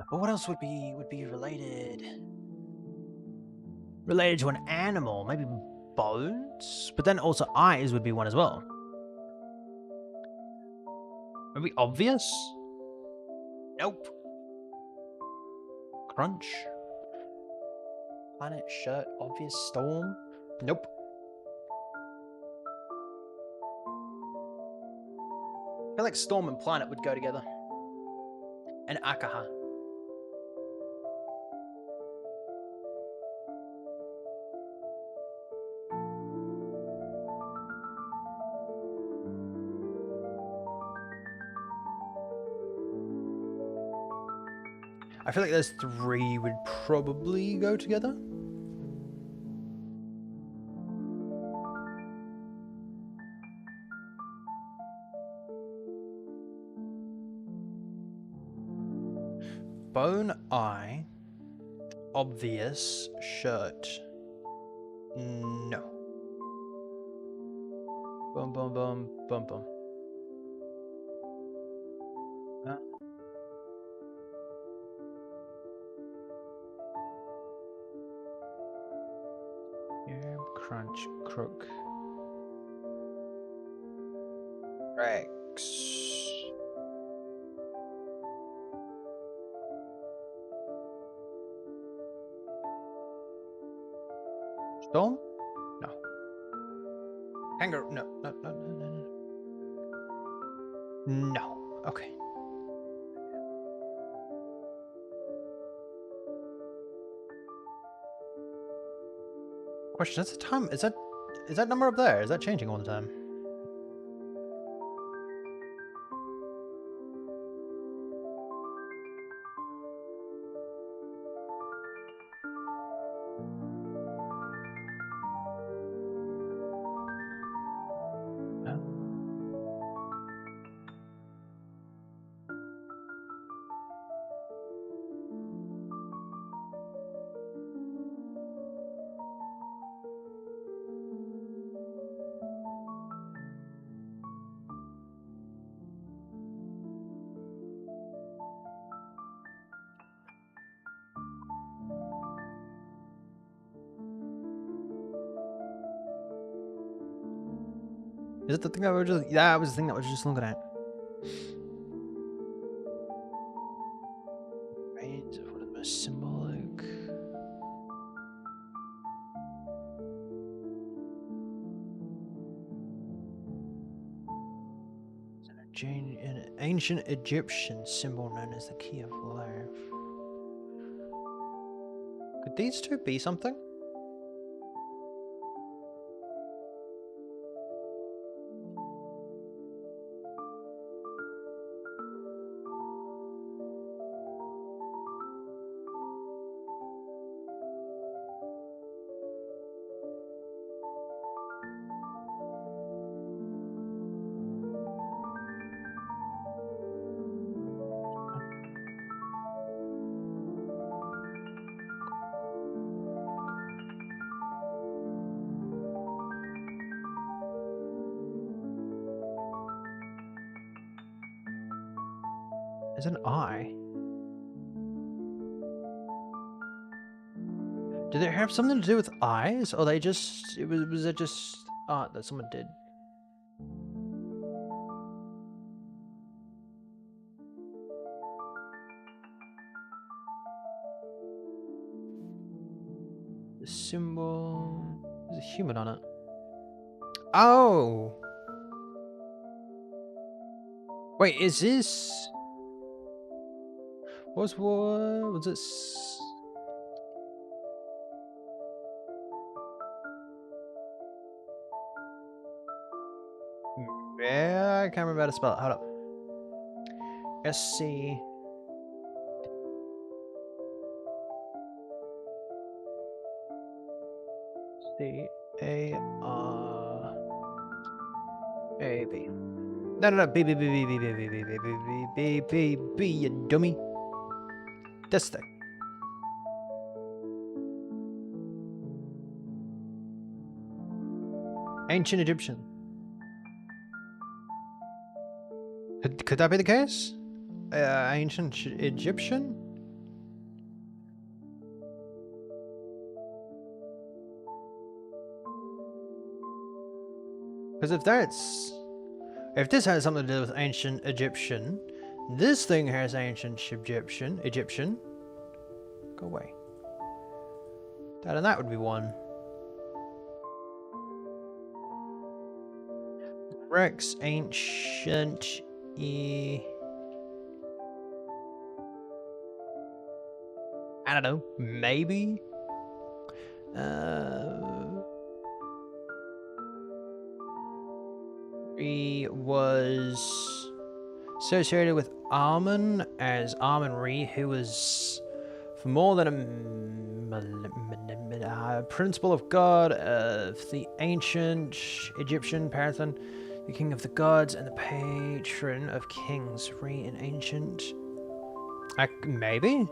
But what else would be related? Related to an animal, maybe bones? But then also eyes would be one as well. Maybe obvious? Nope. Crunch. Planet, shirt, obvious, storm? Nope. I feel like storm and planet would go together. And Akaha. I feel like those three would probably go together. Bone, eye, obvious, shirt. No. Boom, boom, boom, boom, boom. Huh? Yeah, crunch, crook. Rex. Storm? No. Kangaroo? No, no, no, no, no, no. No. Okay. Question, is the time, is that number up there? Is that changing all the time? Is it the thing I was just... Yeah, it was the thing that I was just looking at. Right, what is the most symbolic? An ancient Egyptian symbol known as the key of life. Could these two be something? There's an eye. Did it have something to do with eyes, or they just... was it just art that someone did? The symbol. There's a human on it. Oh! Wait, is this... what was this? Yeah, I can't remember how to spell it. Hold up. SC. C-A-R-A-B. No, B, you dummy. This thing. Ancient Egyptian. Could that be the case? Ancient Egyptian? Because if this has something to do with ancient Egyptian, this thing has ancient Egyptian. Go away. That would be one. Rex, ancient I don't know, maybe? He was associated with Amun as Amun-Re, who was for more than a principle of God of the ancient Egyptian pantheon, the king of the gods and the patron of kings. Re in ancient. Maybe?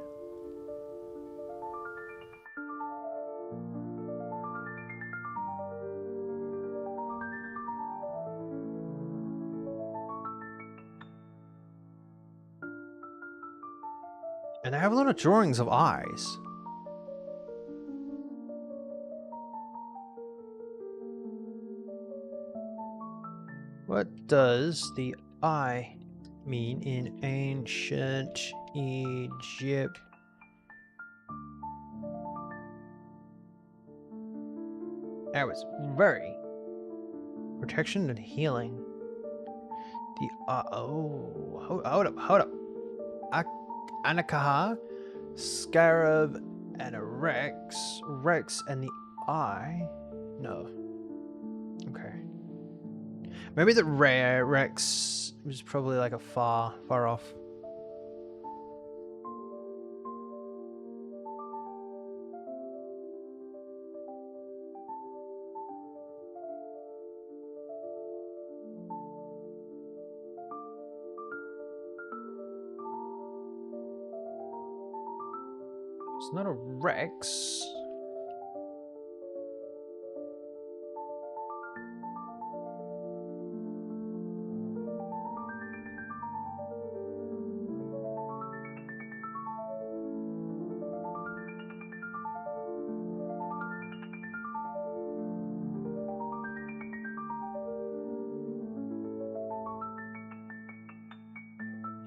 And I have a lot of drawings of eyes. What does the eye mean in ancient Egypt? That was very protection and healing. The hold up. Anakaha, Scarab, and a Rex. Rex and the eye. No. Okay. Maybe the rare Rex was probably like a far off. It's not a Rex.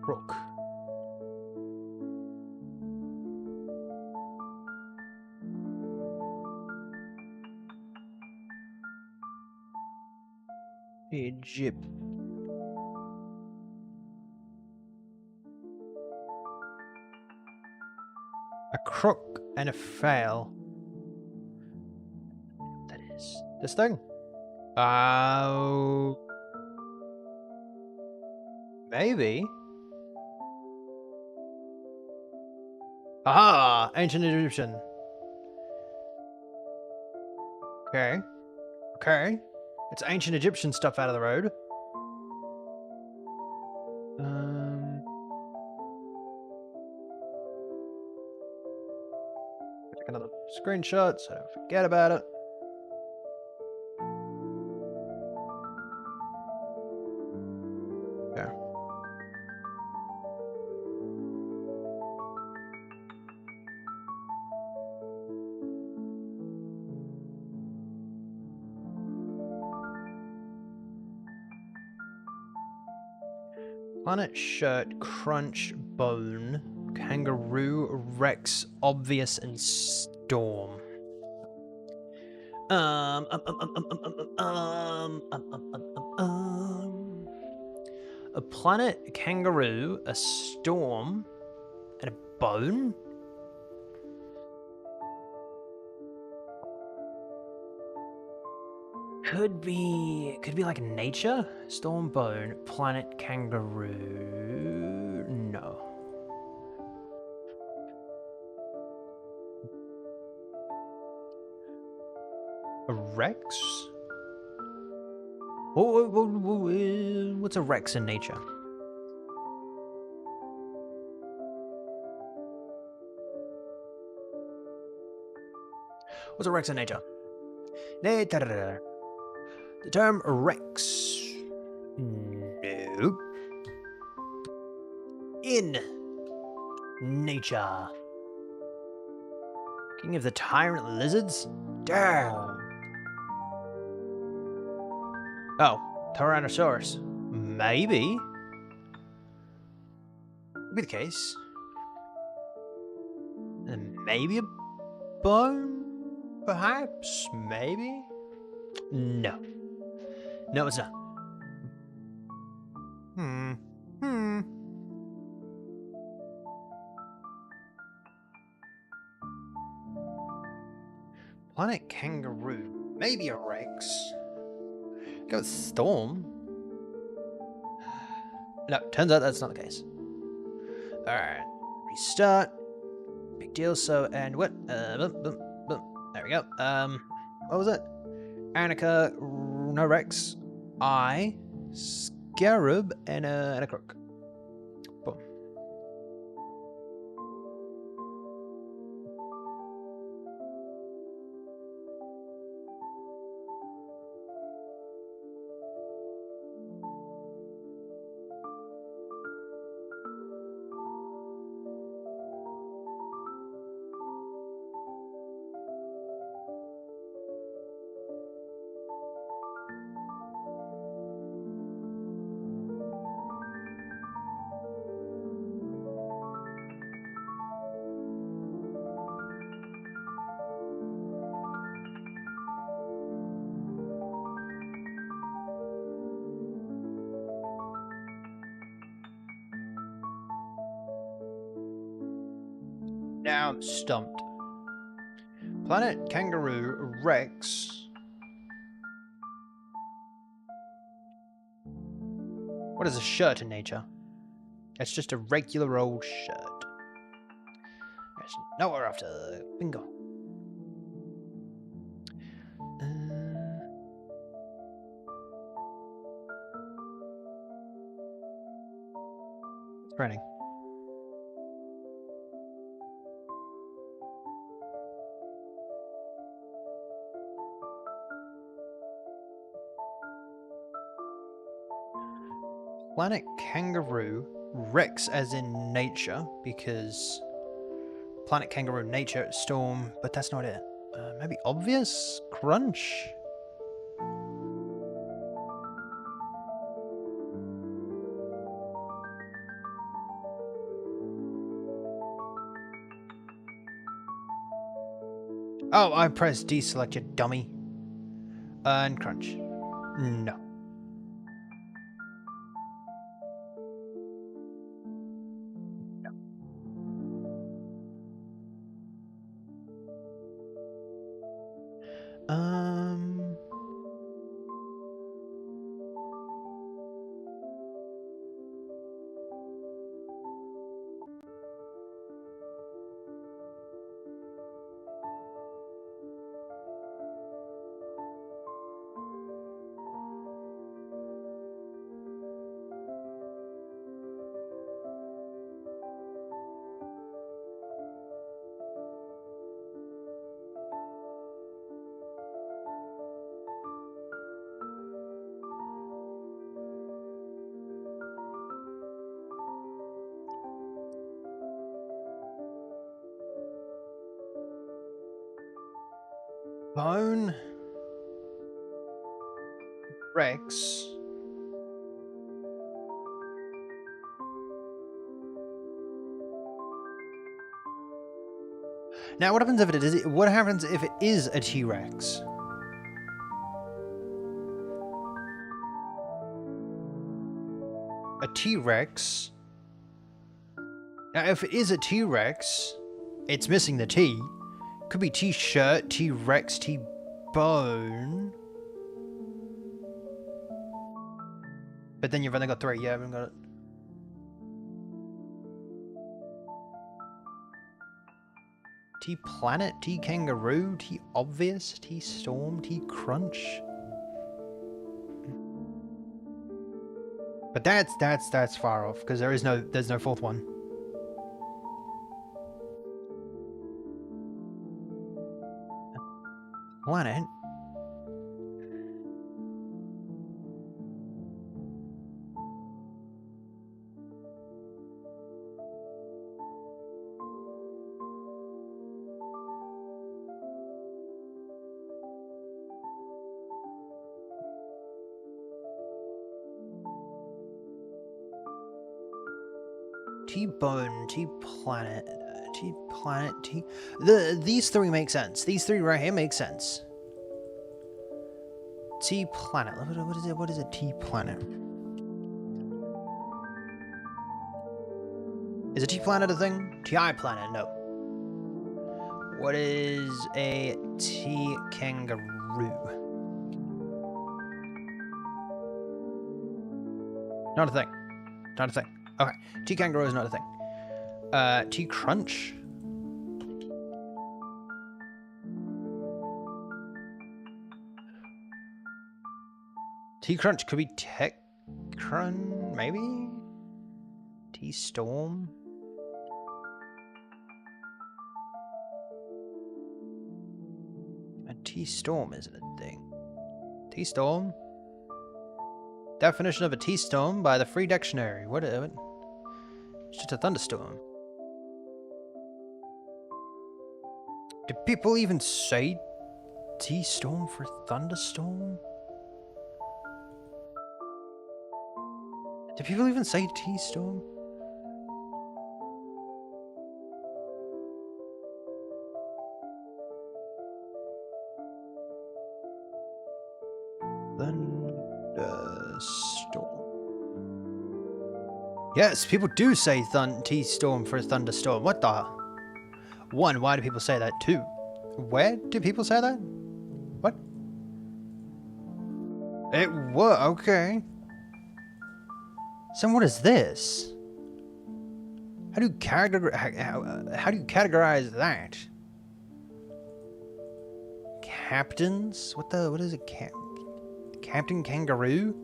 Rook. Egypt. A crook and a fail. That is this thing. Maybe. Aha! Ancient Egyptian. Okay. Okay. It's ancient Egyptian stuff out of the road. Take another screenshot so I don't forget about it. Yeah. Planet shirt, crunch, bone, kangaroo, Rex, obvious, and storm. Um, um, um, um, um, um, um, um, um, um, um. A planet, a kangaroo, a storm, and a bone? Could be like nature? Storm, bone, planet, kangaroo. No. A Rex? What's a Rex in nature? What's a Rex in nature? The term Rex. Nope. In nature. King of the tyrant lizards? Damn. Oh, Tyrannosaurus. Maybe. Could be the case. And maybe a bone? Perhaps? Maybe? No. No, it's not. Hmm. Planet kangaroo. Maybe a Rex. Go with storm. No, turns out that's not the case. Alright. Restart. Big deal. So, and what? Boom. There we go. What was it? Annika, no Rex, I, Scarab, and a crook. Boom. Now I'm stumped. Planet kangaroo Rex. What is a shirt in nature? It's just a regular old shirt. There's nowhere after. Bingo. It's raining. Planet kangaroo Rex as in nature, because planet kangaroo nature storm, but that's not it. Maybe obvious? Crunch? Oh, I pressed deselect, you dummy. And crunch. No. Um. Bone. Rex. Now, what happens if it is? What happens if it is a T-Rex? T-Rex. Now, if it is a T-Rex, it's missing the T. Could be T-shirt, T-Rex, T-bone. But then you've only got 3. Yeah, I haven't got it. T-planet, T-kangaroo, T-obvious, T-storm, T-crunch. But that's far off because there's no 4th one. Planet. T-bone, T-planet, T-planet, these 3 make sense. These 3 right here make sense. T-planet. What is it? What is a T-planet? Is a T-planet a thing? T-I-planet, no. What is a T-kangaroo? Not a thing. Not a thing. Okay, T-kangaroo is not a thing. T-crunch? T-crunch could be Tech-crun, maybe? T-storm? A T-storm isn't a thing. T-storm? Definition of a T-storm by the Free Dictionary. What? It's just a thunderstorm. Do people even say T-storm for thunderstorm? Do people even say T-storm? Thunderstorm. Yes, people do say T-storm for thunderstorm. What the? 1, why do people say that? 2, where do people say that? What? It was okay. So what is this? How do you categorize that? Captains? What is it? Captain Kangaroo?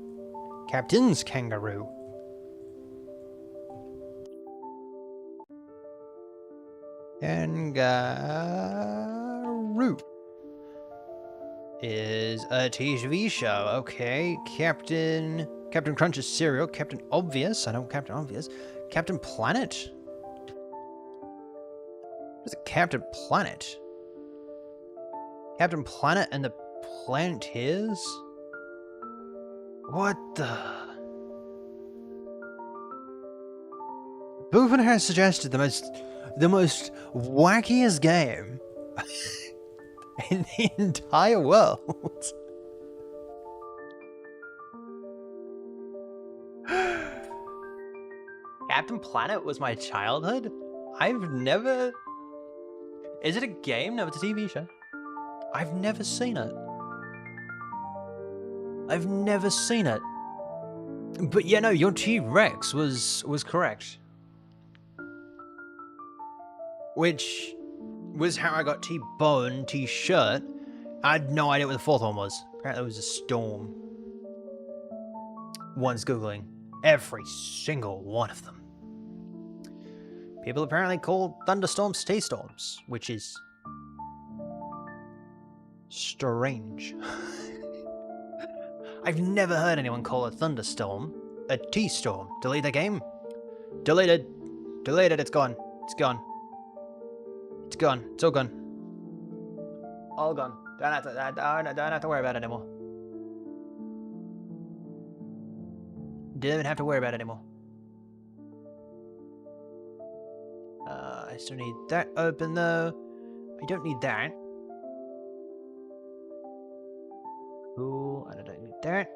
Captain's Kangaroo. Kangaroo is a TV show. Okay, Captain Crunch's cereal. Captain Obvious. I know Captain Obvious. Captain Planet. What's a Captain Planet? Captain Planet and the Planeteers? What the? Boofin has suggested the most wackiest game in the entire world. Captain Planet was my childhood? I've never... Is it a game? No, it's a TV show. I've never seen it. I've never seen it. But yeah, no, your T-Rex was correct. Which was how I got T-bone, T-shirt. I had no idea what the 4th one was. Apparently it was a storm. One's Googling every single one of them. People apparently call thunderstorms T-storms, which is strange. I've never heard anyone call a thunderstorm a T-storm. Delete the game. Deleted. Deleted. It's gone. It's gone. It's gone. It's all gone. All gone. Don't have to worry about it anymore. Don't have to worry about it anymore. I still need that open though. I don't need that. Cool. I don't need that.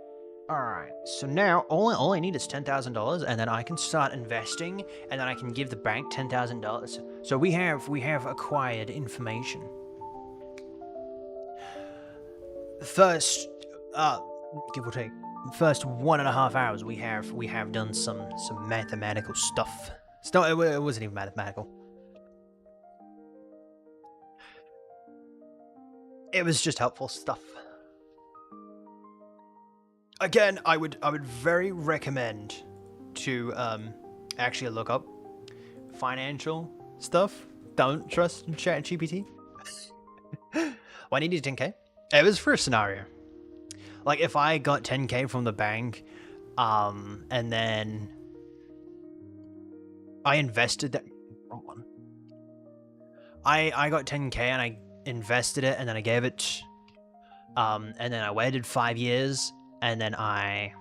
Alright, so now all I need is $10,000, and then I can start investing, and then I can give the bank $10,000. So we have acquired information. First, give or take, first 1.5 hours we have done some mathematical stuff. It wasn't even mathematical. It was just helpful stuff. Again, I would very recommend to actually look up financial stuff. Don't trust ChatGPT. Why needed 10K? It was for a scenario. Like if I got 10K from the bank, and then I invested that. Wrong one. I got 10K and I invested it, and then I gave it, and then I waited 5 years, and then I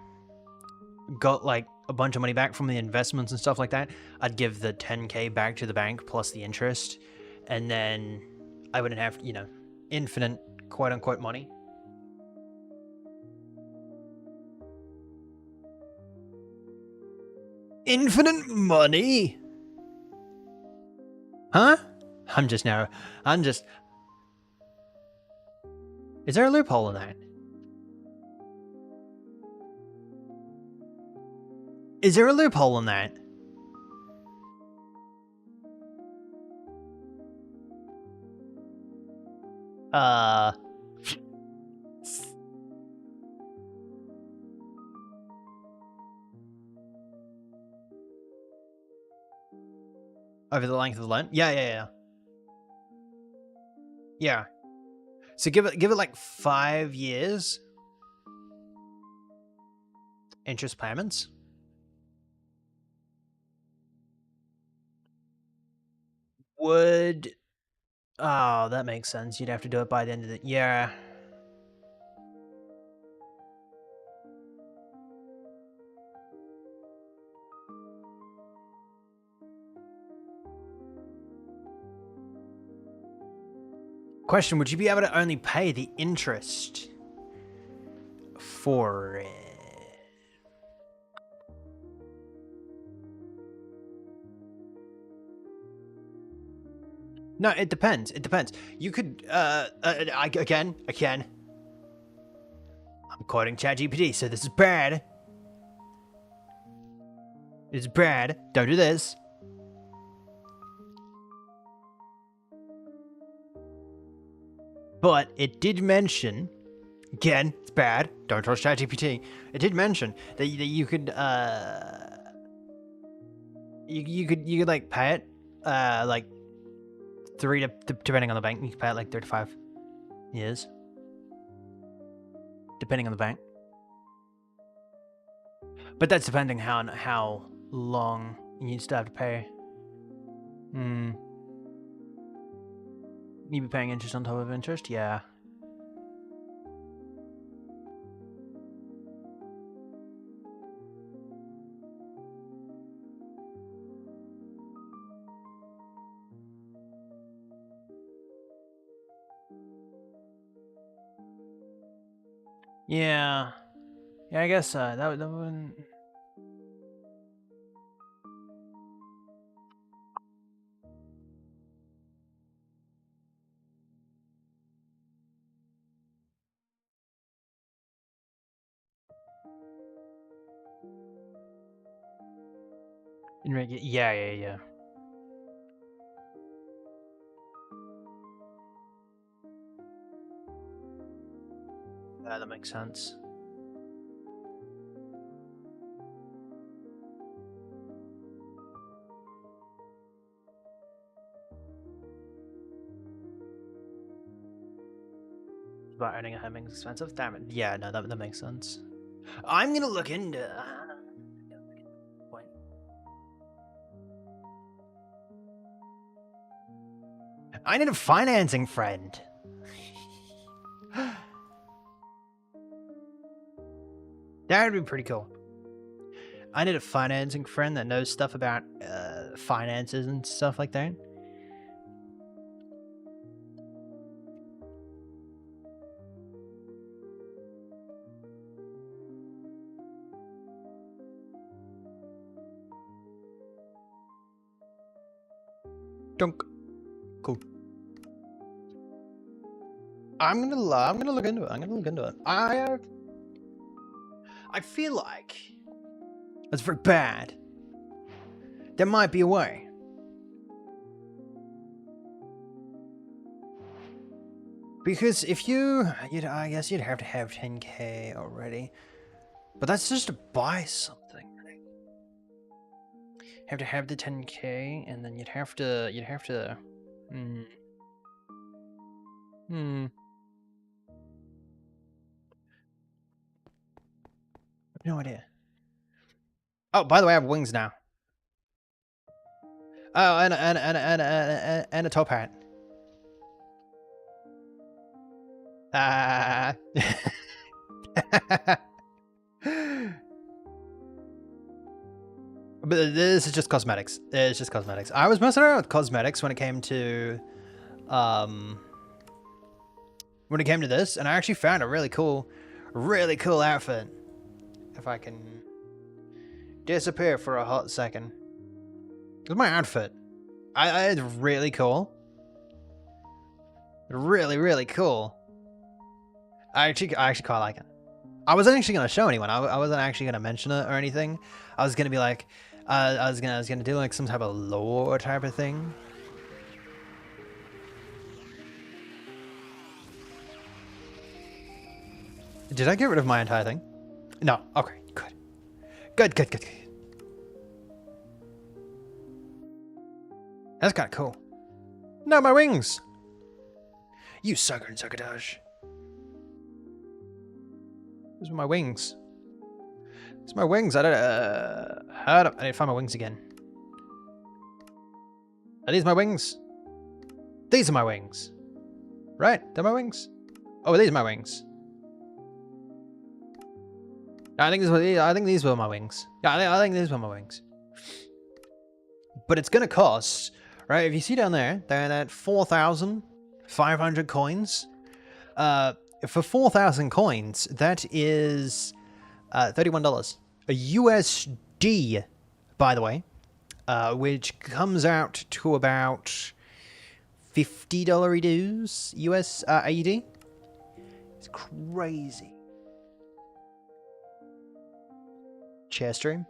got like a bunch of money back from the investments and stuff like that. I'd give the 10K back to the bank plus the interest, and then I wouldn't have, infinite quote unquote money. Infinite money? Huh? Is there a loophole in that? Is there a loophole in that? Over the length of the loan? Yeah. Yeah. So give it like 5 years. Interest payments. Would... Oh, that makes sense. You'd have to do it by the end of the... Yeah. Question, would you be able to only pay the interest for it? No, it depends. It depends. You could, again, I'm quoting ChatGPT, so this is bad. It's bad. Don't do this. But it did mention, again, it's bad. Don't trust ChatGPT. It did mention that you could, you could like pay it, like 3 to, depending on the bank, you can pay it like 35 years. Depending on the bank. But that's depending how long you still have to pay. You be paying interest on top of interest? Yeah. Yeah. Yeah, I guess that wouldn't... Yeah. Yeah, that makes sense. But owning a home is expensive? Damn it. Yeah, no, that makes sense. I'm gonna look into... I need a financing friend. That would be pretty cool. I need a financing friend that knows stuff about finances and stuff like that. Dunk. Cool. I'm gonna look into it. I feel like that's very bad. There might be a way. Because if I guess you'd have to have 10k already. But that's just to buy something, right? Have to have the 10k, and then you'd have to. No idea. Oh, by the way, I have wings now. Oh, and a top hat. But this is just cosmetics. It's just cosmetics. I was messing around with cosmetics when it came to this, and I actually found a really cool outfit. If I can disappear for a hot second. It's my outfit. It's really cool. Really cool. I actually quite like it. I wasn't actually gonna show anyone. I wasn't actually gonna mention it or anything. I was gonna be like, I was gonna do like some type of lore type of thing. Did I get rid of my entire thing? No. Okay. Good. That's kind of cool. No, my wings. You sucker and succotage. Those are my wings. Those are my wings. I need to find my wings again. Are these my wings? These are my wings. Right? They're my wings. Oh, these are my wings. I think these were my wings. Yeah, I think these were my wings. But it's gonna cost, right? If you see down there, they're at 4,500 coins. For 4,000 coins, that is $31. A USD, by the way, which comes out to about $50 dues US AUD. It's crazy. Chair stream.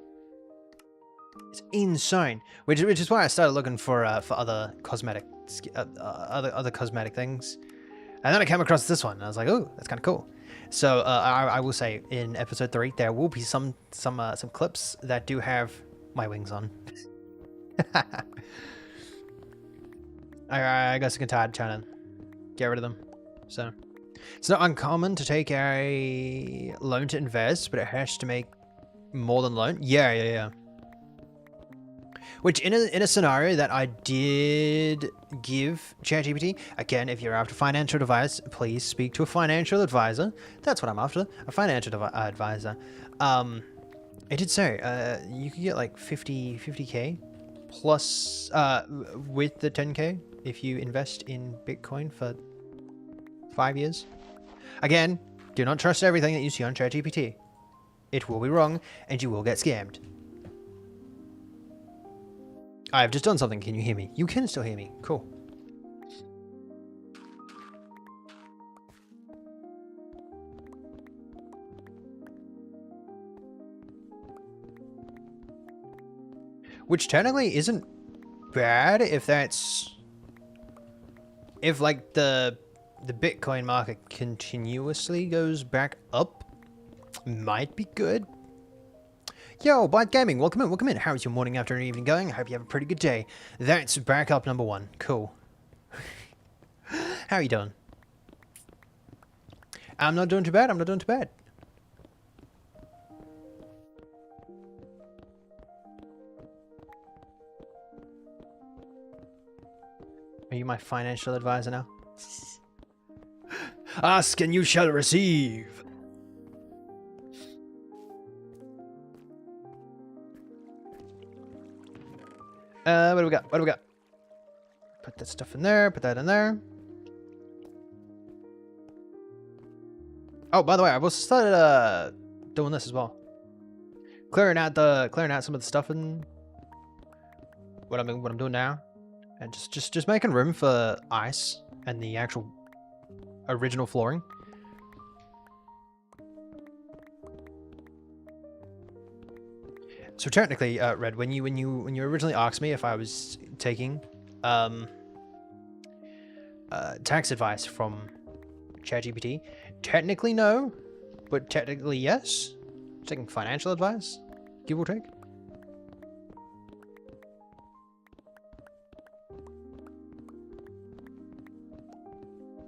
It's insane, which is why I started looking for other cosmetic other cosmetic things, and then I came across this one and I was like, oh, that's kind of cool. So I will say in episode 3 there will be some clips that do have my wings on. I got sick and tired trying to get rid of them. So it's not uncommon to take a loan to invest, but it has to make more than loan. Yeah. Which in a scenario that I did give ChatGPT, again, if you're after financial advice, please speak to a financial advisor. That's what I'm after, a financial advisor. It did say you could get like 50k plus with the 10k if you invest in Bitcoin for 5 years. Again, do not trust everything that you see on ChatGPT. It will be wrong, and you will get scammed. I've just done something. Can you hear me? You can still hear me. Cool. Which technically isn't bad if like the Bitcoin market continuously goes back up. Might be good. Yo, Byte Gaming, welcome in. How's your morning, afternoon, evening going? I hope you have a pretty good day. That's backup number 1. Cool. How are you doing? I'm not doing too bad. Are you my financial advisor now? Ask and you shall receive. What do we got? Put that stuff in there, put that in there. Oh, by the way, I've also started doing this as well. Clearing out some of the stuff in what I'm doing now. And just making room for ice and the actual original flooring. So technically, Red, when you originally asked me if I was taking tax advice from ChatGPT, technically no, but technically yes. Taking financial advice, give or take.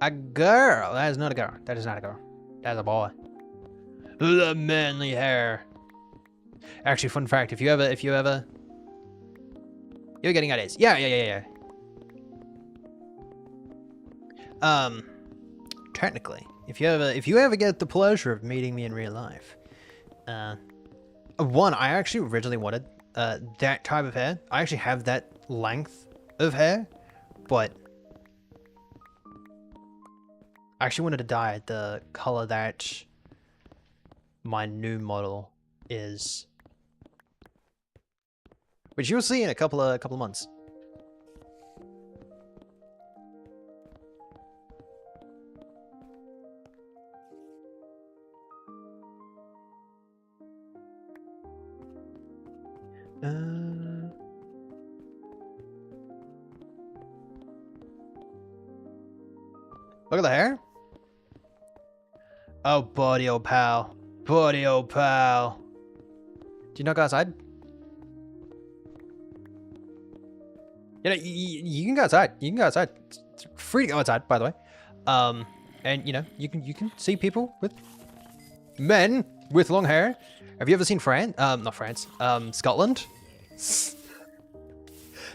A girl. That is not a girl. That is not a girl. That's a boy. The manly hair. Actually, fun fact: if you ever, you're getting ideas. Yeah. Technically, if you ever get the pleasure of meeting me in real life, one, I actually originally wanted that type of hair. I actually have that length of hair, but I actually wanted to dye it the color that my new model is, which you'll see in a couple of months. Look at the hair. Oh, buddy, old pal. Buddy, old pal. Do you not go outside? You know, you can go outside. You can go outside. It's free to go outside, by the way. And you know, you can see people with men with long hair. Have you ever seen France? Not France. Scotland.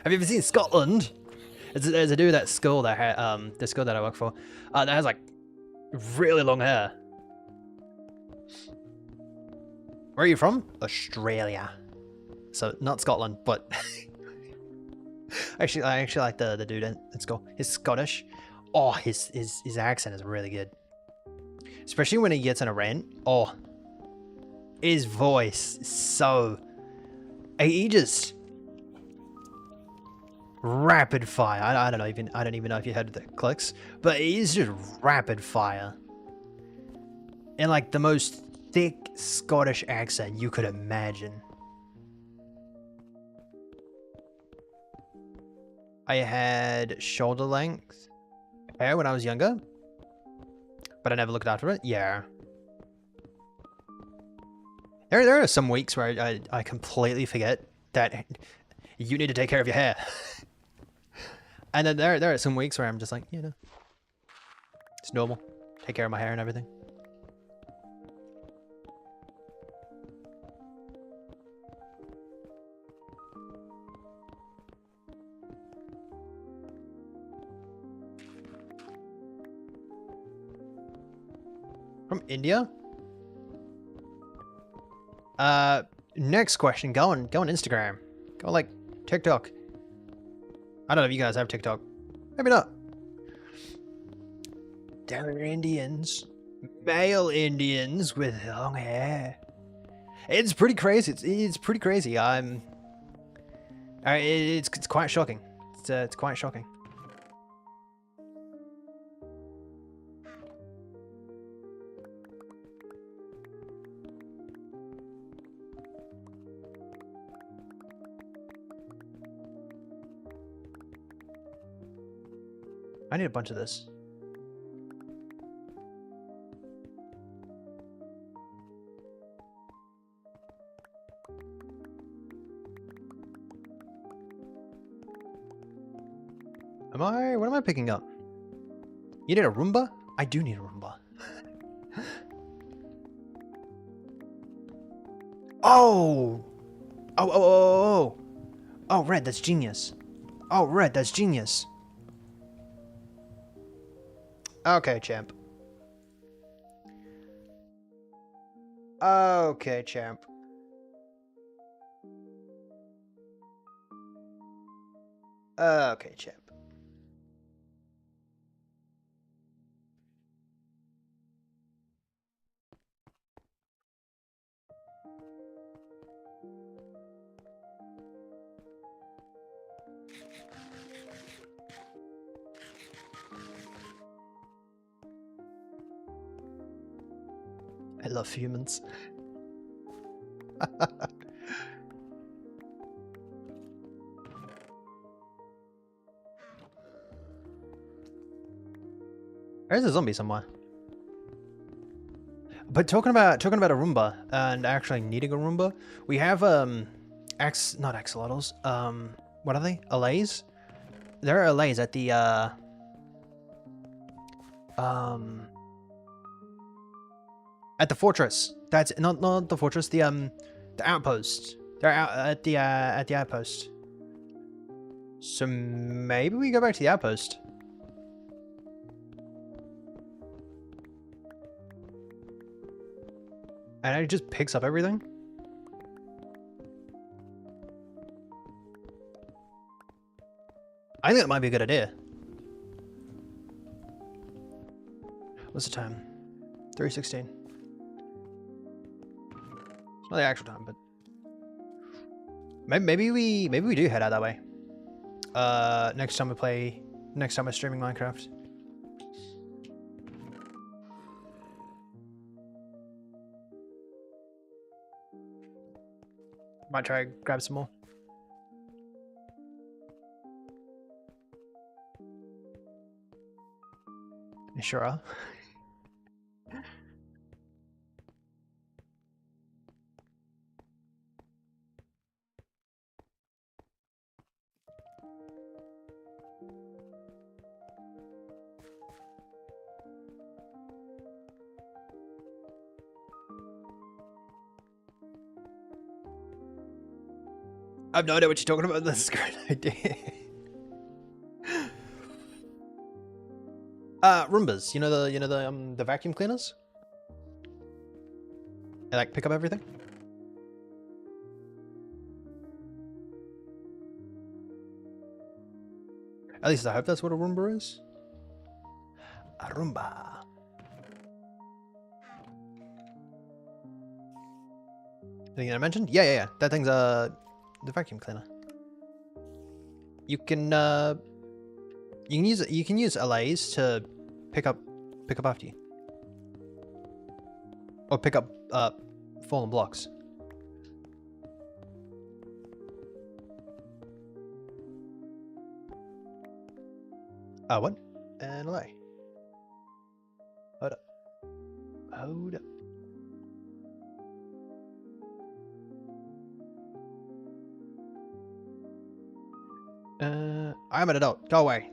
Have you ever seen Scotland? There's a dude at school that had the school that I work for, that has like really long hair. Where are you from? Australia. So not Scotland, but actually, I actually like the dude in school. He's Scottish. Oh, his accent is really good, especially when he gets in a rant. Oh, his voice is so. He just rapid fire. I don't know. I don't even know if you heard the clicks, but he's just rapid fire, in like the most thick Scottish accent you could imagine. I had shoulder length hair when I was younger, but I never looked after it. Yeah. There are some weeks where I completely forget that you need to take care of your hair. And then there are some weeks where I'm just like, you know, it's normal. Take care of my hair and everything. From India? Next question. Go on Instagram. Go on, like, TikTok. I don't know if you guys have TikTok. Maybe not. There are Indians. Male Indians with long hair. It's pretty crazy. It's pretty crazy. It's quite shocking. It's quite shocking. I need a bunch of this. What am I picking up? You need a Roomba? I do need a Roomba. Oh! Oh, Red, that's genius. Oh, Red, that's genius. Okay, champ. Okay, champ. Okay, champ. I love humans. There's a zombie somewhere. But talking about a Roomba and actually needing a Roomba, we have not axolotls. What are they? Allays? There are allays at the at the fortress. That's not the fortress, the outpost. They're out at the outpost. So maybe we go back to the outpost. And it just picks up everything. I think that might be a good idea. What's the time? 3:16. It's not the actual time, but maybe we do head out that way. Next time we're streaming Minecraft. Might try to grab some more. You sure are. I have no idea what you're talking about. This is a great idea. Roombas. You know the vacuum cleaners? They like pick up everything. At least I hope that's what a Roomba is. A Roomba. Anything I mentioned? Yeah. That thing's the vacuum cleaner. You can use allays to pick up after you. Or pick up fallen blocks. What? An allay. Hold up. I'm an adult. Go away.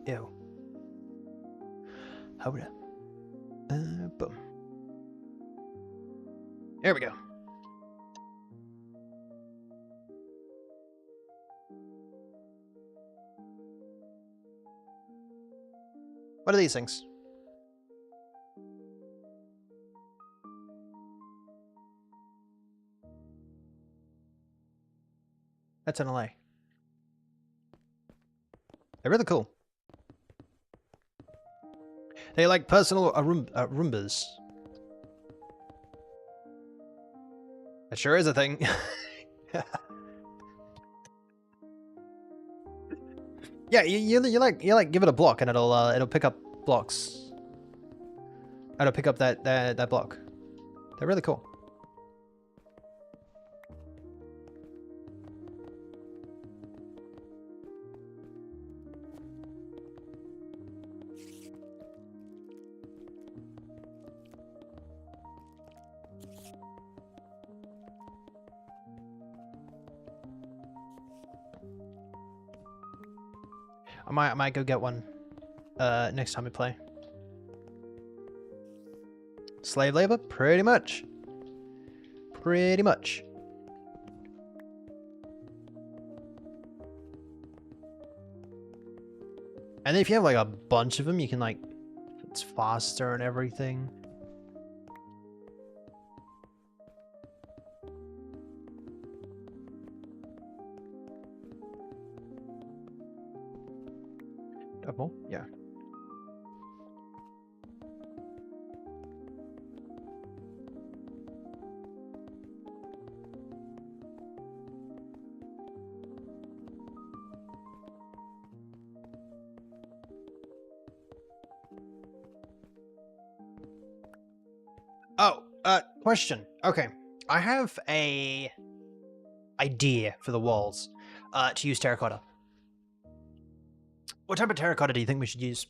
Ew. Hold up. Boom. There we go. What are these things? That's an allay. They're really cool. They like personal Roombas. That sure is a thing. Yeah, you like give it a block and it'll pick up blocks. It'll pick up that block. They're really cool. I might go get one next time we play. Slave labor? Pretty much. Pretty much. And if you have like a bunch of them, you can like, it's faster and everything. Double? Yeah. Question. Okay. I have a idea for the walls. To use terracotta. What type of terracotta do you think we should use?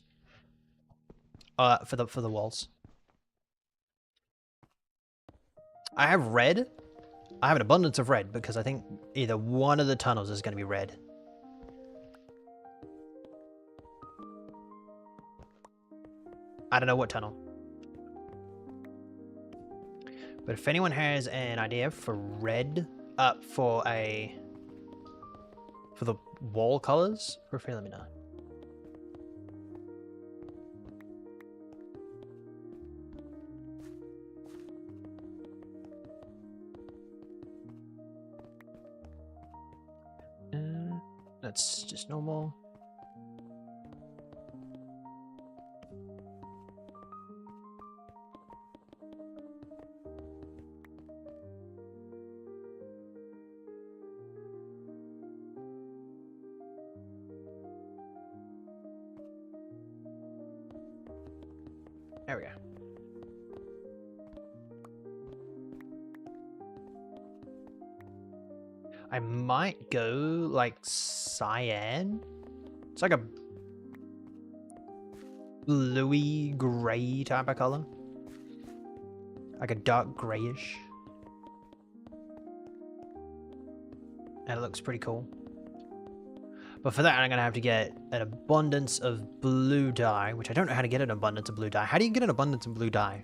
For the walls. I have red. I have an abundance of red because I think either one of the tunnels is going to be red. I don't know what tunnel. But if anyone has an idea for red, for the wall colors, feel free to let me know. That's just normal. There we go. I might go like cyan. It's like a bluey gray type of color. Like a dark grayish. And it looks pretty cool. But for that, I'm going to have to get an abundance of blue dye, which I don't know how to get an abundance of blue dye. How do you get an abundance of blue dye?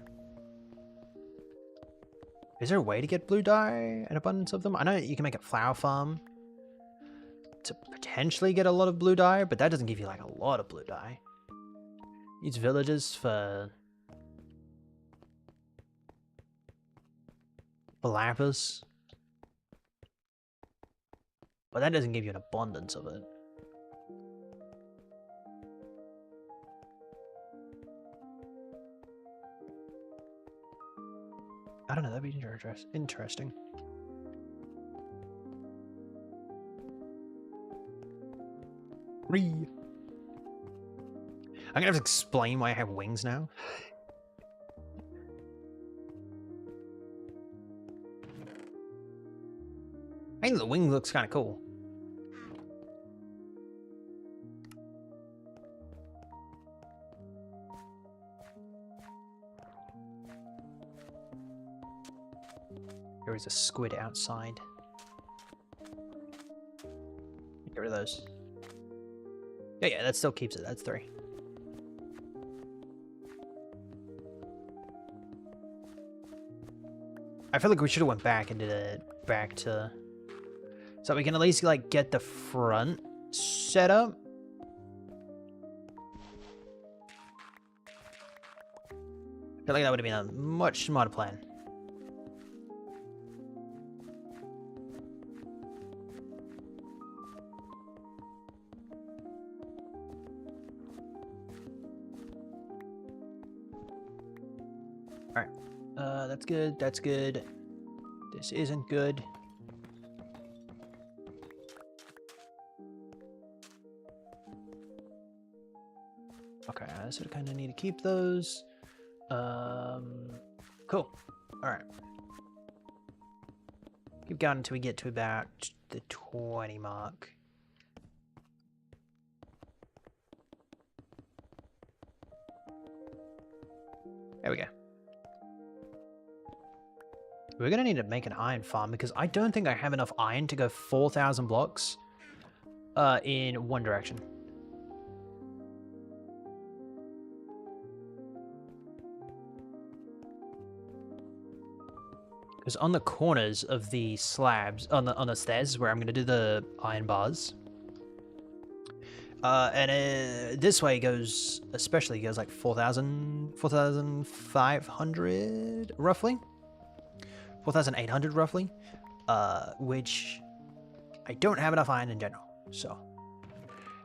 Is there a way to get blue dye, an abundance of them? I know you can make a flower farm to potentially get a lot of blue dye, but that doesn't give you like a lot of blue dye. Use villages for lapis. But that doesn't give you an abundance of it. I don't know, that'd be interesting. I'm gonna have to explain why I have wings now. I think the wing looks kind of cool. There is a squid outside. Get rid of those. Yeah, that still keeps it. That's 3. I feel like we should have went back and did it back to... So we can at least, like, get the front set up. I feel like that would have been a much smarter plan. Alright. That's good. That's good. This isn't good. Okay, I sort of kind of need to keep those. Cool. Alright. Keep going until we get to about the 20 mark. There we go. We're gonna need to make an iron farm because I don't think I have enough iron to go 4,000 blocks in one direction. Because on the corners of the slabs, on the stairs is where I'm going to do the iron bars. And this way goes, especially goes like 4,500 roughly. 4,800 roughly. Which I don't have enough iron in general. So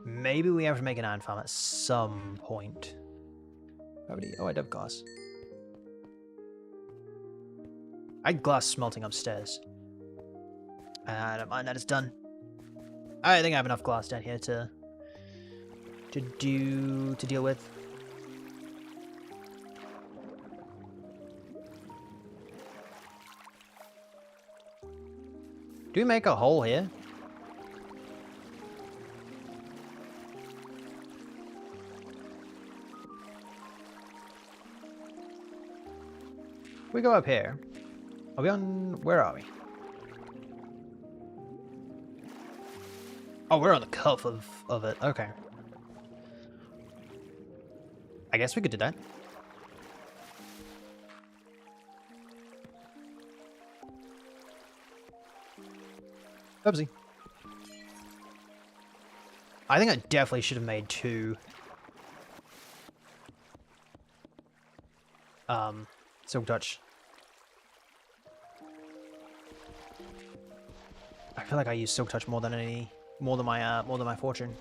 maybe we have to make an iron farm at some point. Oh, I do have glass. I had glass smelting upstairs. I don't mind that it's done. I think I have enough glass down here to deal with. Do we make a hole here? We go up here. Are we on... Where are we? Oh, we're on the cuff of it. Okay. I guess we could do that. Oopsie. I think I definitely should have made two. Silk touch. I feel like I use silk touch more than my fortune.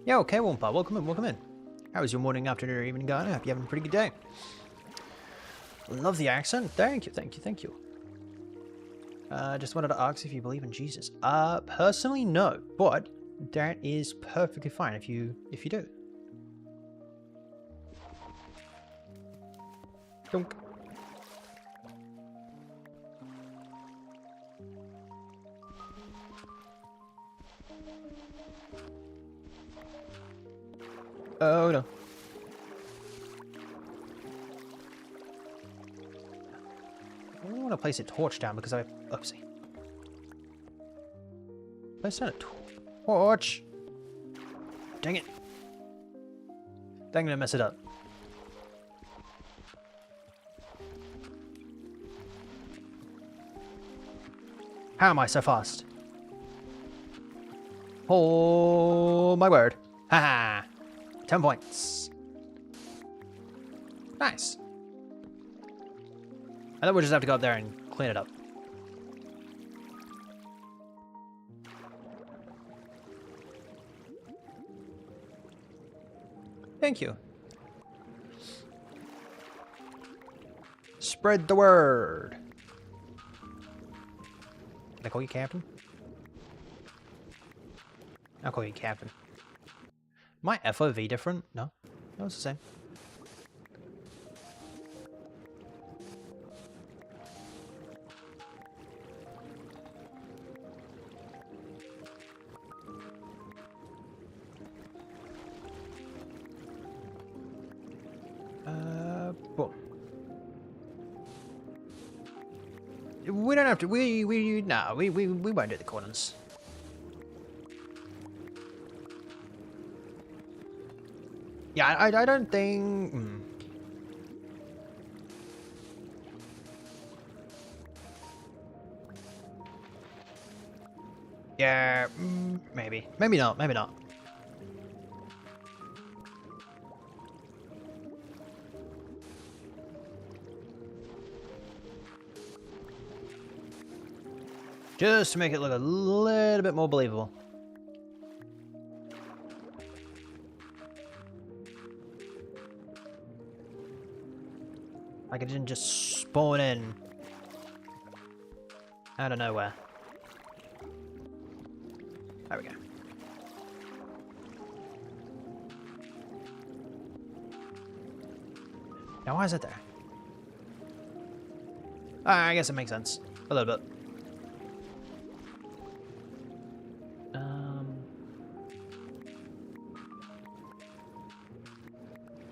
Yeah, okay, Wompa, welcome in, welcome in. How was your morning, afternoon, or evening going? I hope you're having a pretty good day. Love the accent. Thank you, thank you, thank you. Just wanted to ask if you believe in Jesus. Personally, no, but that is perfectly fine if you do. Dunk. Oh no. I don't want to place a torch down because I... Oopsie. Place down a torch. Dang it. Dang it, I mess it up. How am I so fast? Oh my word. Haha. 10 points. Nice. I think we'll just have to go up there and clean it up. Thank you. Spread the word. Can I call you Captain? I'll call you Captain. My FOV different? No. No, it's the same. Boom. We don't have to, we won't do the corners. Yeah, I don't think... Yeah, maybe. Maybe not, maybe not. Just to make it look a little bit more believable. Like it didn't just spawn in out of nowhere. There we go. Now why is it there? I guess it makes sense. A little bit.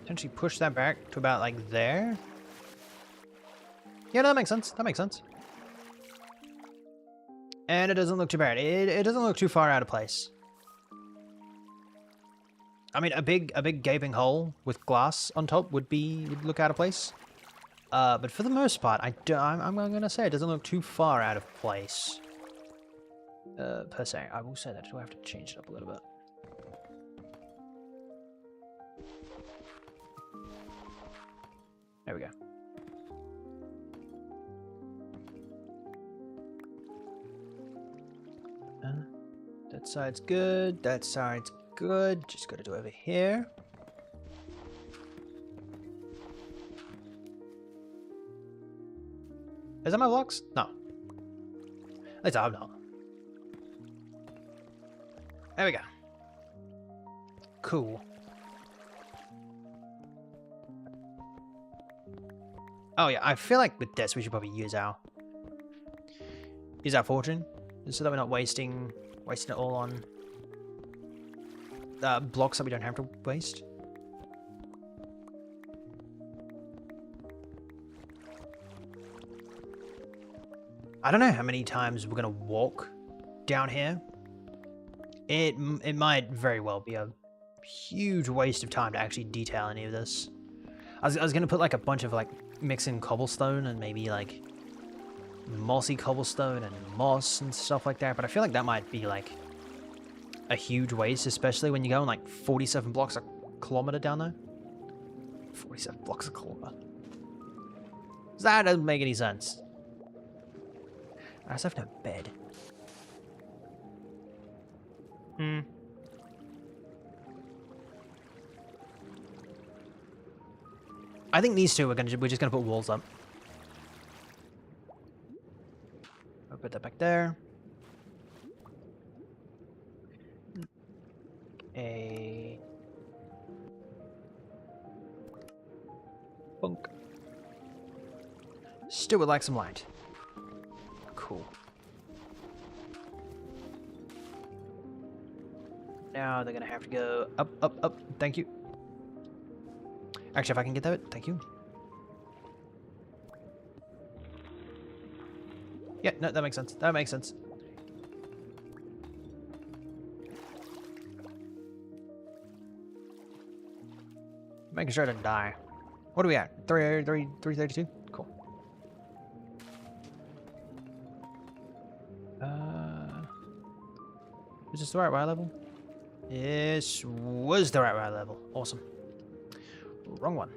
Potentially push that back to about like there. Yeah, no, that makes sense. That makes sense. And it doesn't look too bad. It doesn't look too far out of place. I mean, a big gaping hole with glass on top would look out of place. But for the most part, I'm gonna say it doesn't look too far out of place. Per se, I will say that. Do I have to change it up a little bit? There we go. That side's good. That side's good. Just gotta do over here. Is that my blocks? No. At least I hope not. There we go. Cool. Oh yeah, I feel like with this we should probably use our fortune, so that we're not wasting it all on blocks that we don't have to waste. I don't know how many times we're gonna walk down here. It might very well be a huge waste of time to actually detail any of this. I was gonna put like a bunch of like mixing cobblestone and maybe like mossy cobblestone and moss and stuff like that, but I feel like that might be like a huge waste, especially when you're going like 47 blocks a kilometer down there. 47 blocks a kilometer. That doesn't make any sense. I just have no bed. I think these two we're just gonna put walls up. I'll put that back there. A bunk. Still would like some light. Cool. Now they're gonna have to go up, up, up. Thank you. Actually, if I can get that, thank you. Yeah, no, that makes sense. That makes sense. Making sure I didn't die. What are we at? 332? Cool. Is this the right level? This was the right level. Awesome. Wrong one.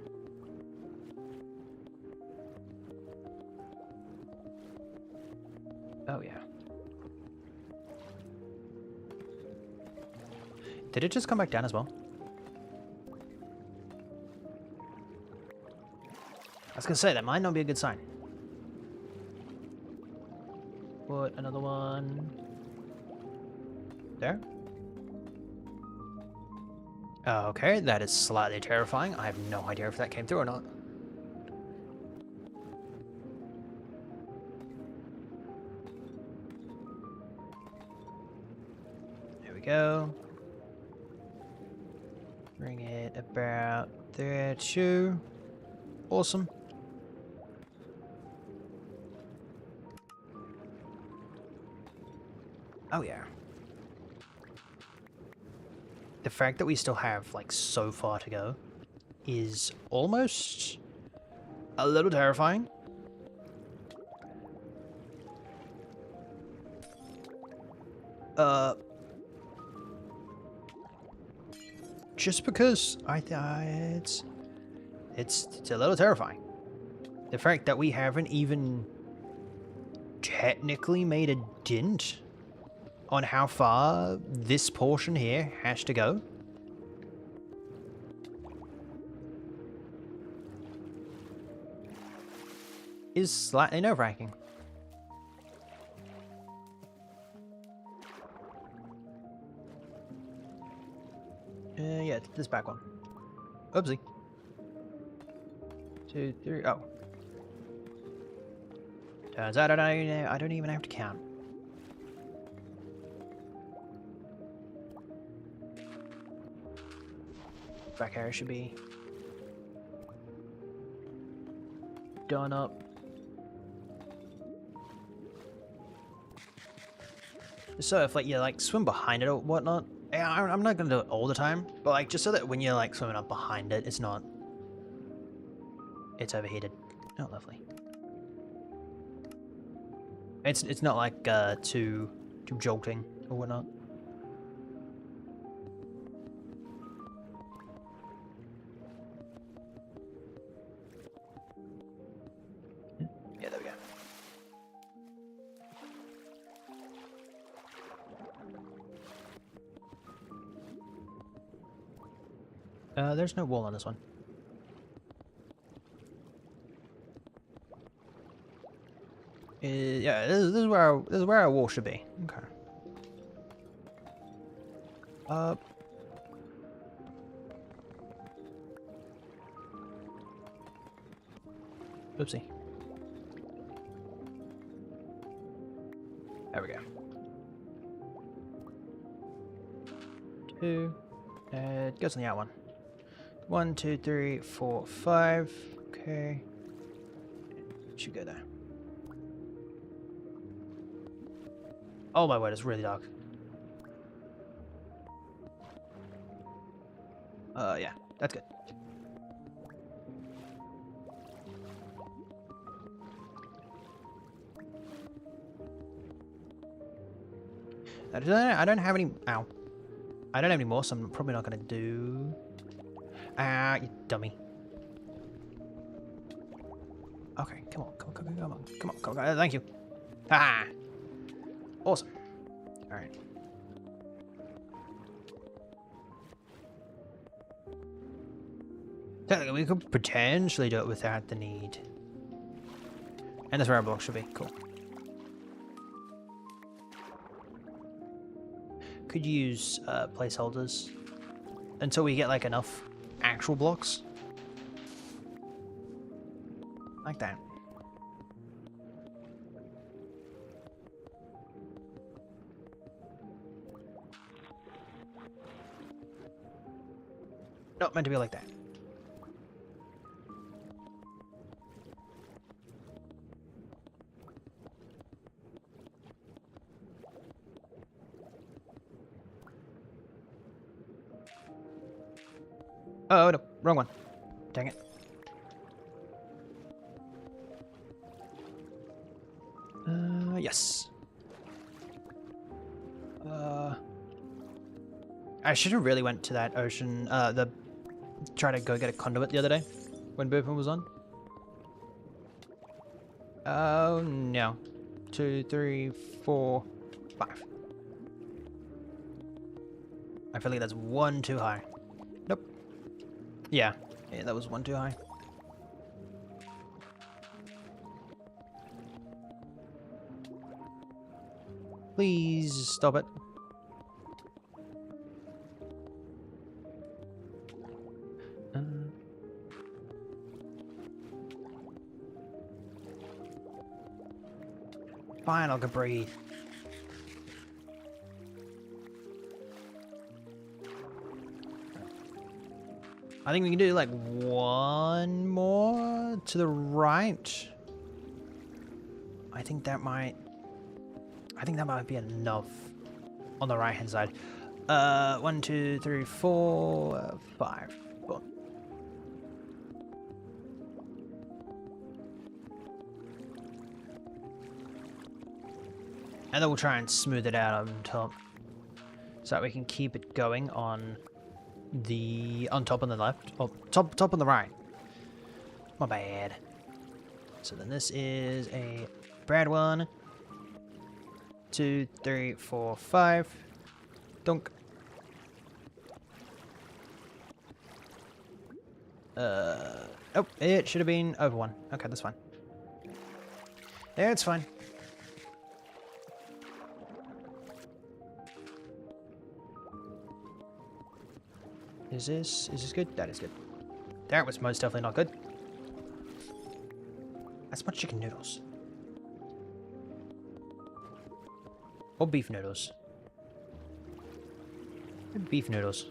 Oh, yeah. Did it just come back down as well? I was gonna say, that might not be a good sign. Put another one there. Okay, that is slightly terrifying. I have no idea if that came through or not. There we go. Bring it about there too. Awesome. Oh yeah. The fact that we still have like so far to go is almost a little terrifying. Just because it's a little terrifying. The fact that we haven't even technically made a dent on how far this portion here has to go. Is slightly nerve-wracking. Yeah, this back one. Oopsie. 2, 3, oh. Turns out I don't even have to count. Back area should be done up. So if like you like swim behind it or whatnot, I'm not gonna do it all the time, but like just so that when you're like swimming up behind it, it's overheated. Oh, lovely. It's not like too jolting or whatnot. Yeah, there we go. There's no wall on this one. Yeah, this is where our wall should be. Okay. Oopsie. There we go. 2. It goes on the out one. 1, 2, 3, 4, 5. Okay. Should go there. Oh my word, it's really dark. Yeah, that's good. I don't have any. Ow. I don't have any more, so I'm probably not gonna do. Ah, you dummy. Okay, come on, come on, come on, come on, come on, come on. Thank you. Ah, awesome. All right. Technically, we could potentially do it without the need. And that's where our block should be. Cool. Could use placeholders until we get like enough actual blocks. Like that. Not meant to be like that. Oh no, wrong one. Dang it. Yes. I should have really went to that ocean, try to go get a conduit the other day when Boofin was on. Oh no. 2, 3, 4, 5. I feel like that's one too high. Nope. Yeah, that was one too high. Please stop it. Fine, I can breathe. I think we can do like one more to the right. I think that might be enough on the right hand side. 1, 2, 3, 4, 5. Boom. And then we'll try and smooth it out on top, so that we can keep it going on top on the left, or top on the right. My bad. So then this is a Brad 1, 2, 3, 4, 5. Dunk. Oh, it should have been over 1. Okay, that's fine. Yeah, it's fine. Is this good? That is good. That was most definitely not good. That's much chicken noodles. Or beef noodles. Beef noodles.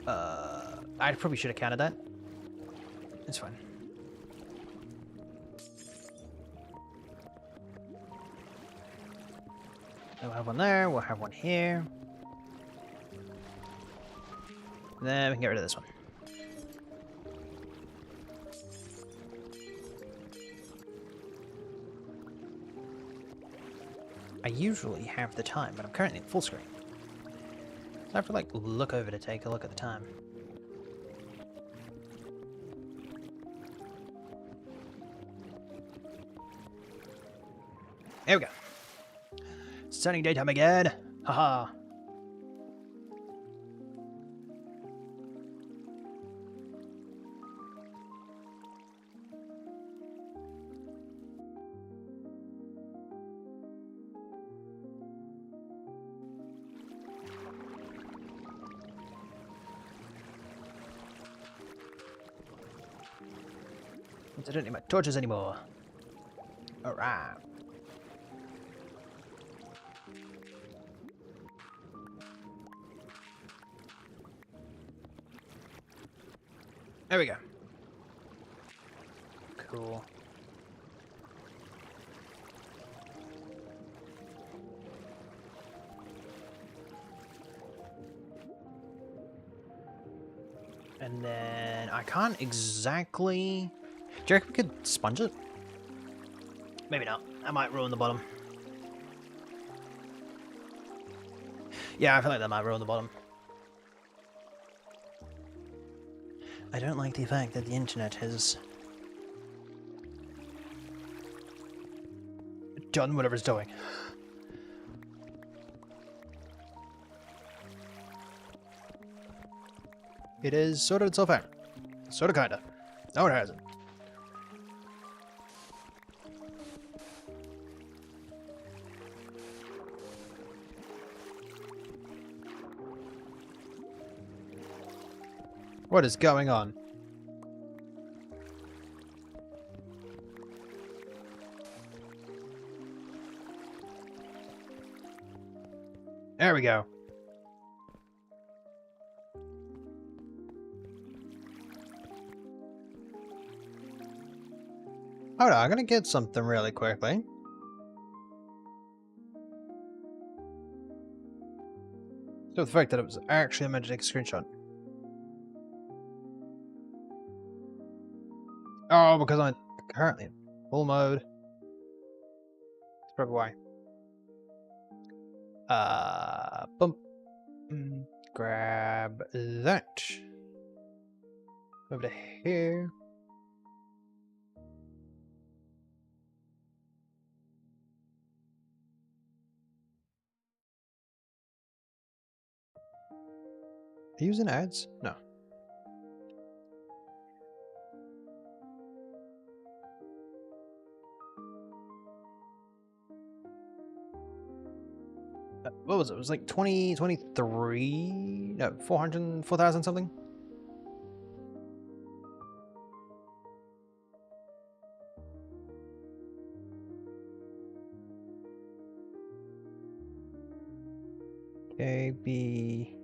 I probably should have counted that. It's fine. We'll have one there, we'll have one here. Then we can get rid of this one. I usually have the time, but I'm currently in full screen. So I have to like look over to take a look at the time. There we go. Sunny daytime again. Haha. I don't need my torches anymore. Alright. There we go. Cool. And then I can't exactly... Do you reckon we could sponge it? Maybe not. That might ruin the bottom. Yeah, I feel like that might ruin the bottom. I don't like the fact that the internet has done whatever it's doing. It has sorted itself out. Sorta kinda. No, it hasn't. What is going on? There we go. Hold on, I'm gonna get something really quickly. So the fact that it was actually meant to take a screenshot. Oh, because I'm currently in full mode. That's probably why. Bump. Grab that. Over to here. Are you using ads? No. What was it? It was like 23? No, 400, 4,000 something? KBPS.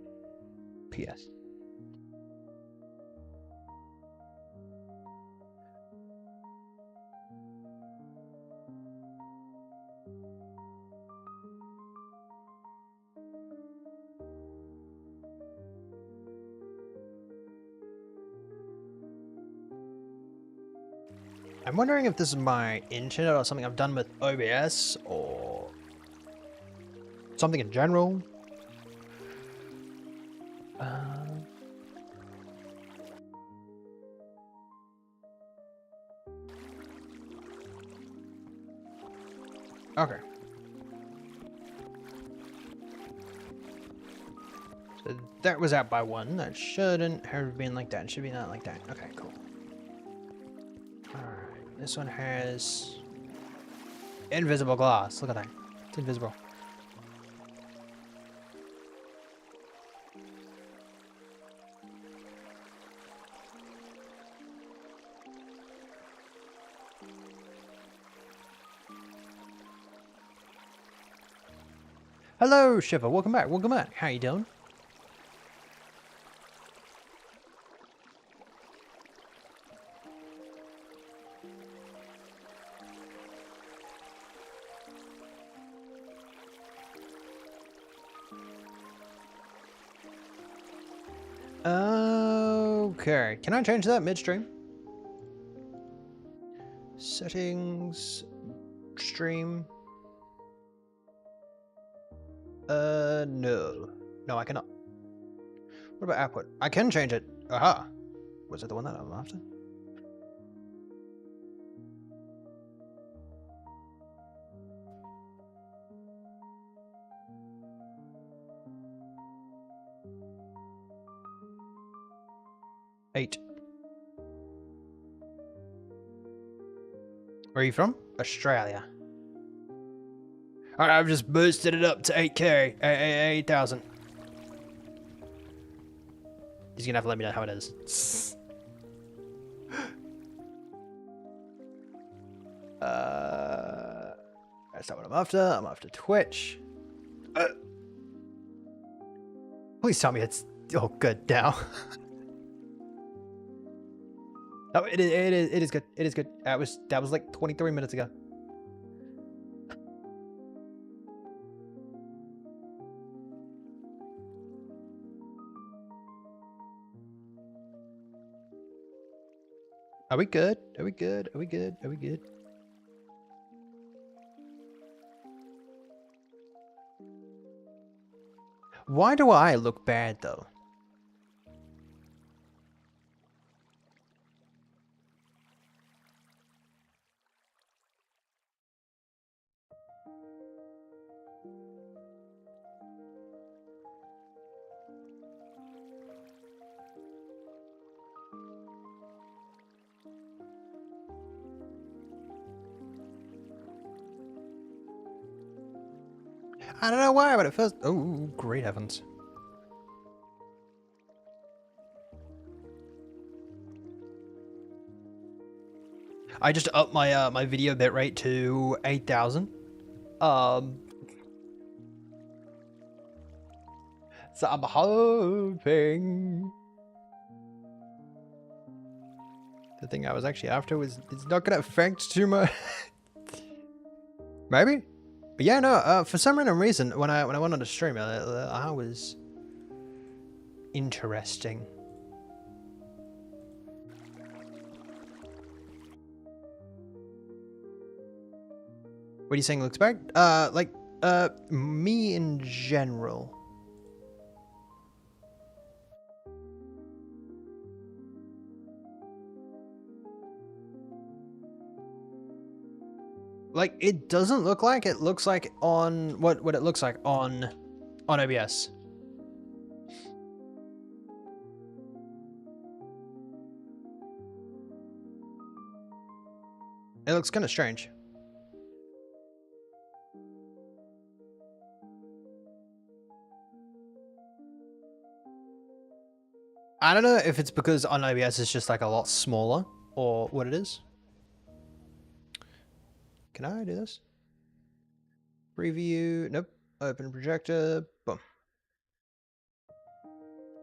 I'm wondering if this is my internet or something I've done with OBS or something in general. Okay. So that was out by one. That shouldn't have been like that. It should be not like that. Okay, cool. Alright. This one has invisible glass. Look at that. It's invisible. Hello, Shiver. Welcome back. Welcome back. How you doing? Okay. Can I change that midstream? Settings. Stream. No. No, I cannot. What about output? I can change it. Aha. Was it the one that I'm after? Eight. Where are you from? Australia. Alright, I've just boosted it up to 8K. 8,000. He's gonna have to let me know how it is. That's not what I'm after. I'm after Twitch. Please tell me it's oh good now. Oh, it is good. It is good. That was like 23 minutes ago. Are we good? Are we good? Are we good? Are we good? Why do I look bad though? I don't know why, but it feels... Oh, great heavens. I just upped my my video bitrate to 8,000. So I'm hoping the thing I was actually after was it's not gonna affect too much. Maybe, but yeah, no. For some random reason, when I went on the stream, I was interesting. What are you saying looks bad? Like, me in general. Like, it doesn't look like it looks like on what it looks like on OBS. It looks kind of strange. I don't know if it's because on OBS it's just like a lot smaller or what it is. Can I do this? Preview, nope. Open projector, boom.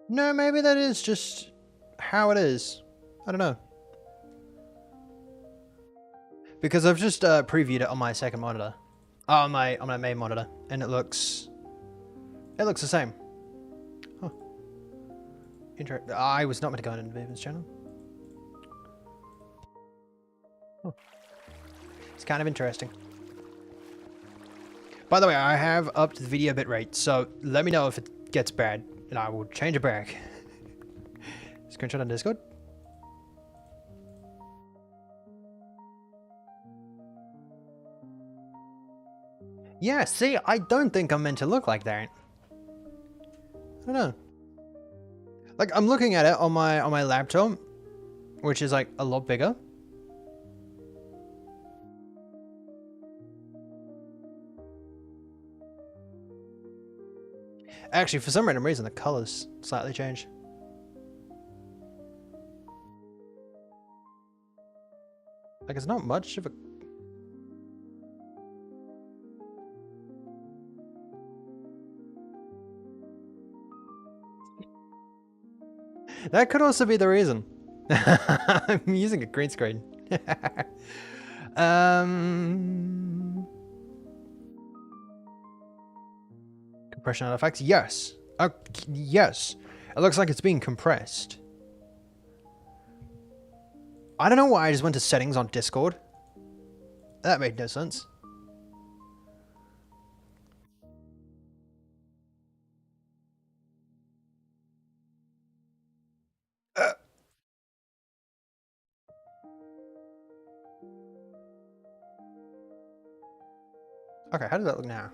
No, maybe that is just how it is. I don't know. Because I've just previewed it on my second monitor. On my main monitor, and it looks the same. Huh. I was not meant to go into Vivian's channel. Huh. It's kind of interesting. By the way, I have upped the video bitrate, so let me know if it gets bad, and I will change it back. Screenshot on Discord. Yeah, see, I don't think I'm meant to look like that. I don't know. Like, I'm looking at it on my laptop, which is like a lot bigger. Actually, for some random reason, the colors slightly change. Like, it's not much of a... That could also be the reason. I'm using a green screen. Compression artifacts? Yes. Yes. It looks like it's being compressed. I don't know why I just went to settings on Discord. That made no sense. Okay, how does that look now?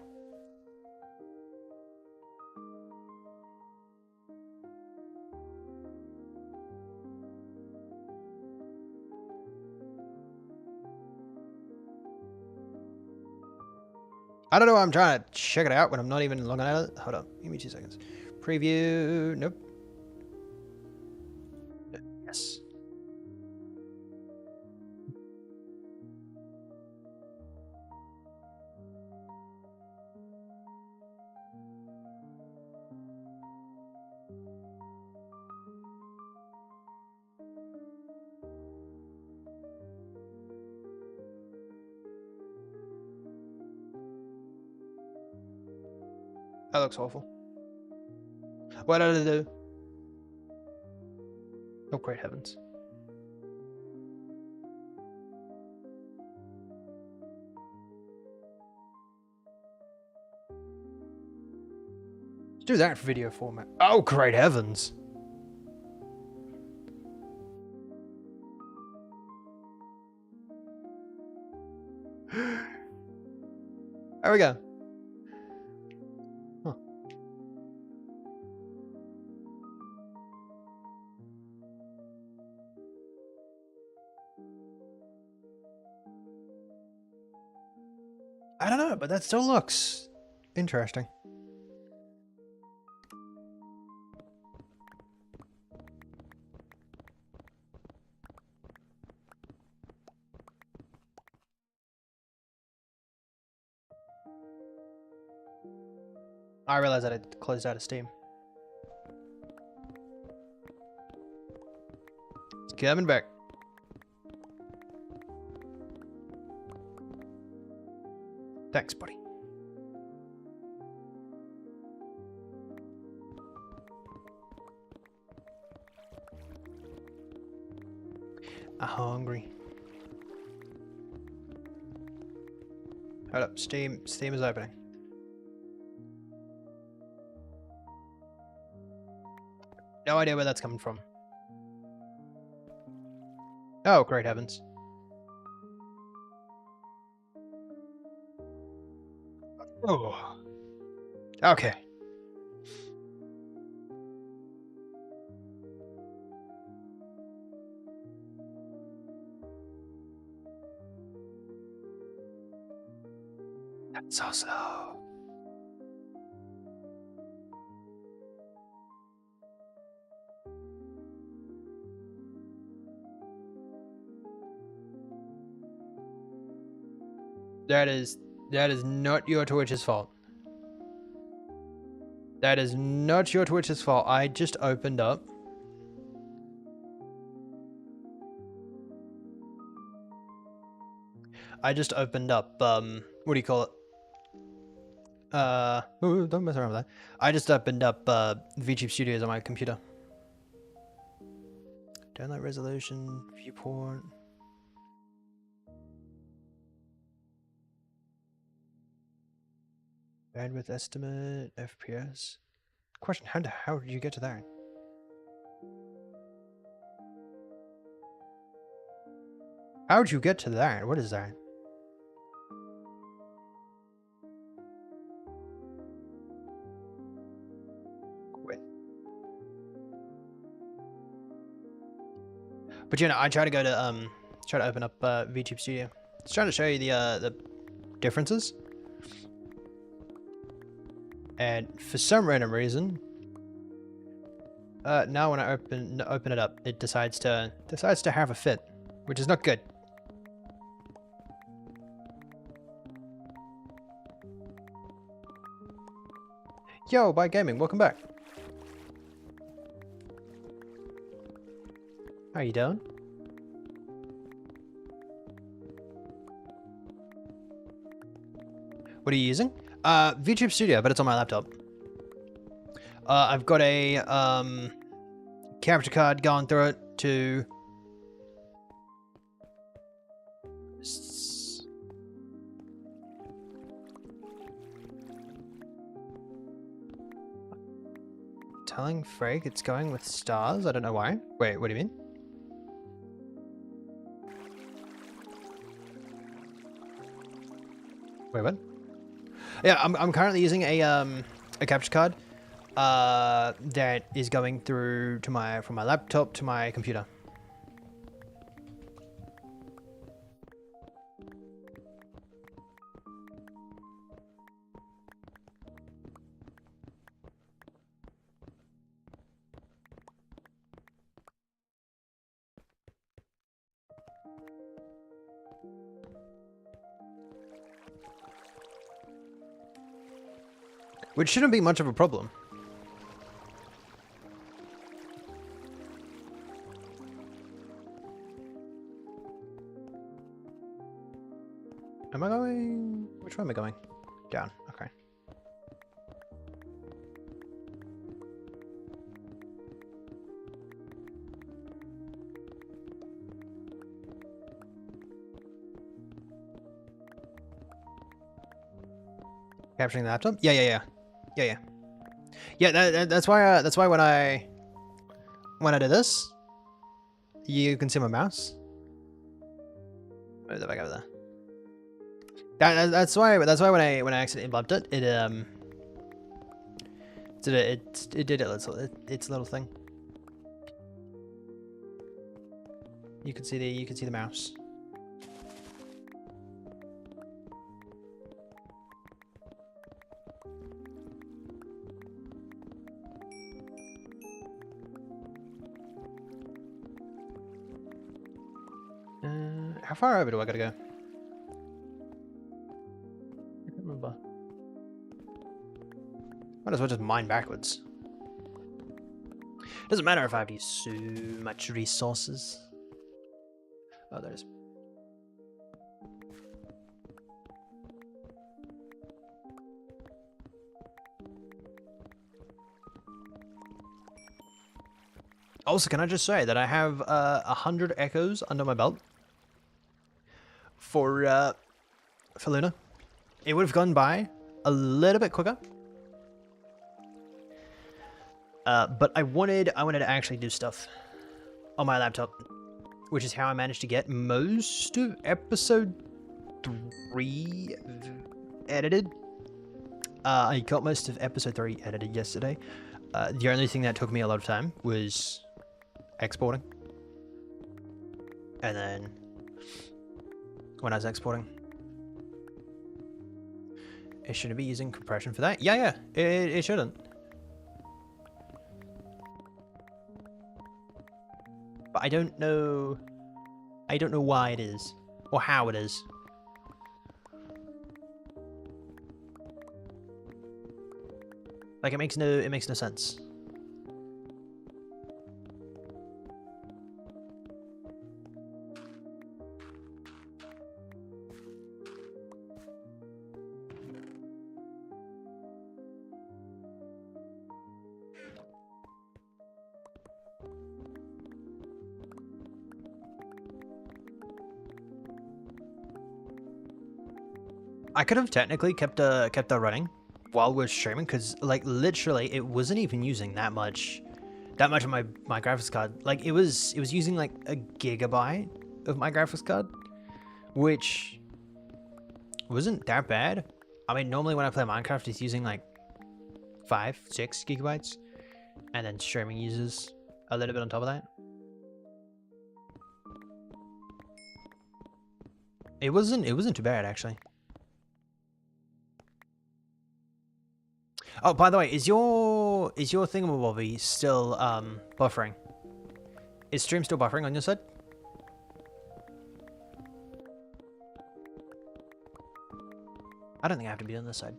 I don't know why I'm trying to check it out when I'm not even looking at it. Hold up, give me 2 seconds. Preview, nope. Yes. That looks awful. What did I do? Oh, great heavens. Let's do that for video format. Oh, great heavens. There we go. Huh. I don't know, but that still looks interesting. I realized that it closed out of Steam. It's coming back. Thanks, buddy. I'm hungry. Hold up, Steam is opening. No idea where that's coming from. Oh, great heavens. Oh. Okay. That's so slow. That is not your Twitch's fault. That is not your Twitch's fault. I just opened up. What do you call it? Ooh, don't mess around with that. I just opened up VTube Studios on my computer. Download resolution, viewport. Bandwidth estimate, FPS. Question, how did you get to that? How did you get to that? What is that? Quit. But you know, I try to go to try to open up VTube Studio. It's trying to show you the differences. And for some random reason, now when I open it up, it decides to have a fit, which is not good. Yo, Bye Gaming, welcome back. How you doing? What are you using? VTube Studio, but it's on my laptop. I've got a capture card going through it to telling Frag it's going with stars. I don't know why. Wait, what do you mean? Wait, what? Yeah, I'm currently using a capture card that is going through to from my laptop to my computer. Which shouldn't be much of a problem. Am I going? Which way am I going? Down. Okay. Capturing the laptop? Yeah. That's why when I do this, you can see my mouse. Move that back over there. That's why when I accidentally bumped it, it did its little thing. You can see the mouse. How far over do I gotta go? I can't remember. Might as well just mine backwards. Doesn't matter if I have to use so much resources. Oh, there it is. Also, can I just say that I have 100 echoes under my belt for Luna. It would have gone by a little bit quicker, but I wanted to actually do stuff on my laptop, which is how I managed to get most of episode 3 edited. I got most of episode 3 edited yesterday. The only thing that took me a lot of time was exporting. And then when I was exporting, it shouldn't be using compression for that. Yeah, it shouldn't. But I don't know why it is or how it is. Like it makes no sense. I could have technically kept that running while we're streaming, because like literally it wasn't even using that much of my graphics card. Like it was using like a gigabyte of my graphics card, which wasn't that bad. I mean, normally when I play Minecraft, it's using like 5-6 gigabytes, and then streaming uses a little bit on top of that. It wasn't too bad actually. Oh, by the way, is your thingamabobby still buffering? Is stream still buffering on your side? I don't think I have to be on this side.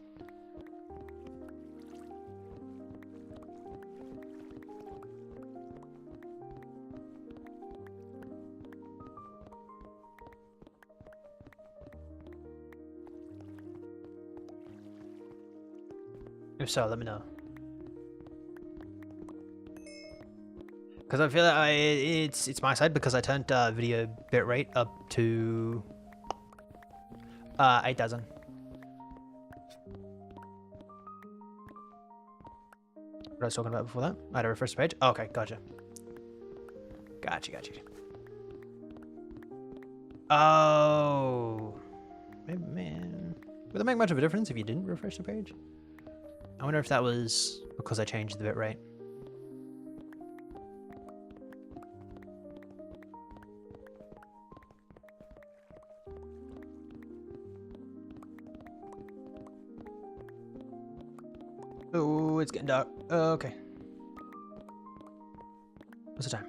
If so, let me know. Because I feel like it's my side, because I turned video bitrate up to 8,000. What I was talking about before that? I had to refresh the page. Oh, okay, gotcha. Gotcha. Oh, man, would that make much of a difference if you didn't refresh the page? I wonder if that was because I changed the bitrate. Oh, it's getting dark. Okay. What's the time?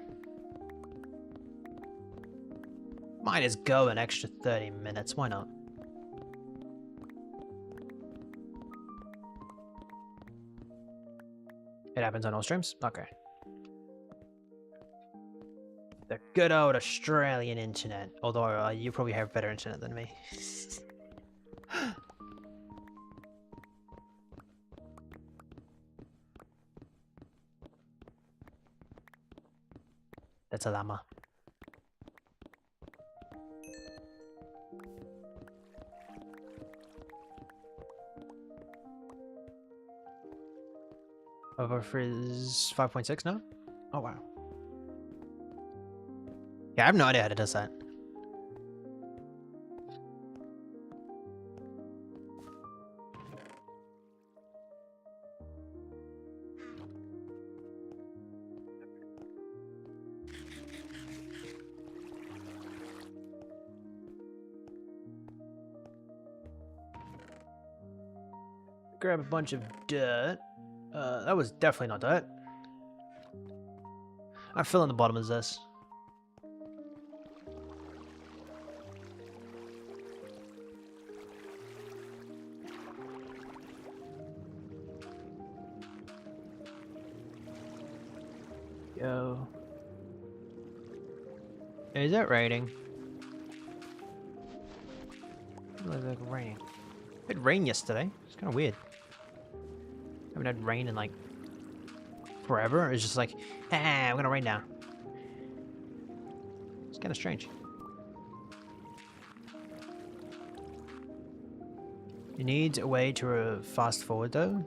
Might as go an extra 30 minutes. Why not? It happens on all streams? Okay. The good old Australian internet. Although you probably have better internet than me. That's a llama. Overfreeze 5.6 now? Oh, wow. Yeah, I have no idea how to do that. Grab a bunch of dirt. That was definitely not dirt. I'm filling the bottom of this. Yo. Is it raining? It looks like raining. It rained yesterday. It's kind of weird. I haven't had rain in like forever. It's just like, ah, we're gonna rain now. It's kind of strange. It needs a way to fast forward though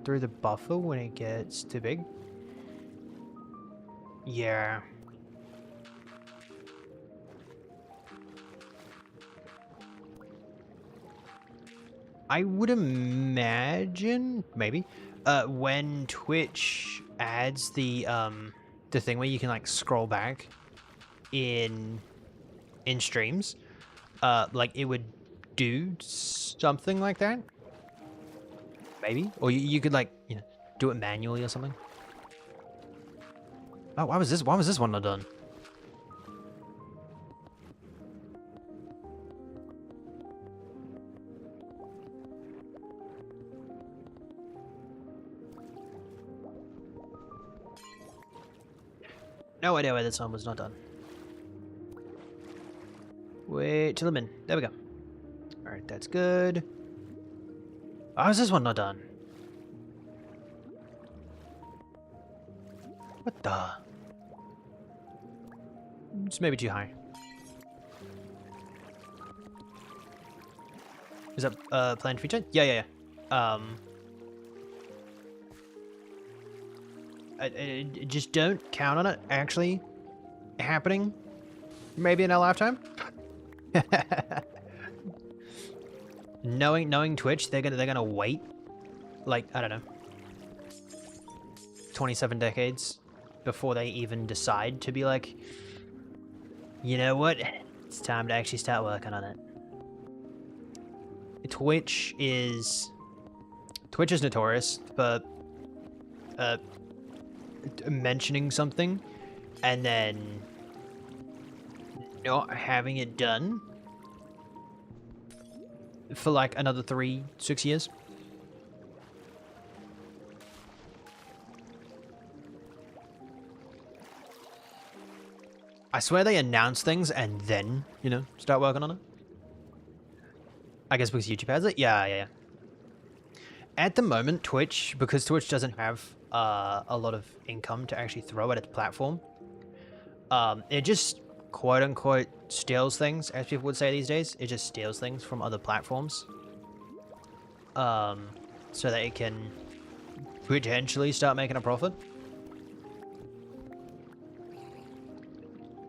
through the buffer when it gets too big. Yeah. I would imagine, maybe, when Twitch adds the thing where you can like scroll back in streams, like it would do something like that, maybe, or you could like do it manually or something. Oh, why was this one not done? No idea why this one was not done. Wait till I'm in. There we go. Alright, that's good. How is this one not done? What the? It's maybe too high. Is that planned feature? Yeah. I just don't count on it actually happening. Maybe in a lifetime. knowing Twitch, they're gonna wait like, I don't know, 27 decades before they even decide to be like, you know what, it's time to actually start working on it. Twitch is notorious for mentioning something and then not having it done for like another 3-6 years. I swear they announce things and then, start working on it. I guess because YouTube has it? Yeah. At the moment, Twitch, because Twitch doesn't have a lot of income to actually throw at its platform, it just quote-unquote steals things, as people would say these days. It just steals things from other platforms, so that it can potentially start making a profit.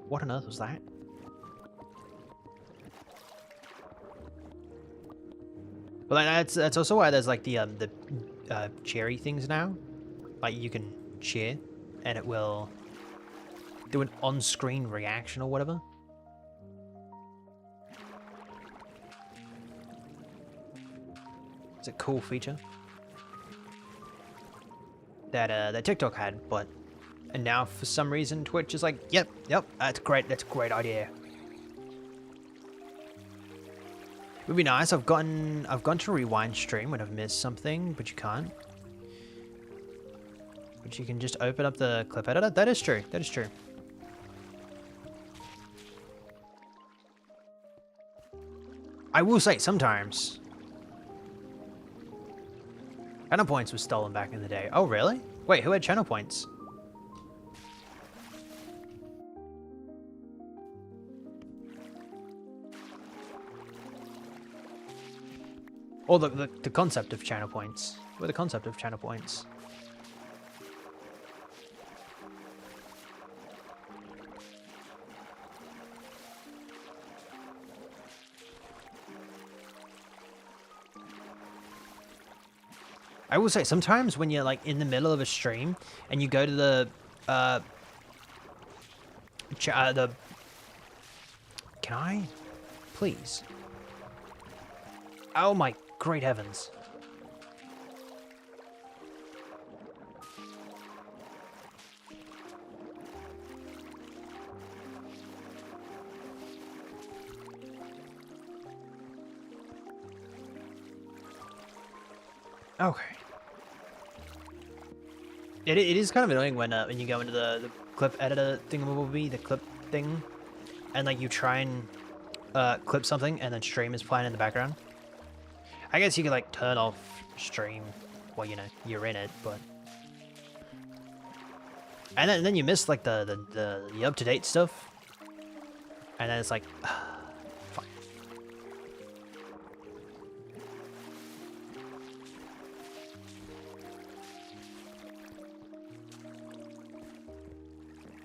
What on earth was that? But that's also why there's like the cherry things now. Like you can cheer, and it will do an on-screen reaction or whatever. It's a cool feature that TikTok had, and now for some reason Twitch is like, yep, that's great. That's a great idea. It would be nice. I've gone to rewind stream when I've missed something, but you can't. But you can just open up the clip editor. That is true. That is true. I will say sometimes channel points was stolen back in the day. Oh really? Wait, who had channel points? Or the concept of channel points. Or the concept of channel points. I will say, sometimes when you're like in the middle of a stream and you go to the can I please? Oh my great heavens. Okay. It is kind of annoying when you go into the clip editor thingamabobby, the clip thing, and like you try and clip something and then stream is playing in the background. I guess you could like turn off stream while you're in it, but and then you miss like the up to date stuff, and then it's like, fuck.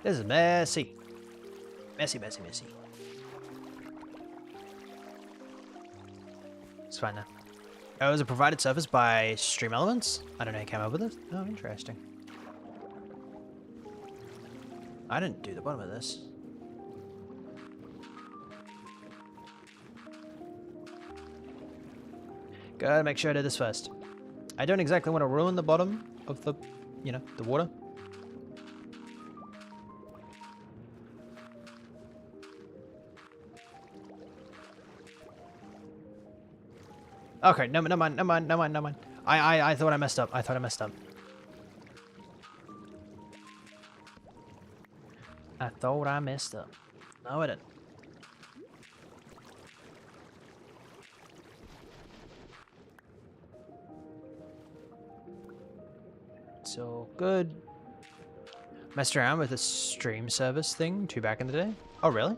This is messy. Messy, messy, messy. It's fine now. Oh, it was a provided service by Stream Elements? I don't know who came up with it. Oh, interesting. I didn't do the bottom of this. Gotta make sure I do this first. I don't exactly want to ruin the bottom of the, the water. Okay, no mind. I thought I messed up. I thought I messed up. No, I didn't. So good. Messed around with the stream service thing too back in the day. Oh, really?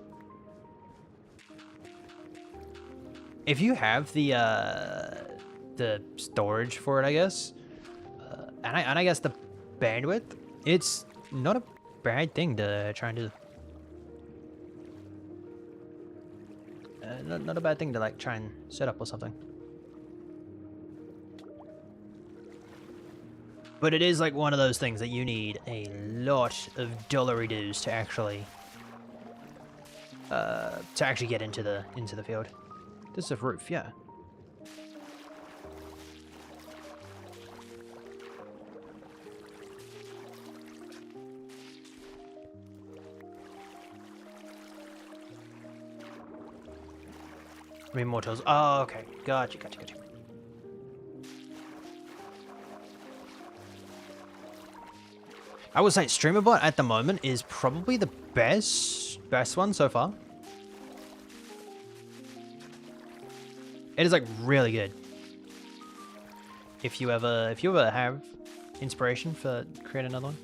If you have the storage for it, I guess, and I guess the bandwidth, it's not a bad thing to try and do. Not a bad thing to like try and set up or something. But it is like one of those things that you need a lot of dollary-doos to actually get into the field. This is a roof, yeah. I mean, more tools. Oh, okay. Gotcha. I would say StreamerBot at the moment is probably the best one so far. It is like really good. If you ever have inspiration for creating another one,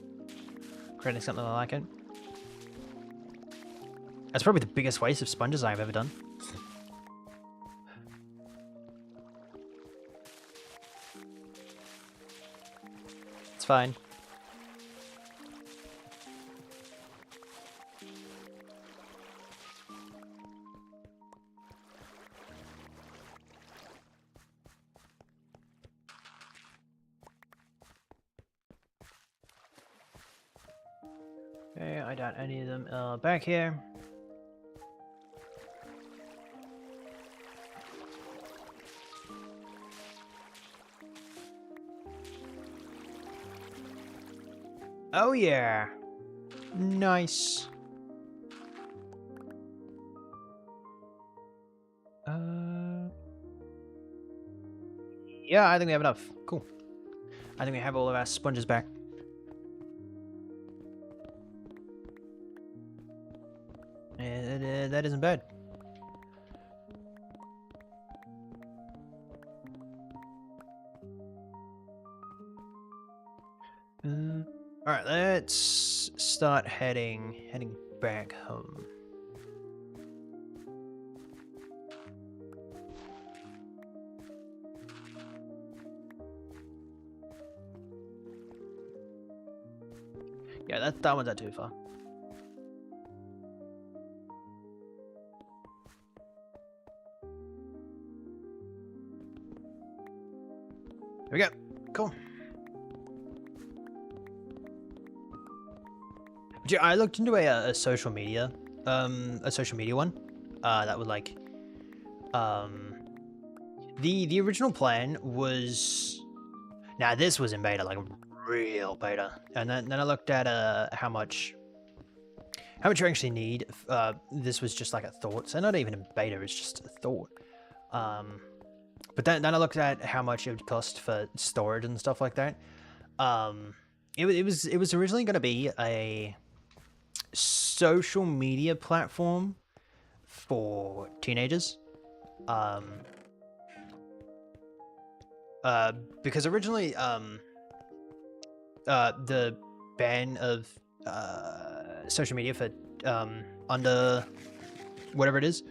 creating something like it, that's probably the biggest waste of sponges I've ever done. It's fine. Okay, I doubt any of them are back here. Oh yeah. Nice. Yeah, I think we have enough. Cool. I think we have all of our sponges back. That isn't bad. All right, let's start heading back home. Yeah, that one's not too far. Here we go. Cool. I looked into a social media one, that would like, the original plan was, now this was in beta, like real beta, and then I looked at how much you actually need. This was just like a thought, so not even in beta, it's just a thought. But then I looked at how much it would cost for storage and stuff like that. It was originally going to be a social media platform for teenagers. Because originally, the ban of social media for under whatever it is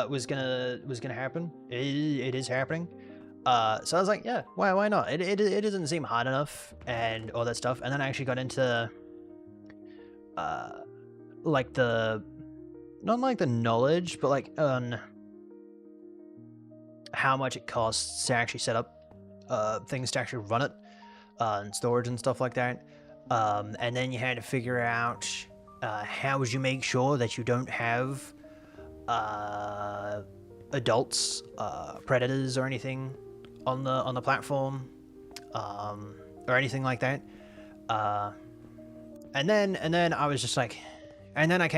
was gonna happen. It is happening. So I was like, yeah, why not? It doesn't seem hard enough and all that stuff. And then I actually got into like not like the knowledge, but like on how much it costs to actually set up things to actually run it, and storage and stuff like that. And then you had to figure out how would you make sure that you don't have adults, predators or anything on the platform, or anything like that. And then I was just like, and then I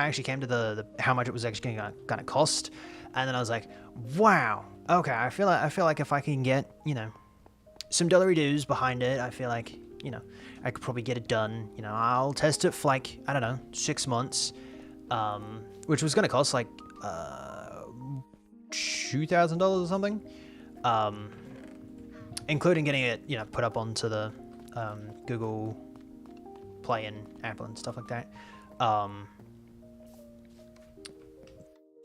actually came to the how much it was actually gonna cost, and then I was like, wow, okay, I feel like if I can get, you know, some dollary dues behind it, I feel like, you know, I could probably get it done. You know, I'll test it for like, I don't know, 6 months, which was gonna cost like $2,000 or something, including getting it, you know, put up onto the Google Play and Apple and stuff like that.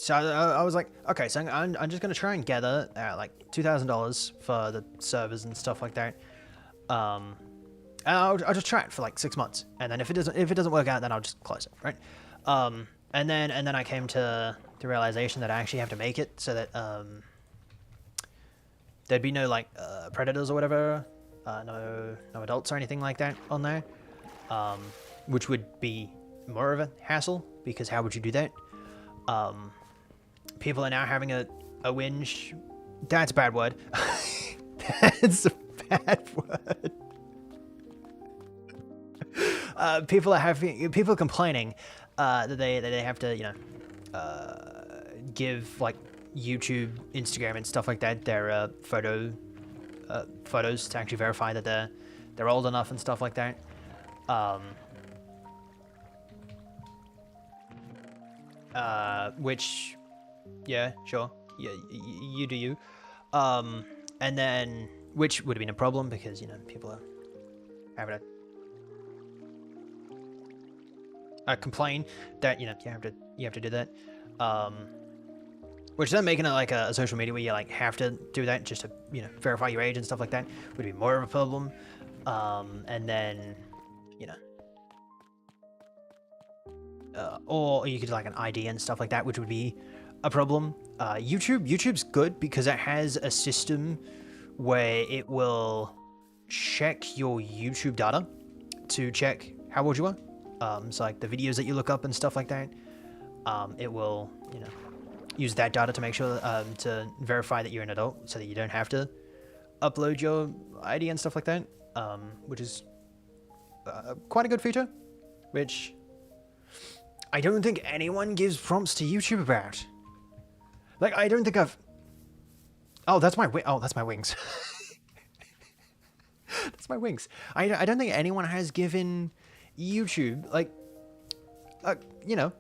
So I was like, okay, so I'm just gonna try and gather like $2,000 for the servers and stuff like that. And I'll just try it for like 6 months, and then if it doesn't work out, then I'll just close it, right? And then I came to the realization that I actually have to make it so that there'd be no like predators or whatever, no adults or anything like that on there, which would be more of a hassle, because how would you do that? People are now having a whinge. That's a bad word. That's a bad word. People are complaining that they have to, you know, give like YouTube, Instagram, and stuff like that their photos to actually verify that they're old enough and stuff like that. Which, yeah, sure, yeah, you do you. And then, which would have been a problem because, you know, people are having a complain that, you know, you have to do that. Which then making it like a social media where you like have to do that just to, you know, verify your age and stuff like that would be more of a problem. And then, you know, or you could like an ID and stuff like that, which would be a problem. YouTube's good because it has a system where it will check your YouTube data to check how old you are. So like the videos that you look up and stuff like that, it will, you know, use that data to make sure to verify that you're an adult, so that you don't have to upload your ID and stuff like that, which is quite a good feature, which I don't think anyone gives prompts to YouTube about. Like, I don't think I've... Oh, that's my that's my wings. That's my wings. I don't think anyone has given YouTube, like, you know,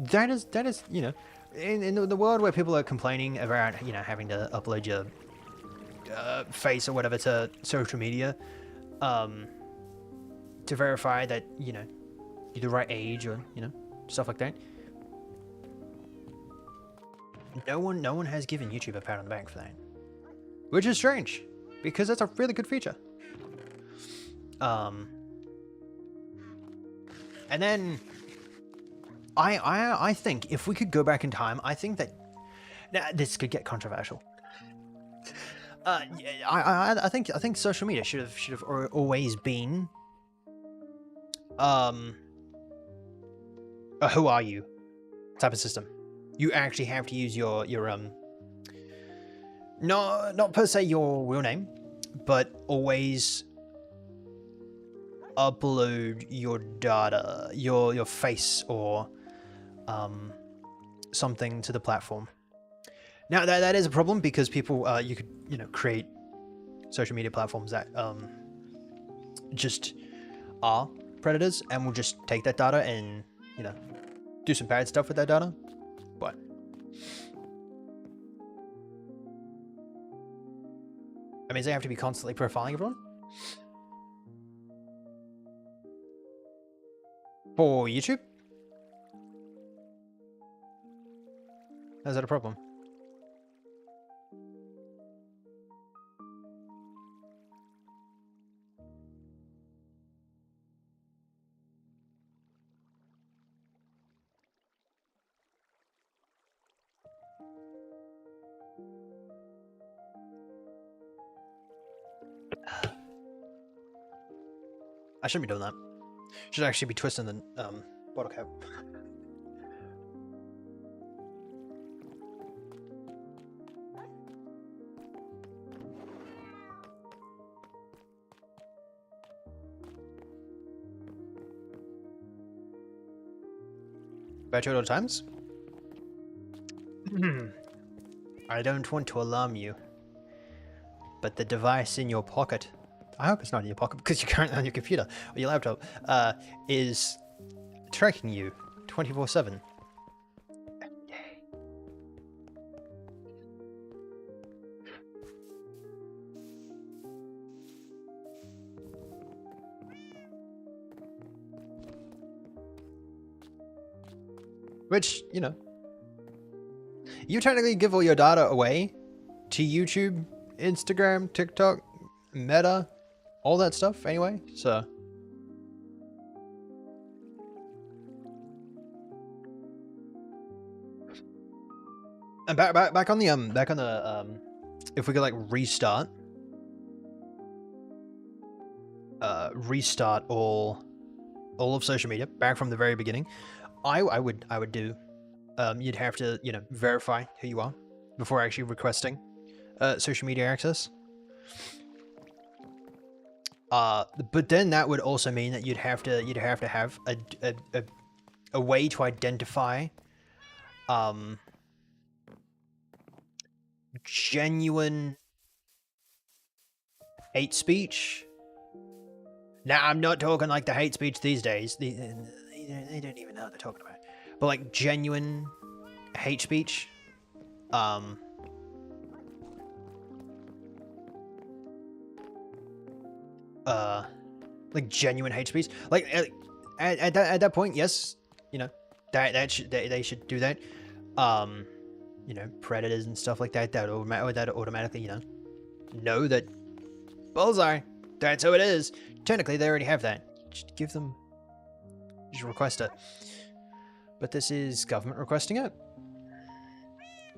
that is, you know, in the world where people are complaining about, you know, having to upload your face or whatever to social media, to verify that, you know, you're the right age, or, you know, stuff like that. No one has given YouTube a pat on the back for that, which is strange, because that's a really good feature. And then I think if we could go back in time, I think that, now this could get controversial. Yeah, I think social media should have always been a who are you type of system. You actually have to use your not per se your real name, but always upload your data, your face or something to the platform. Now that is a problem because people you could create social media platforms that just are predators and will just take that data and do some bad stuff with that data. But I mean, they have to be constantly profiling everyone for YouTube. Is that a problem? I shouldn't be doing that. Should actually be twisting the bottle cap. Battery all times? I don't want to alarm you, but the device in your pocket, I hope it's not in your pocket because you're currently on your computer or your laptop, is tracking you 24/7. Which, you technically give all your data away to YouTube, Instagram, TikTok, Meta, all that stuff anyway, so. And back on the if we could like restart all of social media back from the very beginning, I would do. You'd have to verify who you are before actually requesting social media access. But then that would also mean that you'd have to have a way to identify genuine hate speech. Now, I'm not talking like the hate speech these days. They don't even know what they're talking about. But like genuine hate speech. Like genuine hate speech. Like at that point, yes, they should do that. Predators and stuff like that. That automatically, know that bullseye. That's who it is. Technically, they already have that. Just give them. Just request it. But this is government requesting it.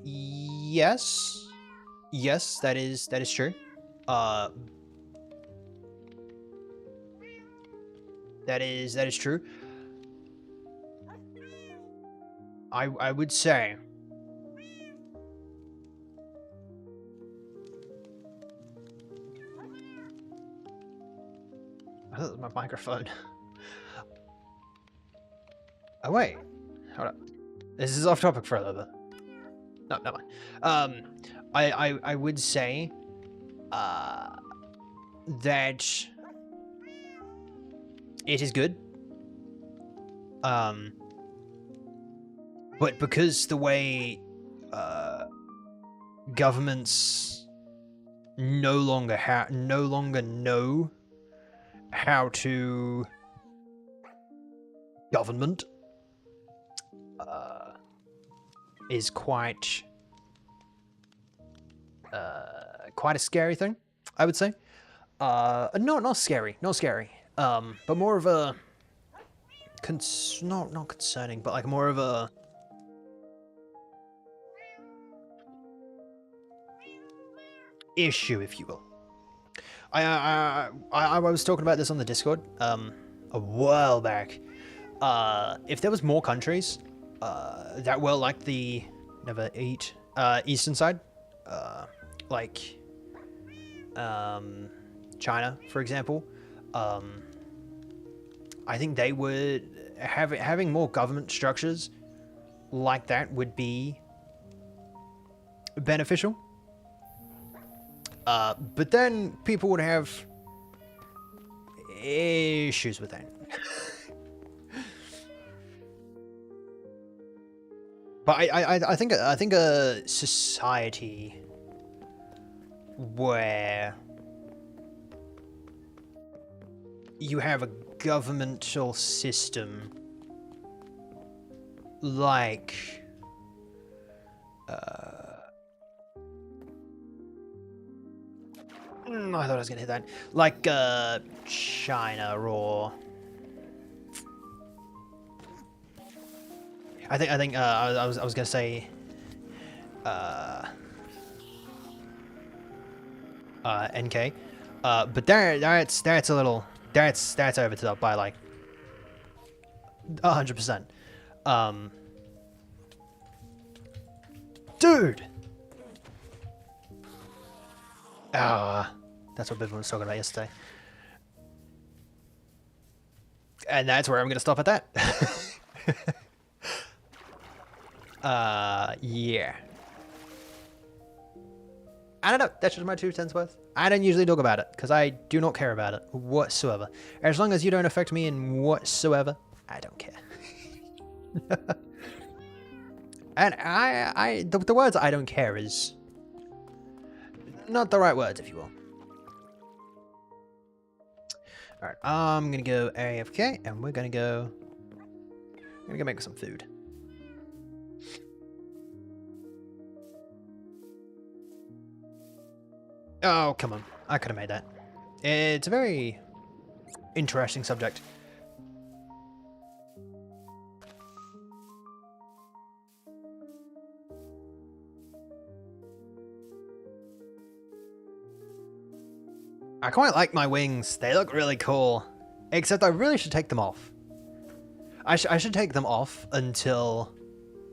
Yes. Yes, that is true. That is true. I would say. I thought it was my microphone. Oh wait, hold up. This is off topic for a little bit. No, never mind. I would say, that it is good. But because the way, governments no longer know how to government, is quite a scary thing, I would say. Not scary, but more of a not concerning, but like more of a issue, if you will. I was talking about this on the Discord a while back. If there was more countries that were like the never eat eastern side, like China, for example, I think they would having more government structures like that would be beneficial. But then people would have issues with that. But I think a society where you have a governmental system like I thought I was gonna hit that. Like China or I think I was gonna say NK, but that's a little that's over the top by like 100%. Dude. That's what Bivin was talking about yesterday. And that's where I'm going to stop at that. Yeah. I don't know. That's just my 2 cents worth. I don't usually talk about it because I do not care about it whatsoever. As long as you don't affect me in whatsoever, I don't care. And the words I don't care is not the right words, if you will. Alright, I'm gonna go AFK and we're gonna go make some food. Oh, come on. I could have made that. It's a very interesting subject. I quite like my wings. They look really cool. Except I really should take them off. I should take them off until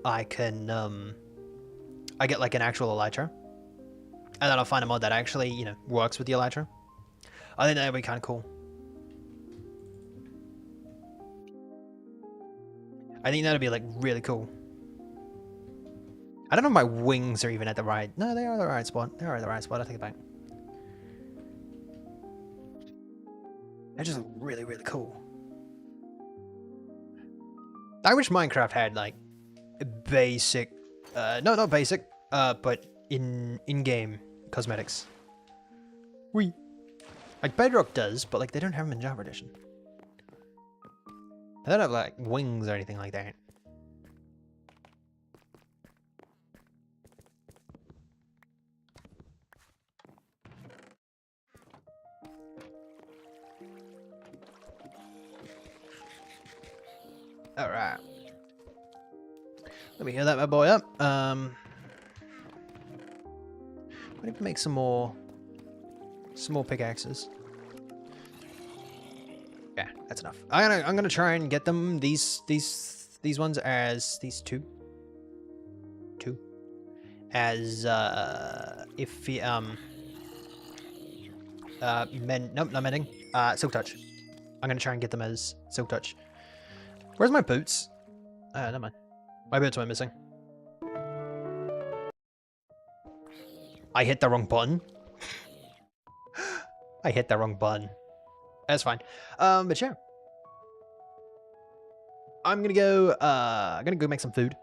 I can, I get like an actual elytra. And then I'll find a mod that actually, you know, works with the elytra. I think that would be kind of cool. I think that would be like really cool. I don't know if my wings are even at the right... No, they are the right spot. They are at the right spot. I take it back. They just look really, really cool. I wish Minecraft had like basic, no, not basic, but in-game cosmetics. Wee. Like Bedrock does, but like they don't have them in Java Edition. They don't have like wings or anything like that. Alright. Let me heal that bad boy up. I need to make some more pickaxes. Yeah, that's enough. I'm gonna try and get them these ones as these two as if nope, not mending. Silk touch. I'm gonna try and get them as silk touch. Where's my boots? Never mind. My boots went missing. I hit the wrong button. I hit the wrong button. That's fine. But yeah. I'm gonna go make some food.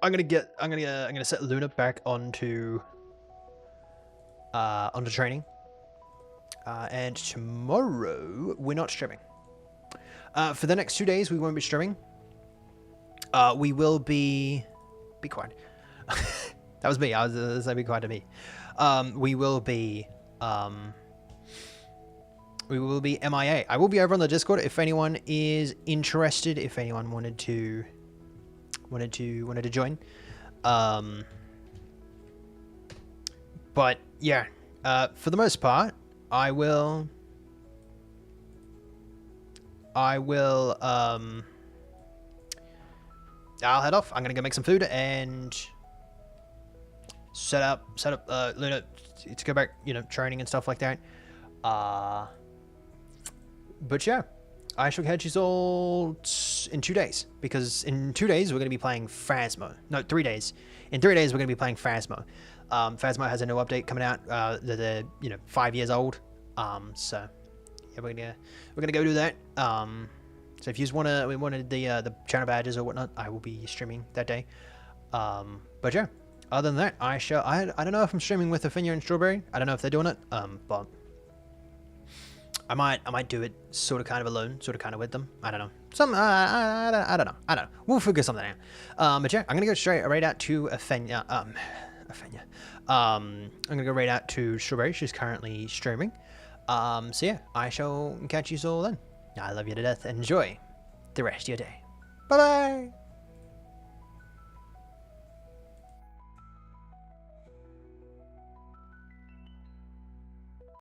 I'm gonna set Luna back onto training. And tomorrow we're not streaming. For the next 2 days we won't be streaming. We will be quiet. That was me. I was saying be quiet to me. We will be MIA. I will be over on the Discord if anyone is interested. If anyone wanted to join. But yeah, for the most part, I'll head off. I'm gonna go make some food and set up Luna to go back, training and stuff like that. But yeah, I shall catch you all in 2 days, because in 2 days we're gonna be playing Phasmo. No, 3 days. In 3 days we're gonna be playing Phasmo. Phasmo has a new update coming out. They're 5 years old. So yeah, we're gonna go do that. So if you wanted the channel badges or whatnot, I will be streaming that day. But yeah, other than that, I don't know if I'm streaming with Afinia and Strawberry. I don't know if they're doing it. But I might do it sort of kind of alone, sort of kind of with them. I don't know. I don't know. We'll figure something out. But yeah, I'm gonna go straight right out to Afinia. I'm gonna go right out to Strawberry. She's currently streaming. So yeah, I shall catch you all then. I love you to death. Enjoy the rest of your day. Bye bye.